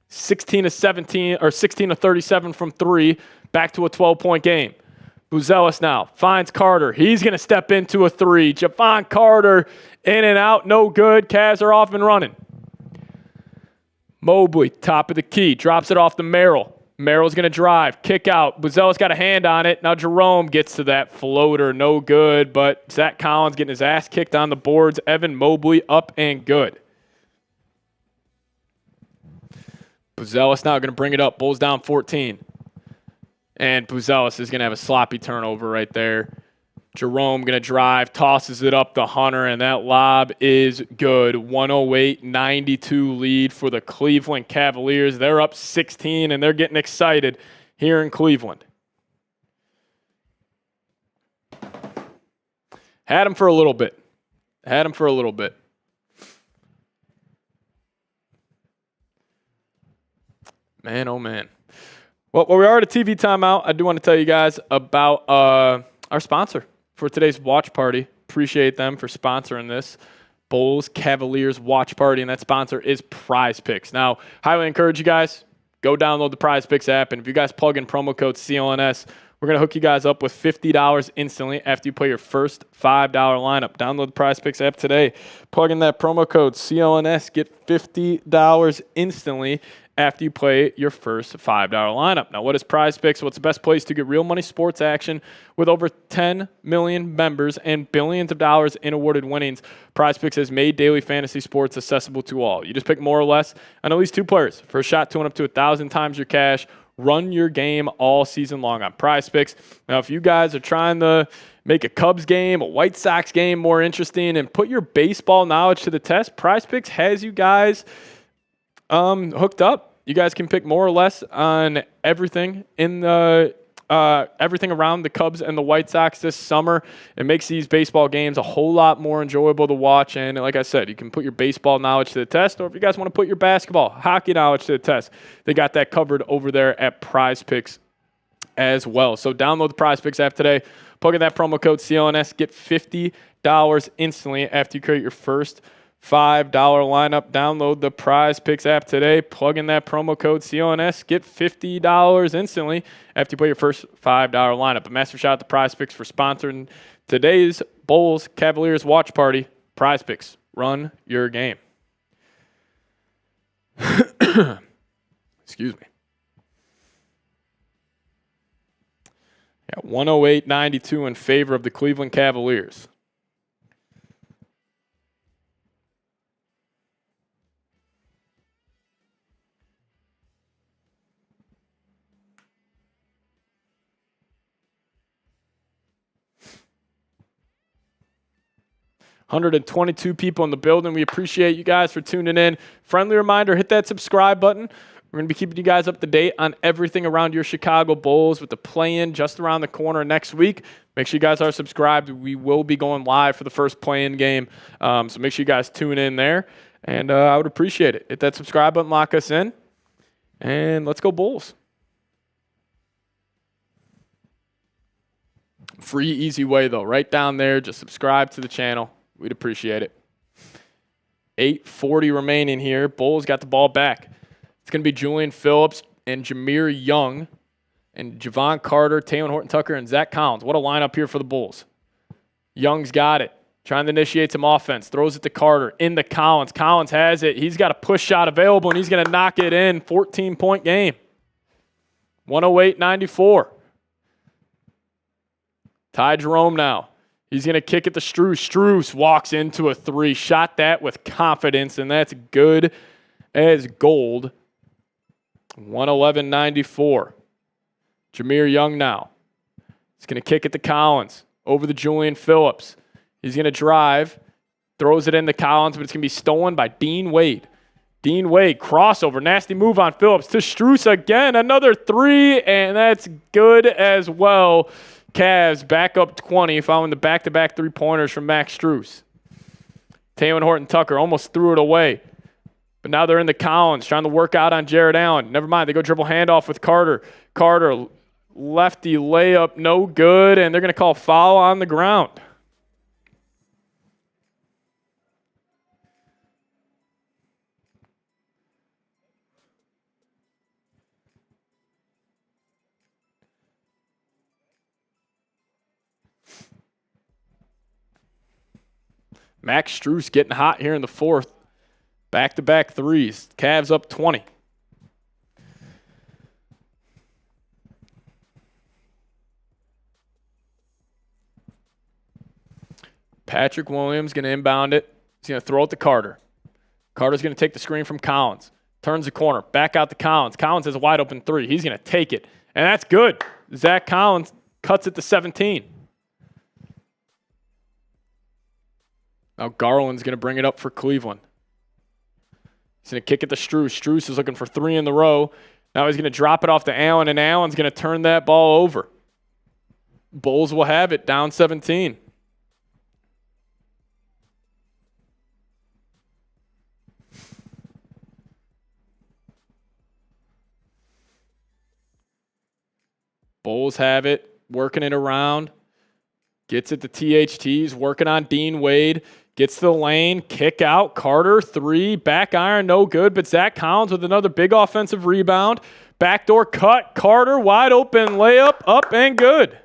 16 of 17 or 16 of 37 from 3, back to a 12-point game. Buzelis now finds Carter. He's going to step into a 3. Javon Carter in and out, no good. Cavs are off and running. Mobley, top of the key, drops it off to Merrill. Merrill's going to drive, kick out. Buzelis got a hand on it. Now Jerome gets to that floater, no good. But Zach Collins getting his ass kicked on the boards. Evan Mobley up and good. Buzelis now going to bring it up. Bulls down 14. And Buzelis is going to have a sloppy turnover right there. Jerome going to drive, tosses it up to Hunter, and that lob is good. 108-92 lead for the Cleveland Cavaliers. They're up 16, and they're getting excited here in Cleveland. Had him for a little bit. Man, oh man. Well, while we are at a TV timeout, I do want to tell you guys about our sponsor for today's watch party. Appreciate them for sponsoring this Bulls Cavaliers watch party, and that sponsor is Prize Picks. Now, highly encourage you guys, go download the Prize Picks app, and if you guys plug in promo code CLNS, we're going to hook you guys up with $50 instantly after you play your first $5 lineup. Download the Prize Picks app today. Plug in that promo code CLNS, get $50 instantly after you play your first $5 lineup. Now, what is Prize Picks? Well, it's the best place to get real money sports action with over 10 million members and billions of dollars in awarded winnings. Prize Picks has made daily fantasy sports accessible to all. You just pick more or less on at least 2 players for a shot to win up to 1,000 times your cash. Run your game all season long on Prize Picks. Now, if you guys are trying to make a Cubs game, a White Sox game more interesting, and put your baseball knowledge to the test, Prize Picks has you guys hooked up. You guys can pick more or less on everything in the everything around the Cubs and the White Sox this summer. It makes these baseball games a whole lot more enjoyable to watch. And like I said, you can put your baseball knowledge to the test, or if you guys want to put your basketball, hockey knowledge to the test, they got that covered over there at Prize Picks as well. So download the Prize Picks app today. Plug in that promo code CLNS. Get $50 instantly after you create your first $5 lineup. Download the Prize Picks app today. Plug in that promo code CONS. Get $50 instantly after you put your first $5 lineup. A massive shout out to Prize Picks for sponsoring today's Bulls Cavaliers watch party. Prize Picks. Run your game. Excuse me. Yeah, 108-92 in favor of the Cleveland Cavaliers. $122 people in the building. We appreciate you guys for tuning in. Friendly reminder, hit that subscribe button. We're going to be keeping you guys up to date on everything around your Chicago Bulls with the play-in just around the corner next week. Make sure you guys are subscribed. We will be going live for the first play-in game, so make sure you guys tune in there, and I would appreciate it. Hit that subscribe button, lock us in, and let's go Bulls. Free, easy way, though. Right down there, just subscribe to the channel. We'd appreciate it. 8:40 remaining here. Bulls got the ball back. It's going to be Julian Phillips and Jameer Young and Javon Carter, Taylor Horton-Tucker, and Zach Collins. What a lineup here for the Bulls. Young's got it. Trying to initiate some offense. Throws it to Carter. Into Collins. Collins has it. He's got a push shot available, and he's going to knock it in. 14-point game. 108-94. Ty Jerome now. He's going to kick it to Strus. Strus walks into a three. Shot that with confidence, and that's good as gold. 111-94. Jameer Young now. He's going to kick it to Collins. Over to Julian Phillips. He's going to drive. Throws it into Collins, but it's going to be stolen by Dean Wade. Dean Wade, crossover. Nasty move on Phillips to Strus again. Another three, and that's good as well. Cavs back up 20 following the back-to-back three-pointers from Max Strus. Taylor Horton-Tucker almost threw it away. But now they're in the Collins, trying to work out on Jared Allen. Never mind, they go dribble handoff with Carter. Carter, lefty layup, no good, and they're going to call foul on the ground. Max Strus getting hot here in the fourth. Back-to-back threes. Cavs up 20. Patrick Williams going to inbound it. He's going to throw it to Carter. Carter's going to take the screen from Collins. Turns the corner. Back out to Collins. Collins has a wide-open three. He's going to take it. And that's good. Zach Collins cuts it to 17. Now Garland's going to bring it up for Cleveland. He's going to kick it to Strus. Strus is looking for three in the row. Now he's going to drop it off to Allen, and Allen's going to turn that ball over. Bulls will have it, down 17. Bulls have it, working it around. Gets it to THT's, working on Dean Wade. Gets to the lane, kick out, Carter, three, back iron, no good, but Zach Collins with another big offensive rebound. Backdoor cut, Carter, wide open layup, up and good.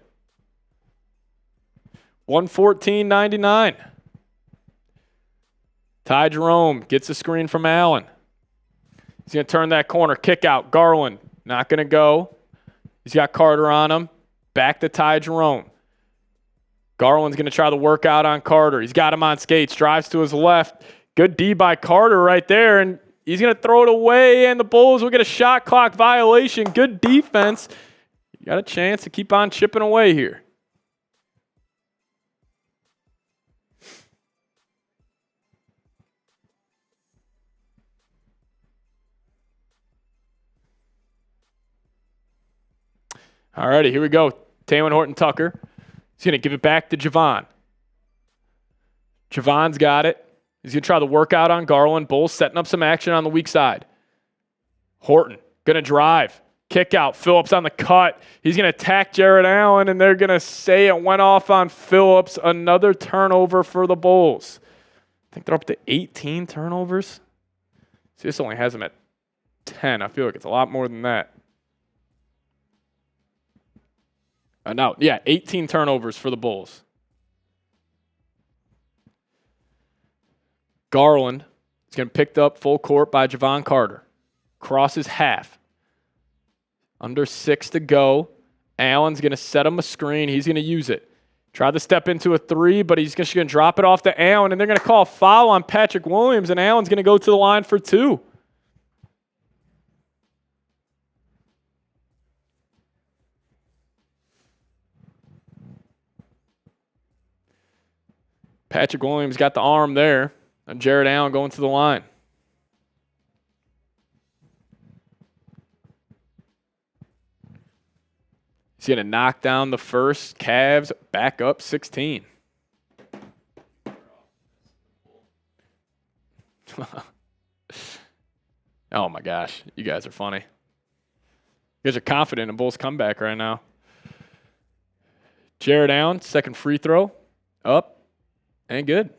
114-99. Ty Jerome gets a screen from Allen. He's going to turn that corner, kick out, Garland, not going to go. He's got Carter on him, back to Ty Jerome. Garland's going to try to work out on Carter. He's got him on skates, drives to his left. Good D by Carter right there, and he's going to throw it away, and the Bulls will get a shot clock violation. Good defense. You got a chance to keep on chipping away here. All righty, here we go. Taylor Horton-Tucker. He's going to give it back to Javon. Javon's got it. He's going to try to work out on Garland. Bulls setting up some action on the weak side. Horton going to drive. Kick out. Phillips on the cut. He's going to attack Jared Allen, and they're going to say it went off on Phillips. Another turnover for the Bulls. think they're up to 18 turnovers. See, this only has them at 10. I feel like it's a lot more than that. No, yeah, 18 turnovers for the Bulls. Garland is going to be picked up full court by Javon Carter. Crosses half. Under 6 to go. Allen's going to set him a screen. He's going to use it. Tried to step into a 3, but he's just going to drop it off to Allen, and they're going to call a foul on Patrick Williams, and Allen's going to go to the line for 2. Patrick Williams got the arm there, and Jared Allen going to the line. He's going to knock down the first. Cavs back up 16. Oh, my gosh. You guys are funny. You guys are confident in Bulls' comeback right now. Jared Allen, second free throw. Up. And good.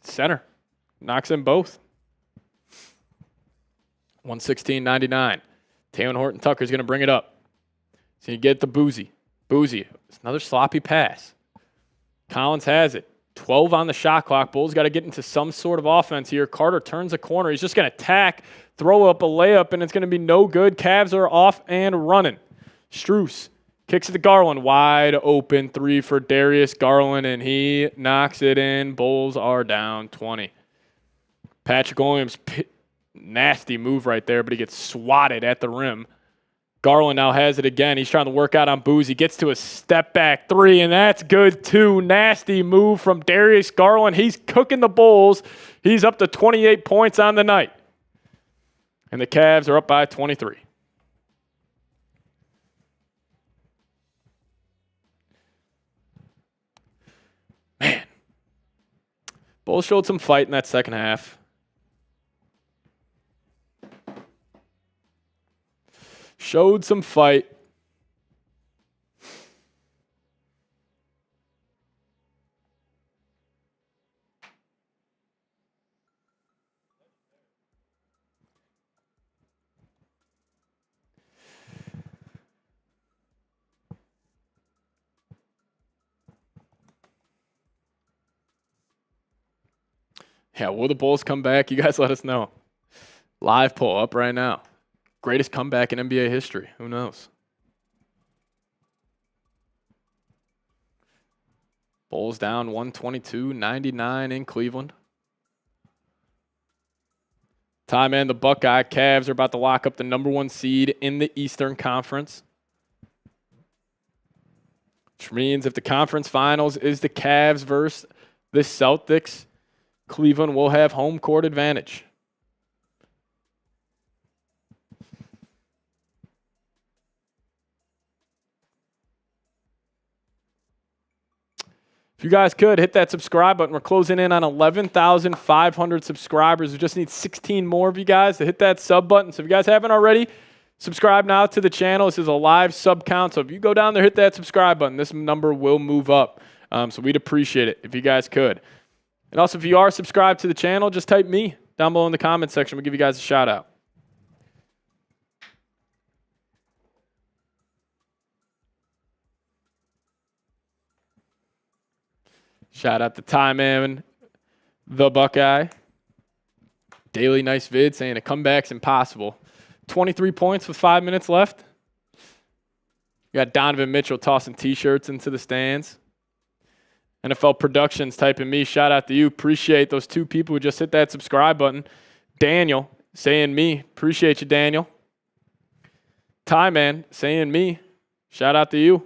Center. Knocks in both. 116-99. Taylor Horton-Tucker's going to bring it up. So you get the Boozy. Boozy. It's another sloppy pass. Collins has it. 12 on the shot clock. Bulls got to get into some sort of offense here. Carter turns a corner. He's just going to tack, throw up a layup, and it's going to be no good. Cavs are off and running. Strus kicks it to Garland. Wide open 3 for Darius Garland, and he knocks it in. Bulls are down 20. Patrick Williams, nasty move right there, but he gets swatted at the rim. Garland now has it again. He's trying to work out on Boozy. Gets to a step back 3, and that's good too. Nasty move from Darius Garland. He's cooking the Bulls. He's up to 28 points on the night. And the Cavs are up by 23. Man. Bulls showed some fight in that second half. Showed some fight. Yeah, will the Bulls come back? You guys let us know. Live poll up right now. Greatest comeback in NBA history. Who knows? Bulls down 122-99 in Cleveland. Time and the Buckeye Cavs are about to lock up the number 1 seed in the Eastern Conference. Which means if the conference finals is the Cavs versus the Celtics, Cleveland will have home court advantage. If you guys could, hit that subscribe button. We're closing in on 11,500 subscribers. We just need 16 more of you guys to hit that sub button. So if you guys haven't already, subscribe now to the channel. This is a live sub count. So if you go down there, hit that subscribe button, this number will move up. So we'd appreciate it if you guys could. And also, if you are subscribed to the channel, just type me down below in the comments section. We'll give you guys a shout out. Shout out to Ty Man, the Buckeye. Daily nice vid saying a comeback's impossible. 23 points with 5 minutes left. You got Donovan Mitchell tossing T-shirts into the stands. NFL Productions typing me. Shout out to you. Appreciate those 2 people who just hit that subscribe button. Daniel saying me. Appreciate you, Daniel. Ty Man saying me. Shout out to you.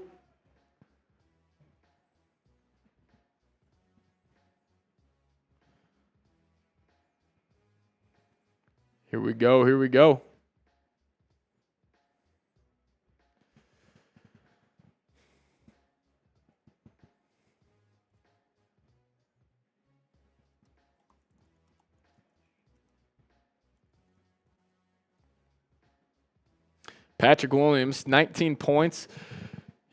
Here we go. Here we go. Patrick Williams, 19 points.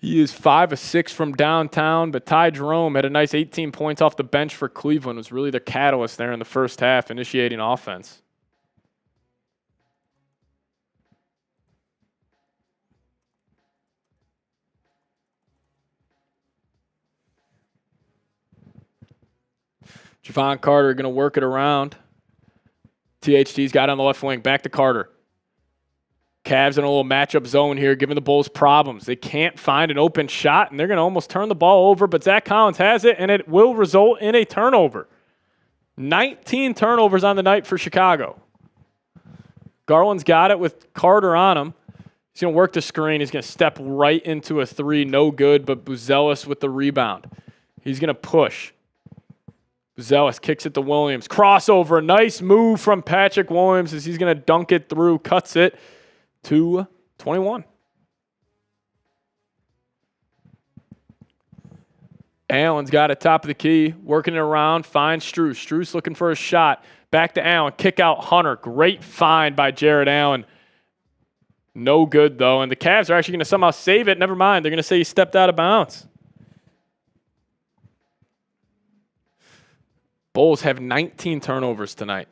He is 5 of 6 from downtown, but Ty Jerome had a nice 18 points off the bench for Cleveland. Was really the catalyst there in the first half, initiating offense. Javon Carter going to work it around. THT's got on the left wing. Back to Carter. Cavs in a little matchup zone here, giving the Bulls problems. They can't find an open shot, and they're going to almost turn the ball over, but Zach Collins has it, and it will result in a turnover. 19 turnovers on the night for Chicago. Garland's got it with Carter on him. He's going to work the screen. He's going to step right into a three. No good, but Buzelis with the rebound. He's going to push. Buzelis kicks it to Williams. Crossover. Nice move from Patrick Williams as he's going to dunk it through. Cuts it to 21. Allen's got it top of the key. Working it around. Finds Strus. Strus looking for a shot. Back to Allen. Kick out Hunter. Great find by Jared Allen. No good, though. And the Cavs are actually going to somehow save it. Never mind. They're going to say he stepped out of bounds. Bulls have 19 turnovers tonight.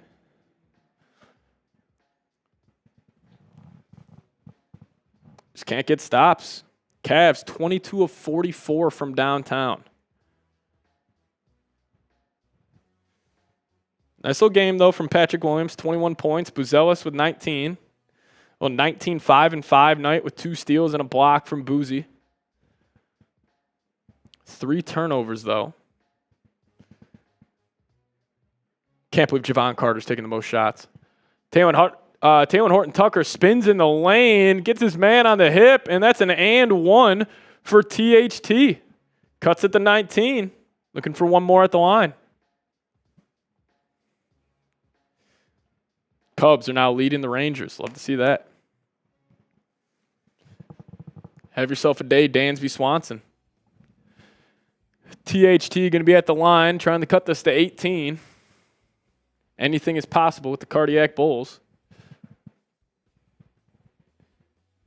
Just can't get stops. Cavs 22 of 44 from downtown. Nice little game, though, from Patrick Williams. 21 points. Buzelis with 19. Well, 19, 5 and 5 night with 2 steals and a block from Boozy. 3 turnovers, though. Can't believe Javon Carter's taking the most shots. Taylor Horton-Tucker spins in the lane, gets his man on the hip, and that's an and one for THT. Cuts at the 19. Looking for one more at the line. Cubs are now leading the Rangers. Love to see that. Have yourself a day, Dansby Swanson. THT going to be at the line, trying to cut this to 18. Anything is possible with the Cardiac Bulls.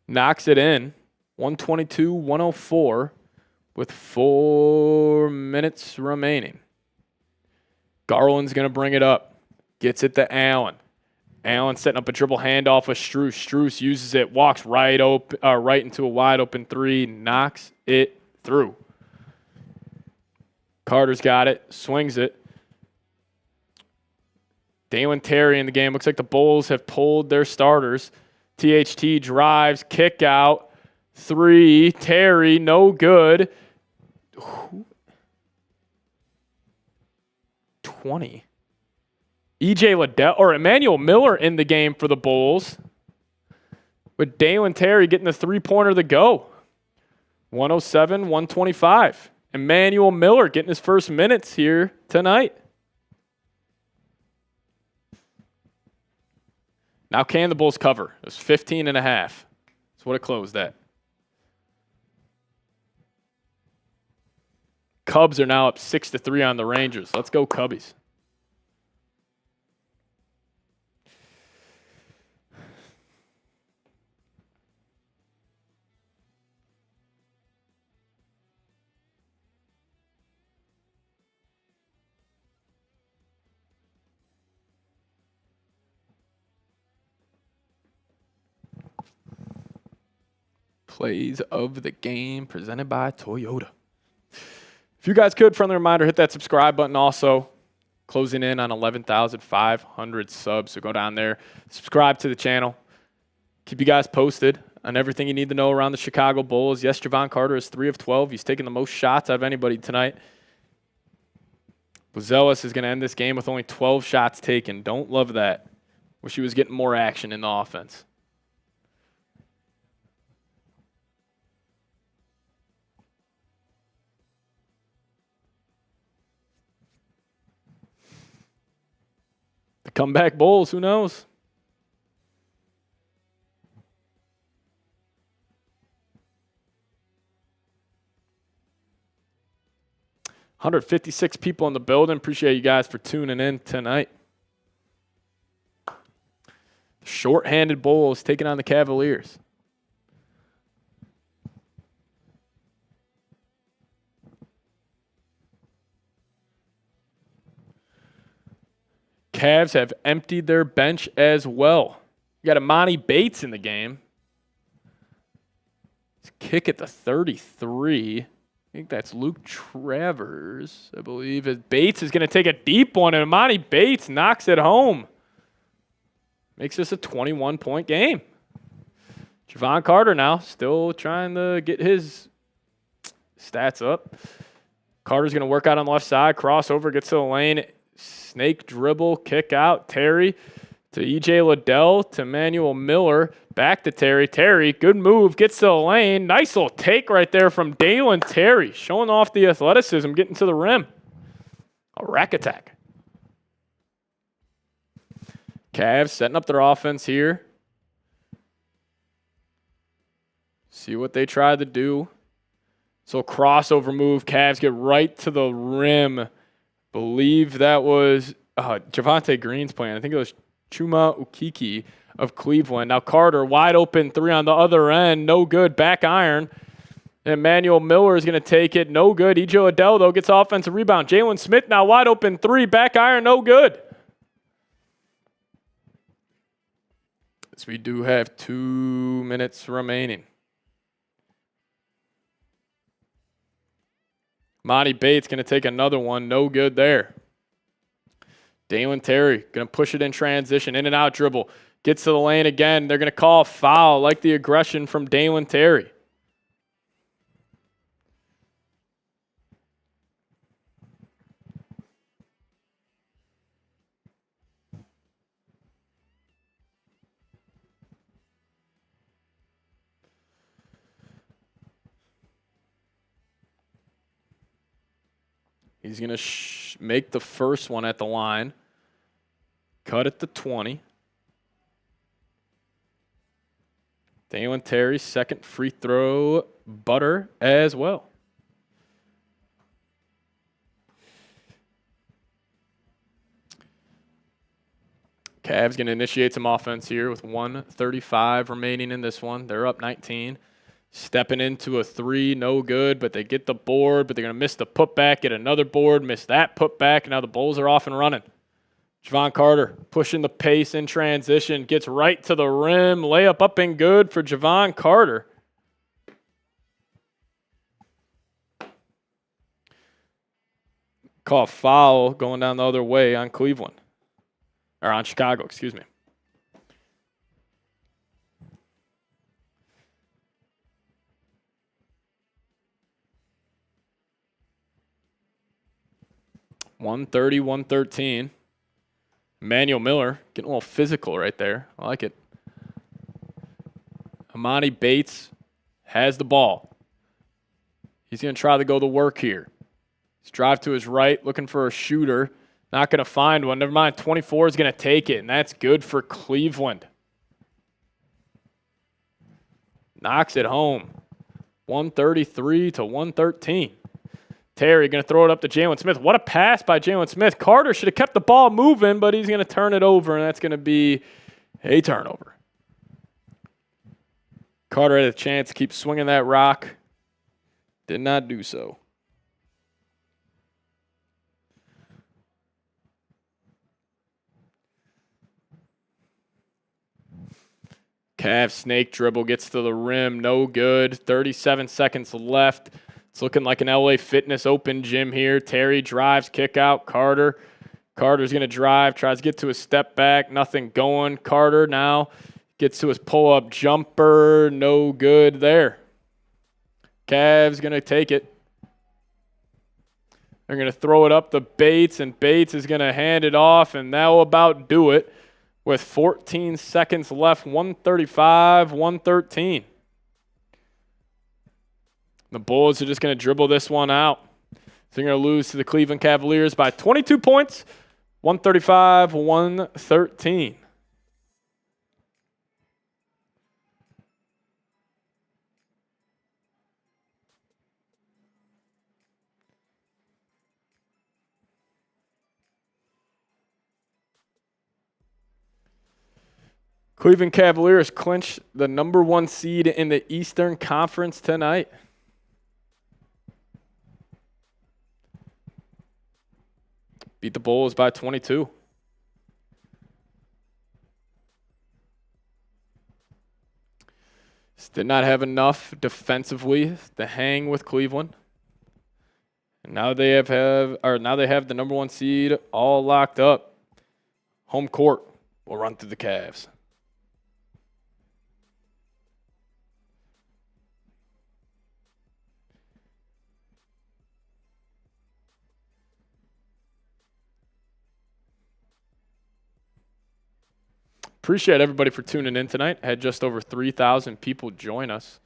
Knocks it in. 122-104 with 4 minutes remaining. Garland's going to bring it up. Gets it to Allen. Allen setting up a dribble handoff with Strus. Strus uses it, walks right into a wide open three, knocks it through. Carter's got it, swings it. Dalen Terry in the game. Looks like the Bulls have pulled their starters. THT drives, kick out, 3. Terry, no good. 20. EJ Liddell or Emmanuel Miller in the game for the Bulls. With Dalen Terry getting the 3-pointer to go. 107-125. Emmanuel Miller getting his first minutes here tonight. Now can the Bulls cover? It was 15.5. That's what it closed at. Cubs are now up 6-3 on the Rangers. Let's go Cubbies. Plays of the game presented by Toyota. If you guys could, friendly reminder, hit that subscribe button also. Closing in on 11,500 subs. So go down there, subscribe to the channel. Keep you guys posted on everything you need to know around the Chicago Bulls. Yes, Javon Carter is 3 of 12. He's taking the most shots out of anybody tonight. Buzelis is going to end this game with only 12 shots taken. Don't love that. Wish he was getting more action in the offense. The comeback Bulls, who knows? $156 people in the building. Appreciate you guys for tuning in tonight. The short-handed Bulls taking on the Cavaliers. Cavs have emptied their bench as well. You got Imani Bates in the game. Kick at the 33. I think that's Luke Travers, I believe. As Bates is going to take a deep one, and Imani Bates knocks it home. Makes this a 21-point game. Javon Carter now still trying to get his stats up. Carter's going to work out on the left side. Crossover, gets to the lane. Snake dribble, kick out. Terry to E.J. Liddell to Emmanuel Miller. Back to Terry. Terry, good move. Gets to the lane. Nice little take right there from Dalen Terry. Showing off the athleticism, getting to the rim. A rack attack. Cavs setting up their offense here. See what they try to do. So crossover move. Cavs get right to the rim. Believe that was Javonte Green's playing. I think it was Chuma Ukiki of Cleveland. Now Carter, wide open three on the other end. No good. Back iron. Emmanuel Miller is going to take it. No good. E.J. Liddell, though, gets offensive rebound. Jalen Smith now wide open three. Back iron. No good. So we do have 2 minutes remaining. Monty Bates going to take another one. No good there. Dalen Terry going to push it in transition. In and out dribble. Gets to the lane again. They're going to call a foul. Like the aggression from Dalen Terry. He's going to make the first one at the line. Cut at the 20. Dalen Terry, second free throw, butter as well. Cavs going to initiate some offense here with 1:35 remaining in this one. They're up 19. Stepping into a three, no good, but they get the board, but they're going to miss the putback, get another board, miss that putback, and now the Bulls are off and running. Javon Carter pushing the pace in transition, gets right to the rim, layup up and good for Javon Carter. Call a foul going down the other way on Cleveland, or on Chicago, excuse me. .130, 113. Emmanuel Miller getting a little physical right there. I like it. Imani Bates has the ball. He's going to try to go to work here. He's drive to his right, looking for a shooter. Not going to find one. Never mind. 24 is going to take it, and that's good for Cleveland. Knocks it home. 133 to 113. Terry going to throw it up to Jalen Smith. What a pass by Jalen Smith. Carter should have kept the ball moving, but he's going to turn it over, and that's going to be a turnover. Carter had a chance to keep swinging that rock. Did not do so. Cavs snake dribble, gets to the rim. No good. 37 seconds left. It's looking like an LA Fitness open gym here. Terry drives, kick out. Carter's going to drive, tries to get to his step back. Nothing going. Carter now gets to his pull-up jumper. No good there. Cavs going to take it. They're going to throw it up to Bates, and Bates is going to hand it off, and that will about do it with 14 seconds left. 135, 113. The Bulls are just going to dribble this one out. So they're going to lose to the Cleveland Cavaliers by 22 points, 135, 113. Cleveland Cavaliers clinch the number 1 seed in the Eastern Conference tonight. Beat the Bulls by 22. Just did not have enough defensively to hang with Cleveland. And now they have the number 1 seed all locked up. Home court will run through the Cavs. Appreciate everybody for tuning in tonight. Had just over 3,000 people join us.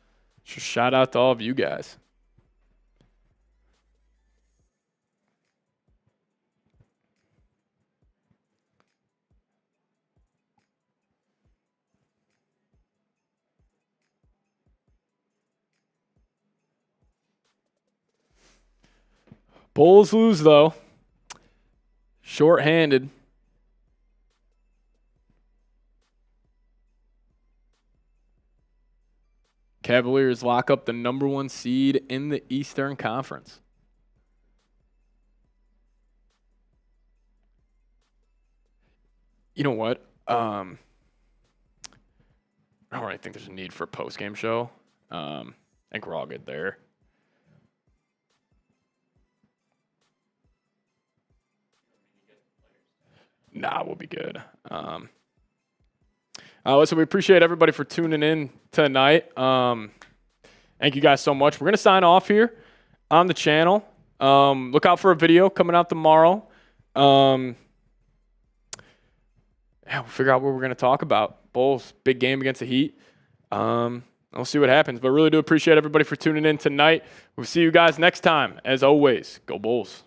So shout out to all of you guys. Bulls lose, though. Short-handed. Cavaliers lock up the number 1 seed in the Eastern Conference. You know what? I don't really think there's a need for a post-game show. I think we're all good there. Nah, we'll be good. So we appreciate everybody for tuning in tonight. Thank you guys so much. We're going to sign off here on the channel. Look out for a video coming out tomorrow. We'll figure out what we're going to talk about. Bulls, big game against the Heat. We'll see what happens. But really do appreciate everybody for tuning in tonight. We'll see you guys next time. As always, go Bulls.